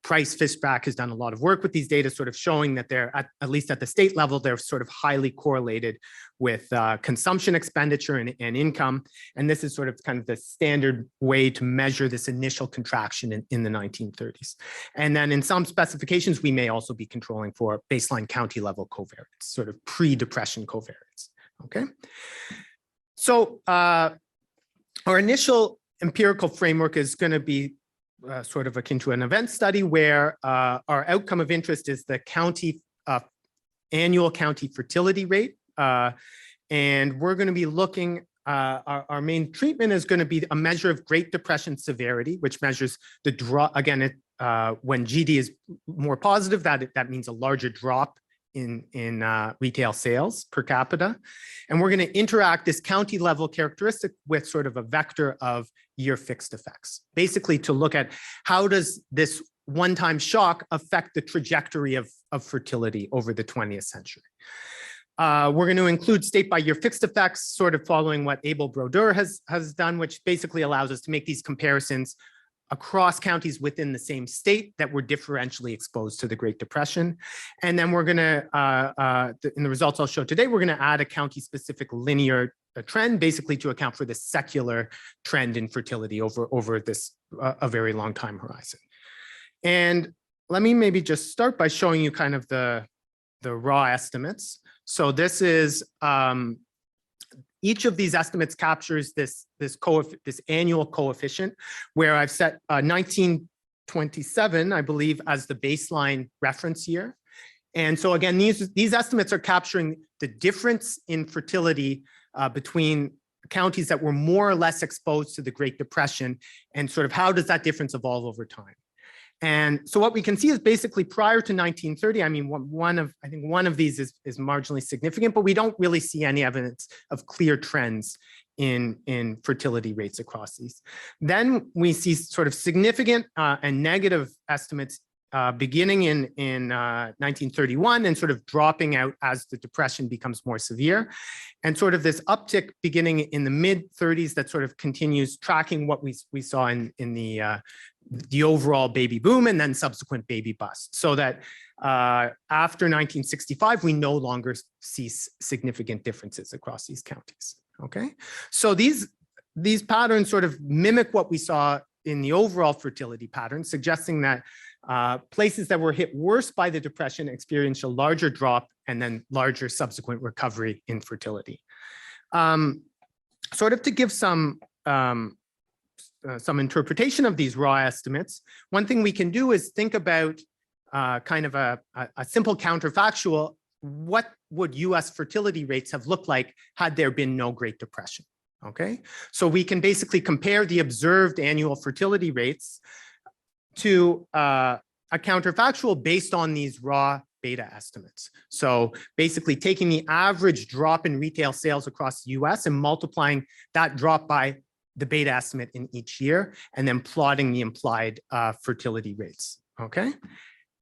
Price Fishback has done a lot of work with these data, sort of showing that they're, at least at the state level, they're sort of highly correlated with consumption expenditure and income. And this is sort of kind of the standard way to measure this initial contraction in the 1930s. And then in some specifications, we may also be controlling for baseline county level covariance, sort of pre-depression covariance, okay? So our initial empirical framework is going to be sort of akin to an event study where our outcome of interest is the county annual county fertility rate. And we're going to be looking, our main treatment is going to be a measure of Great Depression severity, which measures the drop, again, when GD is more positive, that means a larger drop in retail sales per capita. And we're going to interact this county level characteristic with sort of a vector of year fixed effects, basically to look at how does this one-time shock affect the trajectory of fertility over the 20th century. We're going to include state by year fixed effects, sort of following what Abel Brodeur has done, which basically allows us to make these comparisons across counties within the same state that were differentially exposed to the Great Depression. And then we're going to, in the results I'll show today, we're going to add a county-specific linear trend, basically to account for the secular trend in fertility over this a very long time horizon. And let me maybe just start by showing you kind of the raw estimates. So this is, each of these estimates captures this annual coefficient, where I've set 1927, I believe, as the baseline reference year. And so again, these estimates are capturing the difference in fertility between counties that were more or less exposed to the Great Depression, and sort of how does that difference evolve over time. And so what we can see is basically prior to 1930, I mean, I think one of these is marginally significant, but we don't really see any evidence of clear trends in fertility rates across these. Then we see sort of significant and negative estimates beginning in 1931 and sort of dropping out as the depression becomes more severe, and sort of this uptick beginning in the mid 30s that sort of continues tracking what we saw in the overall baby boom and then subsequent baby bust, so that after 1965 we no longer see significant differences across these counties. Okay, so these patterns sort of mimic what we saw in the overall fertility pattern, suggesting that places that were hit worse by the depression experienced a larger drop and then larger subsequent recovery in fertility. Sort of to give some interpretation of these raw estimates, one thing we can do is think about kind of a simple counterfactual. What would US fertility rates have looked like had there been no Great Depression? Okay, so we can basically compare the observed annual fertility rates to a counterfactual based on these raw beta estimates. So basically taking the average drop in retail sales across the US and multiplying that drop by the beta estimate in each year, and then plotting the implied fertility rates. Okay,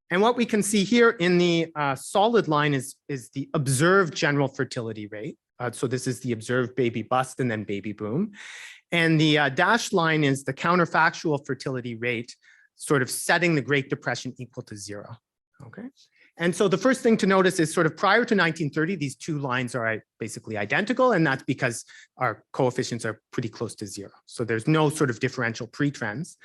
and what we can see here in the solid line is the observed general fertility rate. So this is the observed baby bust and then baby boom. And the dashed line is the counterfactual fertility rate, sort of setting the Great Depression equal to 0. Okay. And so the first thing to notice is sort of prior to 1930, these two lines are basically identical, and that's because our coefficients are pretty close to 0. So there's no sort of differential pre-trends.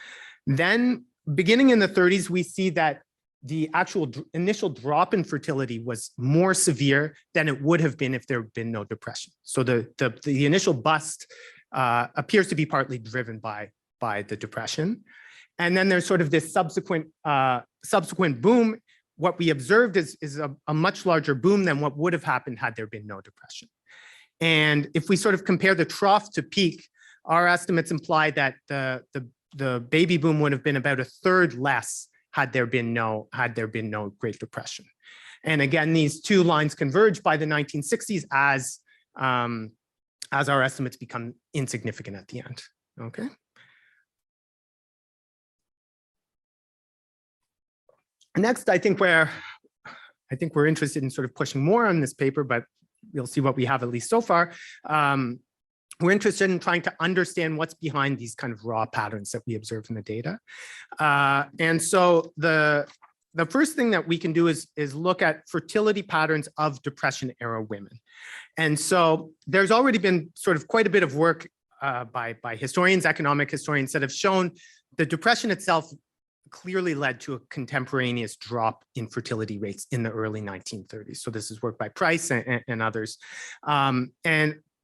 Then beginning in the 30s, we see that the actual initial drop in fertility was more severe than it would have been if there had been no depression. So the initial bust appears to be partly driven by the depression. And then there's sort of this subsequent boom. What we observed is a much larger boom than what would have happened had there been no depression. And if we sort of compare the trough to peak, our estimates imply that the baby boom would have been about a third less had there been no Great Depression. And again, these two lines converge by the 1960s as our estimates become insignificant at the end. Okay. Next, I think we're interested in sort of pushing more on this paper, but we'll see what we have at least so far. We're interested in trying to understand what's behind these kind of raw patterns that we observe in the data. And so the first thing that we can do is look at fertility patterns of Depression era women. And so there's already been sort of quite a bit of work by historians, economic historians, that have shown the Depression itself clearly led to a contemporaneous drop in fertility rates in the early 1930s. So this is work by Price and others.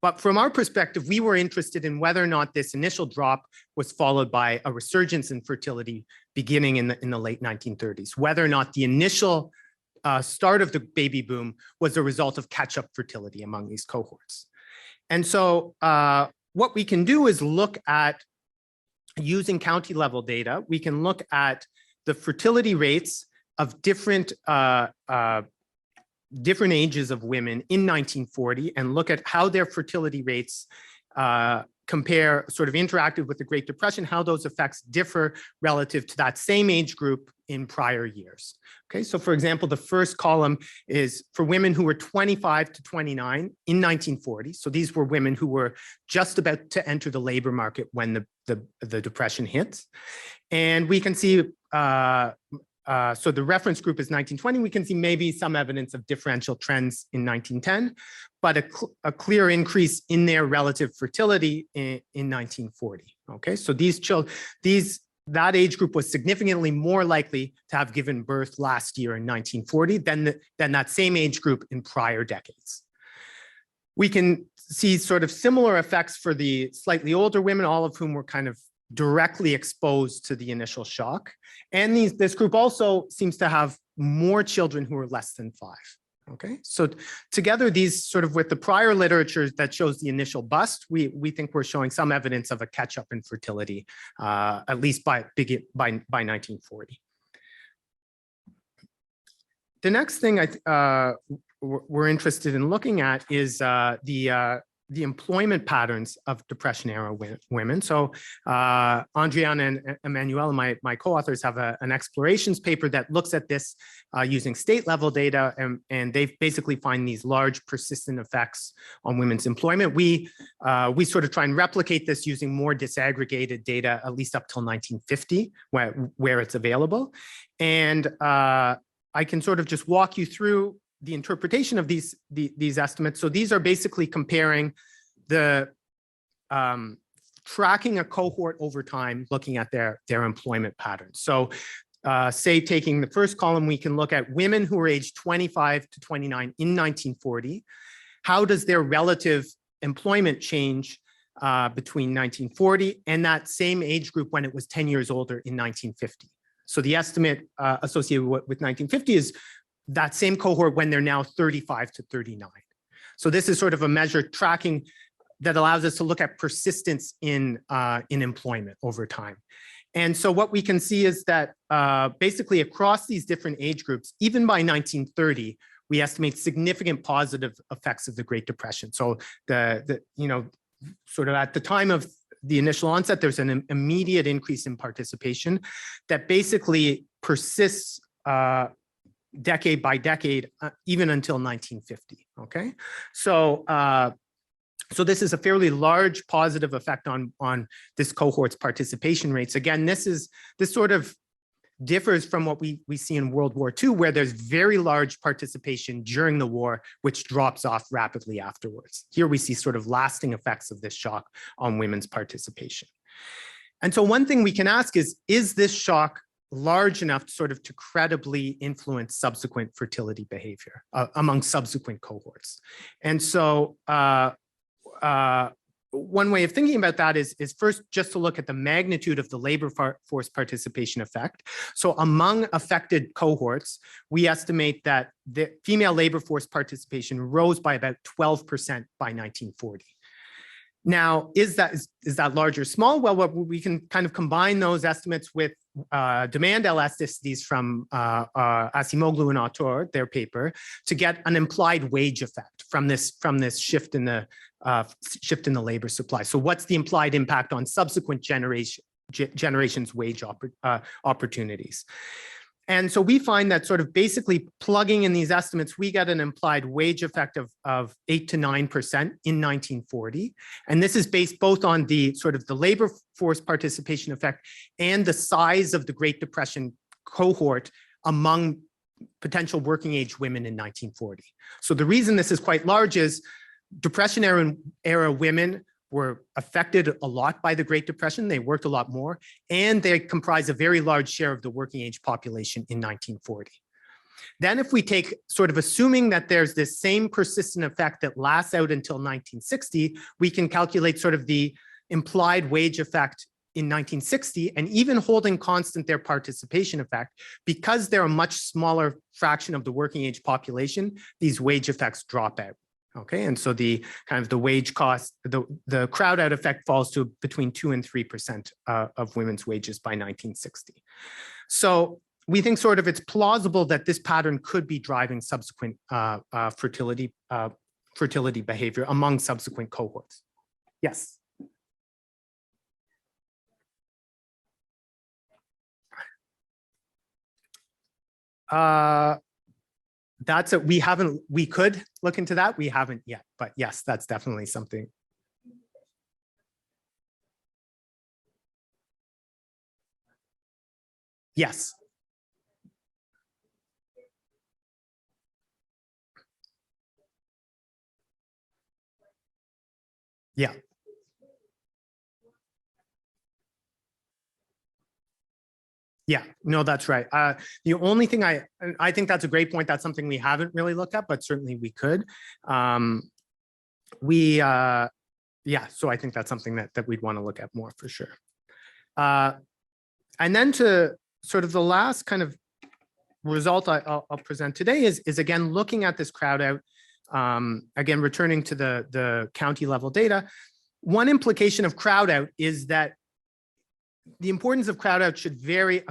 But from our perspective, we were interested in whether or not this initial drop was followed by a resurgence in fertility beginning in the late 1930s, whether or not the initial start of the baby boom was a result of catch-up fertility among these cohorts. And so what we can do is look at, using county level data, we can look at the fertility rates of different ages of women in 1940 and look at how their fertility rates compare, sort of interacted with the Great Depression, how those effects differ relative to that same age group in prior years. Okay, so for example, the first column is for women who were 25 to 29 in 1940. So these were women who were just about to enter the labor market when the Depression hit. And we can see, so the reference group is 1920. We can see maybe some evidence of differential trends in 1910, but a clear increase in their relative fertility in 1940. Okay, so that age group was significantly more likely to have given birth last year in 1940 than that same age group in prior decades. We can see sort of similar effects for the slightly older women, all of whom were kind of directly exposed to the initial shock. And this group also seems to have more children who are less than 5. Okay, so together these sort of with the prior literature that shows the initial bust, we think we're showing some evidence of a catch-up in fertility, at least by 1940. The next thing we're interested in looking at is the the employment patterns of Depression era women. So Andriana and Emmanuel, my co-authors, have an explorations paper that looks at this using state level data, and they basically find these large persistent effects on women's employment. We sort of try and replicate this using more disaggregated data, at least up till 1950, where it's available. And I can sort of just walk you through the interpretation of these estimates. So these are basically comparing the tracking a cohort over time, looking at their employment patterns. So say taking the first column, we can look at women who are aged 25 to 29 in 1940. How does their relative employment change between 1940 and that same age group when it was 10 years older in 1950? So the estimate associated with 1950 is that same cohort when they're now 35 to 39. So this is sort of a measure tracking that allows us to look at persistence in employment over time. And so what we can see is that basically across these different age groups, even by 1930, we estimate significant positive effects of the Great Depression. So sort of at the time of the initial onset, there's an immediate increase in participation that basically persists decade by decade, even until 1950, okay? So this is a fairly large positive effect on this cohort's participation rates. Again, this sort of differs from what we see in World War II, where there's very large participation during the war, which drops off rapidly afterwards. Here we see sort of lasting effects of this shock on women's participation. And so one thing we can ask is this shock large enough sort of to credibly influence subsequent fertility behavior among subsequent cohorts? And so one way of thinking about that is first just to look at the magnitude of the labor force participation effect. So among affected cohorts, we estimate that the female labor force participation rose by about 12% by 1940. Now, is that large or small? Well, we can kind of combine those estimates with demand elasticities from Asimoglu and Autor, their paper, to get an implied wage effect from this shift in the labor supply. So what's the implied impact on subsequent generations' wage opportunities? And so we find that sort of basically plugging in these estimates, we get an implied wage effect of 8 to 9% in 1940. And this is based both on the sort of the labor force participation effect and the size of the Great Depression cohort among potential working age women in 1940. So the reason this is quite large is Depression era women were affected a lot by the Great Depression. They worked a lot more, and they comprise a very large share of the working age population in 1940. Then if we take sort of assuming that there's this same persistent effect that lasts out until 1960, we can calculate sort of the implied wage effect in 1960, and even holding constant their participation effect, because they're a much smaller fraction of the working age population, these wage effects drop out. Okay, and so the kind of the wage cost, the crowd out effect falls to between 2 and 3% of women's wages by 1960. So we think sort of it's plausible that this pattern could be driving subsequent fertility behavior among subsequent cohorts. Yes. We could look into that. We haven't yet, but yes, that's definitely something. Yes. Yeah. Yeah, no, that's right. The only thing I think that's a great point. That's something we haven't really looked at, but certainly we could. Yeah, so I think that's something that we'd want to look at more for sure. And then to sort of the last kind of result I'll present today is again, looking at this crowd out, again, returning to the county level data. One implication of crowd out is that the importance of crowd out should vary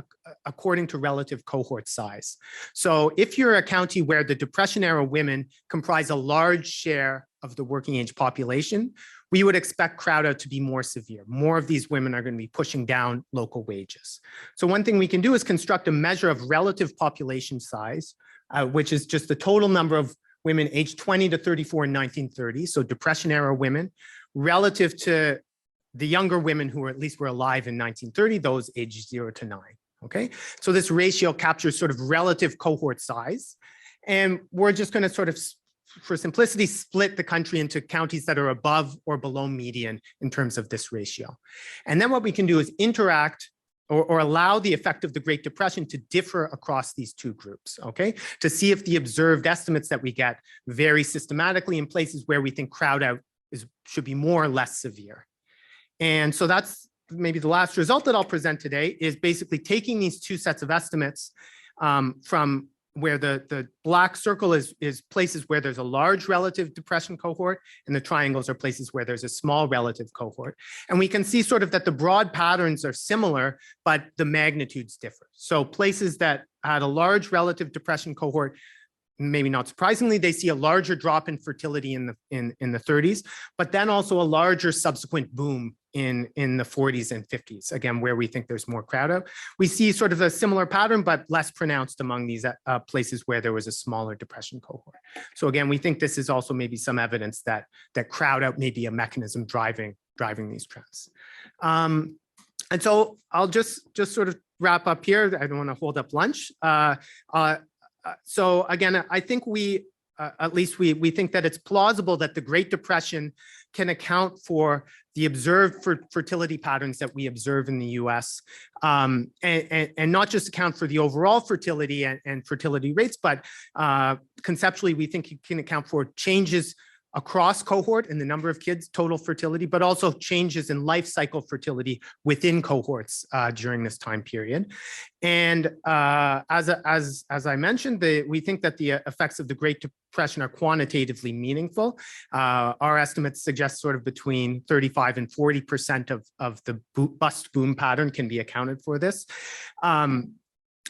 according to relative cohort size. So if you're a county where the Depression era women comprise a large share of the working age population, we would expect crowd out to be more severe. More of these women are going to be pushing down local wages. So one thing we can do is construct a measure of relative population size, which is just the total number of women aged 20 to 34 in 1930, so Depression era women, relative to the younger women who at least were alive in 1930, those aged 0 to 9. Okay, so this ratio captures sort of relative cohort size. And we're just going to sort of, for simplicity, split the country into counties that are above or below median in terms of this ratio. And then what we can do is interact or allow the effect of the Great Depression to differ across these two groups, okay? To see if the observed estimates that we get vary systematically in places where we think crowd out should be more or less severe. And so that's maybe the last result that I'll present today is basically taking these two sets of estimates from where the black circle is places where there's a large relative depression cohort, and the triangles are places where there's a small relative cohort. And we can see sort of that the broad patterns are similar, but the magnitudes differ. So places that had a large relative depression cohort, maybe not surprisingly, they see a larger drop in fertility in the 30s, but then also a larger subsequent boom in the 40s and 50s, again, where we think there's more crowd out. We see sort of a similar pattern, but less pronounced among these places where there was a smaller depression cohort. So again, we think this is also maybe some evidence that crowd out may be a mechanism driving these trends. And so I'll just sort of wrap up here. I don't want to hold up lunch. So again, I think at least we think that it's plausible that the Great Depression can account for the observed fertility patterns that we observe in the US, and not just account for the overall fertility and fertility rates, but conceptually, we think it can account for changes across cohort in the number of kids, total fertility, but also changes in life cycle fertility within cohorts during this time period. And as I mentioned, we think that the effects of the Great Depression are quantitatively meaningful. Our estimates suggest sort of between 35 and 40% of the bust boom pattern can be accounted for this.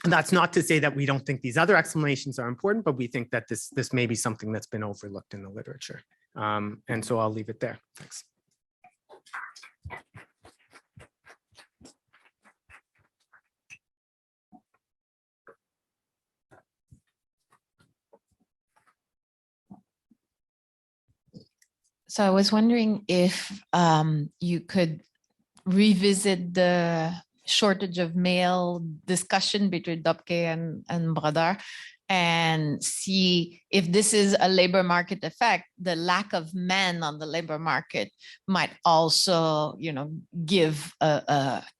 That's not to say that we don't think these other explanations are important, but we think that this may be something that's been overlooked in the literature. And so I'll leave it there. Thanks. So I was wondering if you could revisit the shortage of male discussion between Dubke and Brodeur, and see if this is a labor market effect. The lack of men on the labor market might also, give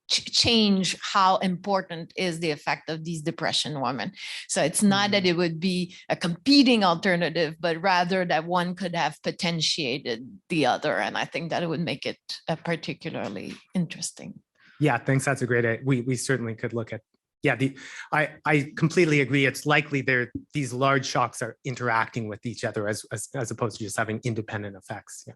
change how important is the effect of these depression women. So it's not that it would be a competing alternative, but rather that one could have potentiated the other. And I think that it would make it particularly interesting. Yeah, thanks. That's a great idea. We certainly could look at, I completely agree. It's likely these large shocks are interacting with each other as opposed to just having independent effects. Yeah.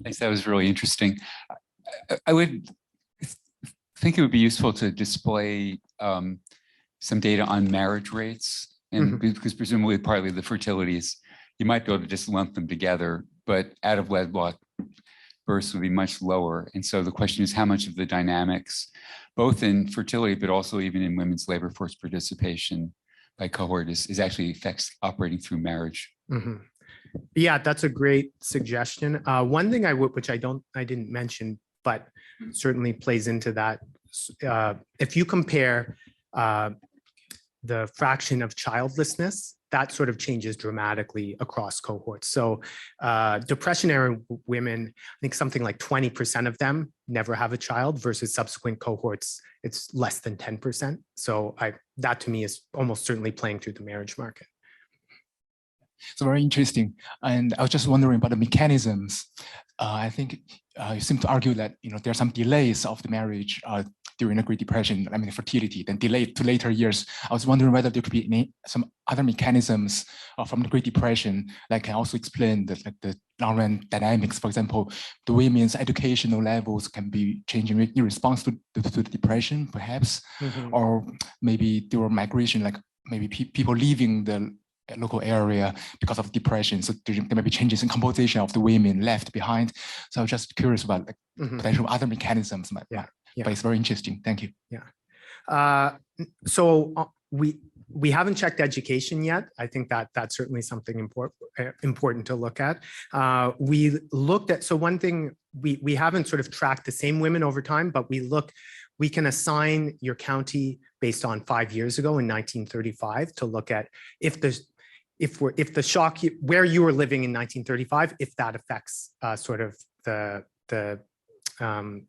Thanks, that was really interesting. I would think it would be useful to display some data on marriage rates, and because presumably partly the fertilities, you might be able to just lump them together, but out of wedlock births would be much lower. And so the question is how much of the dynamics, both in fertility, but also even in women's labor force participation by cohort is actually effects operating through marriage. Yeah, that's a great suggestion. One thing which I didn't mention, but certainly plays into that. If you compare the fraction of childlessness, that sort of changes dramatically across cohorts. So depression era women, I think something like 20% of them never have a child, versus subsequent cohorts, it's less than 10%. So that to me is almost certainly playing through the marriage market. It's very interesting. And I was just wondering about the mechanisms. I think you seem to argue that there are some delays of the marriage during the Great Depression, fertility, then delayed to later years. I was wondering whether there could be some other mechanisms from the Great Depression that can also explain the long-run dynamics. For example, the women's educational levels can be changing in response to the depression, perhaps, or maybe there were migration, like maybe people leaving the local area because of depression. So there may be changes in composition of the women left behind. So I'm just curious about like potential other mechanisms. But it's very interesting. Thank you. So we haven't checked education yet. I think that that's certainly something important to look at. We looked at, so one thing, we haven't sort of tracked the same women over time, but we can assign your county based on 5 years ago in 1935 to look at if the shock, where you were living in 1935, if that affects sort of the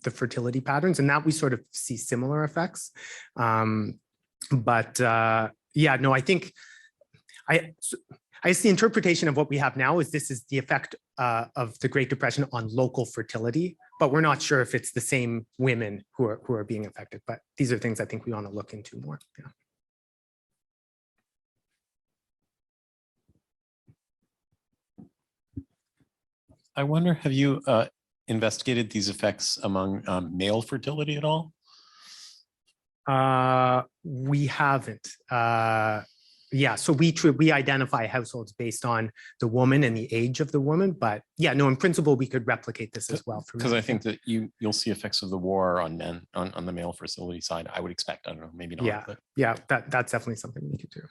fertility patterns, and that we sort of see similar effects. Yeah, no, I think I guess the interpretation of what we have now is this is the effect of the Great Depression on local fertility, but we're not sure if it's the same women who are being affected. But these are things I think we want to look into more. Yeah. I wonder, have you investigated these effects among male fertility at all? We haven't. Yeah, so we identify households based on the woman and the age of the woman, but yeah, no, in principle, we could replicate this as well. Because I think that you'll see effects of the war on men on the male fertility side. I would expect. I don't know, maybe not. Yeah, but, yeah, that's definitely something we could do.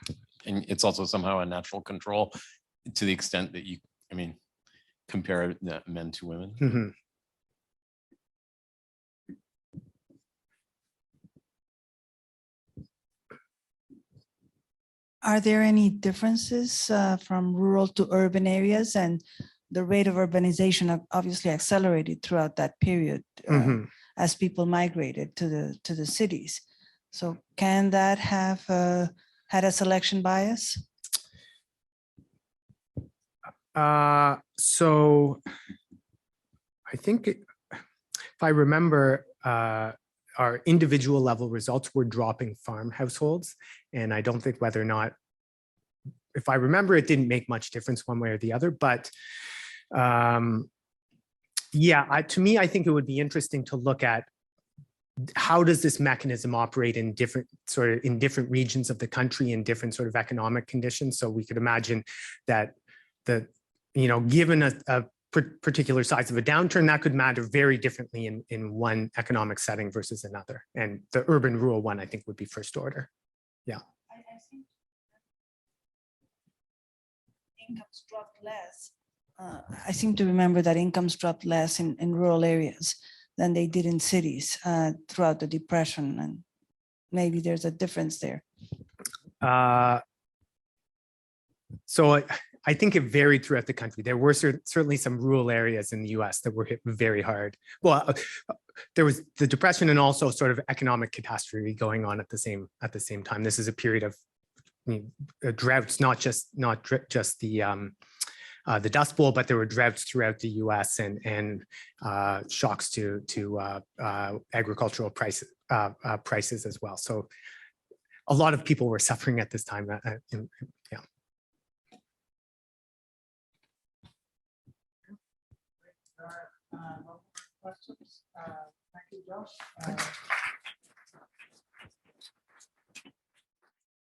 And it's also somehow a natural control to the extent that you, I mean, compare men to women. Mm-hmm. Are there any differences from rural to urban areas? And the rate of urbanization obviously accelerated throughout that period as people migrated to the cities. So can that have had a selection bias? So I think if I remember, our individual level results were dropping farm households. And I don't think whether or not, if I remember, it didn't make much difference one way or the other. But yeah, to me, I think it would be interesting to look at how does this mechanism operate in different regions of the country in different sort of economic conditions. So we could imagine that given a particular size of a downturn, that could matter very differently in one economic setting versus another. And the urban rural one, I think, would be first order. Yeah. Incomes dropped less. I seem to remember that incomes dropped less in rural areas than they did in cities throughout the Depression. And maybe there's a difference there. So I think it varied throughout the country. There were certainly some rural areas in the US that were hit very hard. Well, there was the Depression and also sort of economic catastrophe going on at the same time. This is a period of droughts, not just the Dust Bowl, but there were droughts throughout the US and shocks to agricultural prices as well. So a lot of people were suffering at this time. Yeah. No more questions. Thank you, Josh.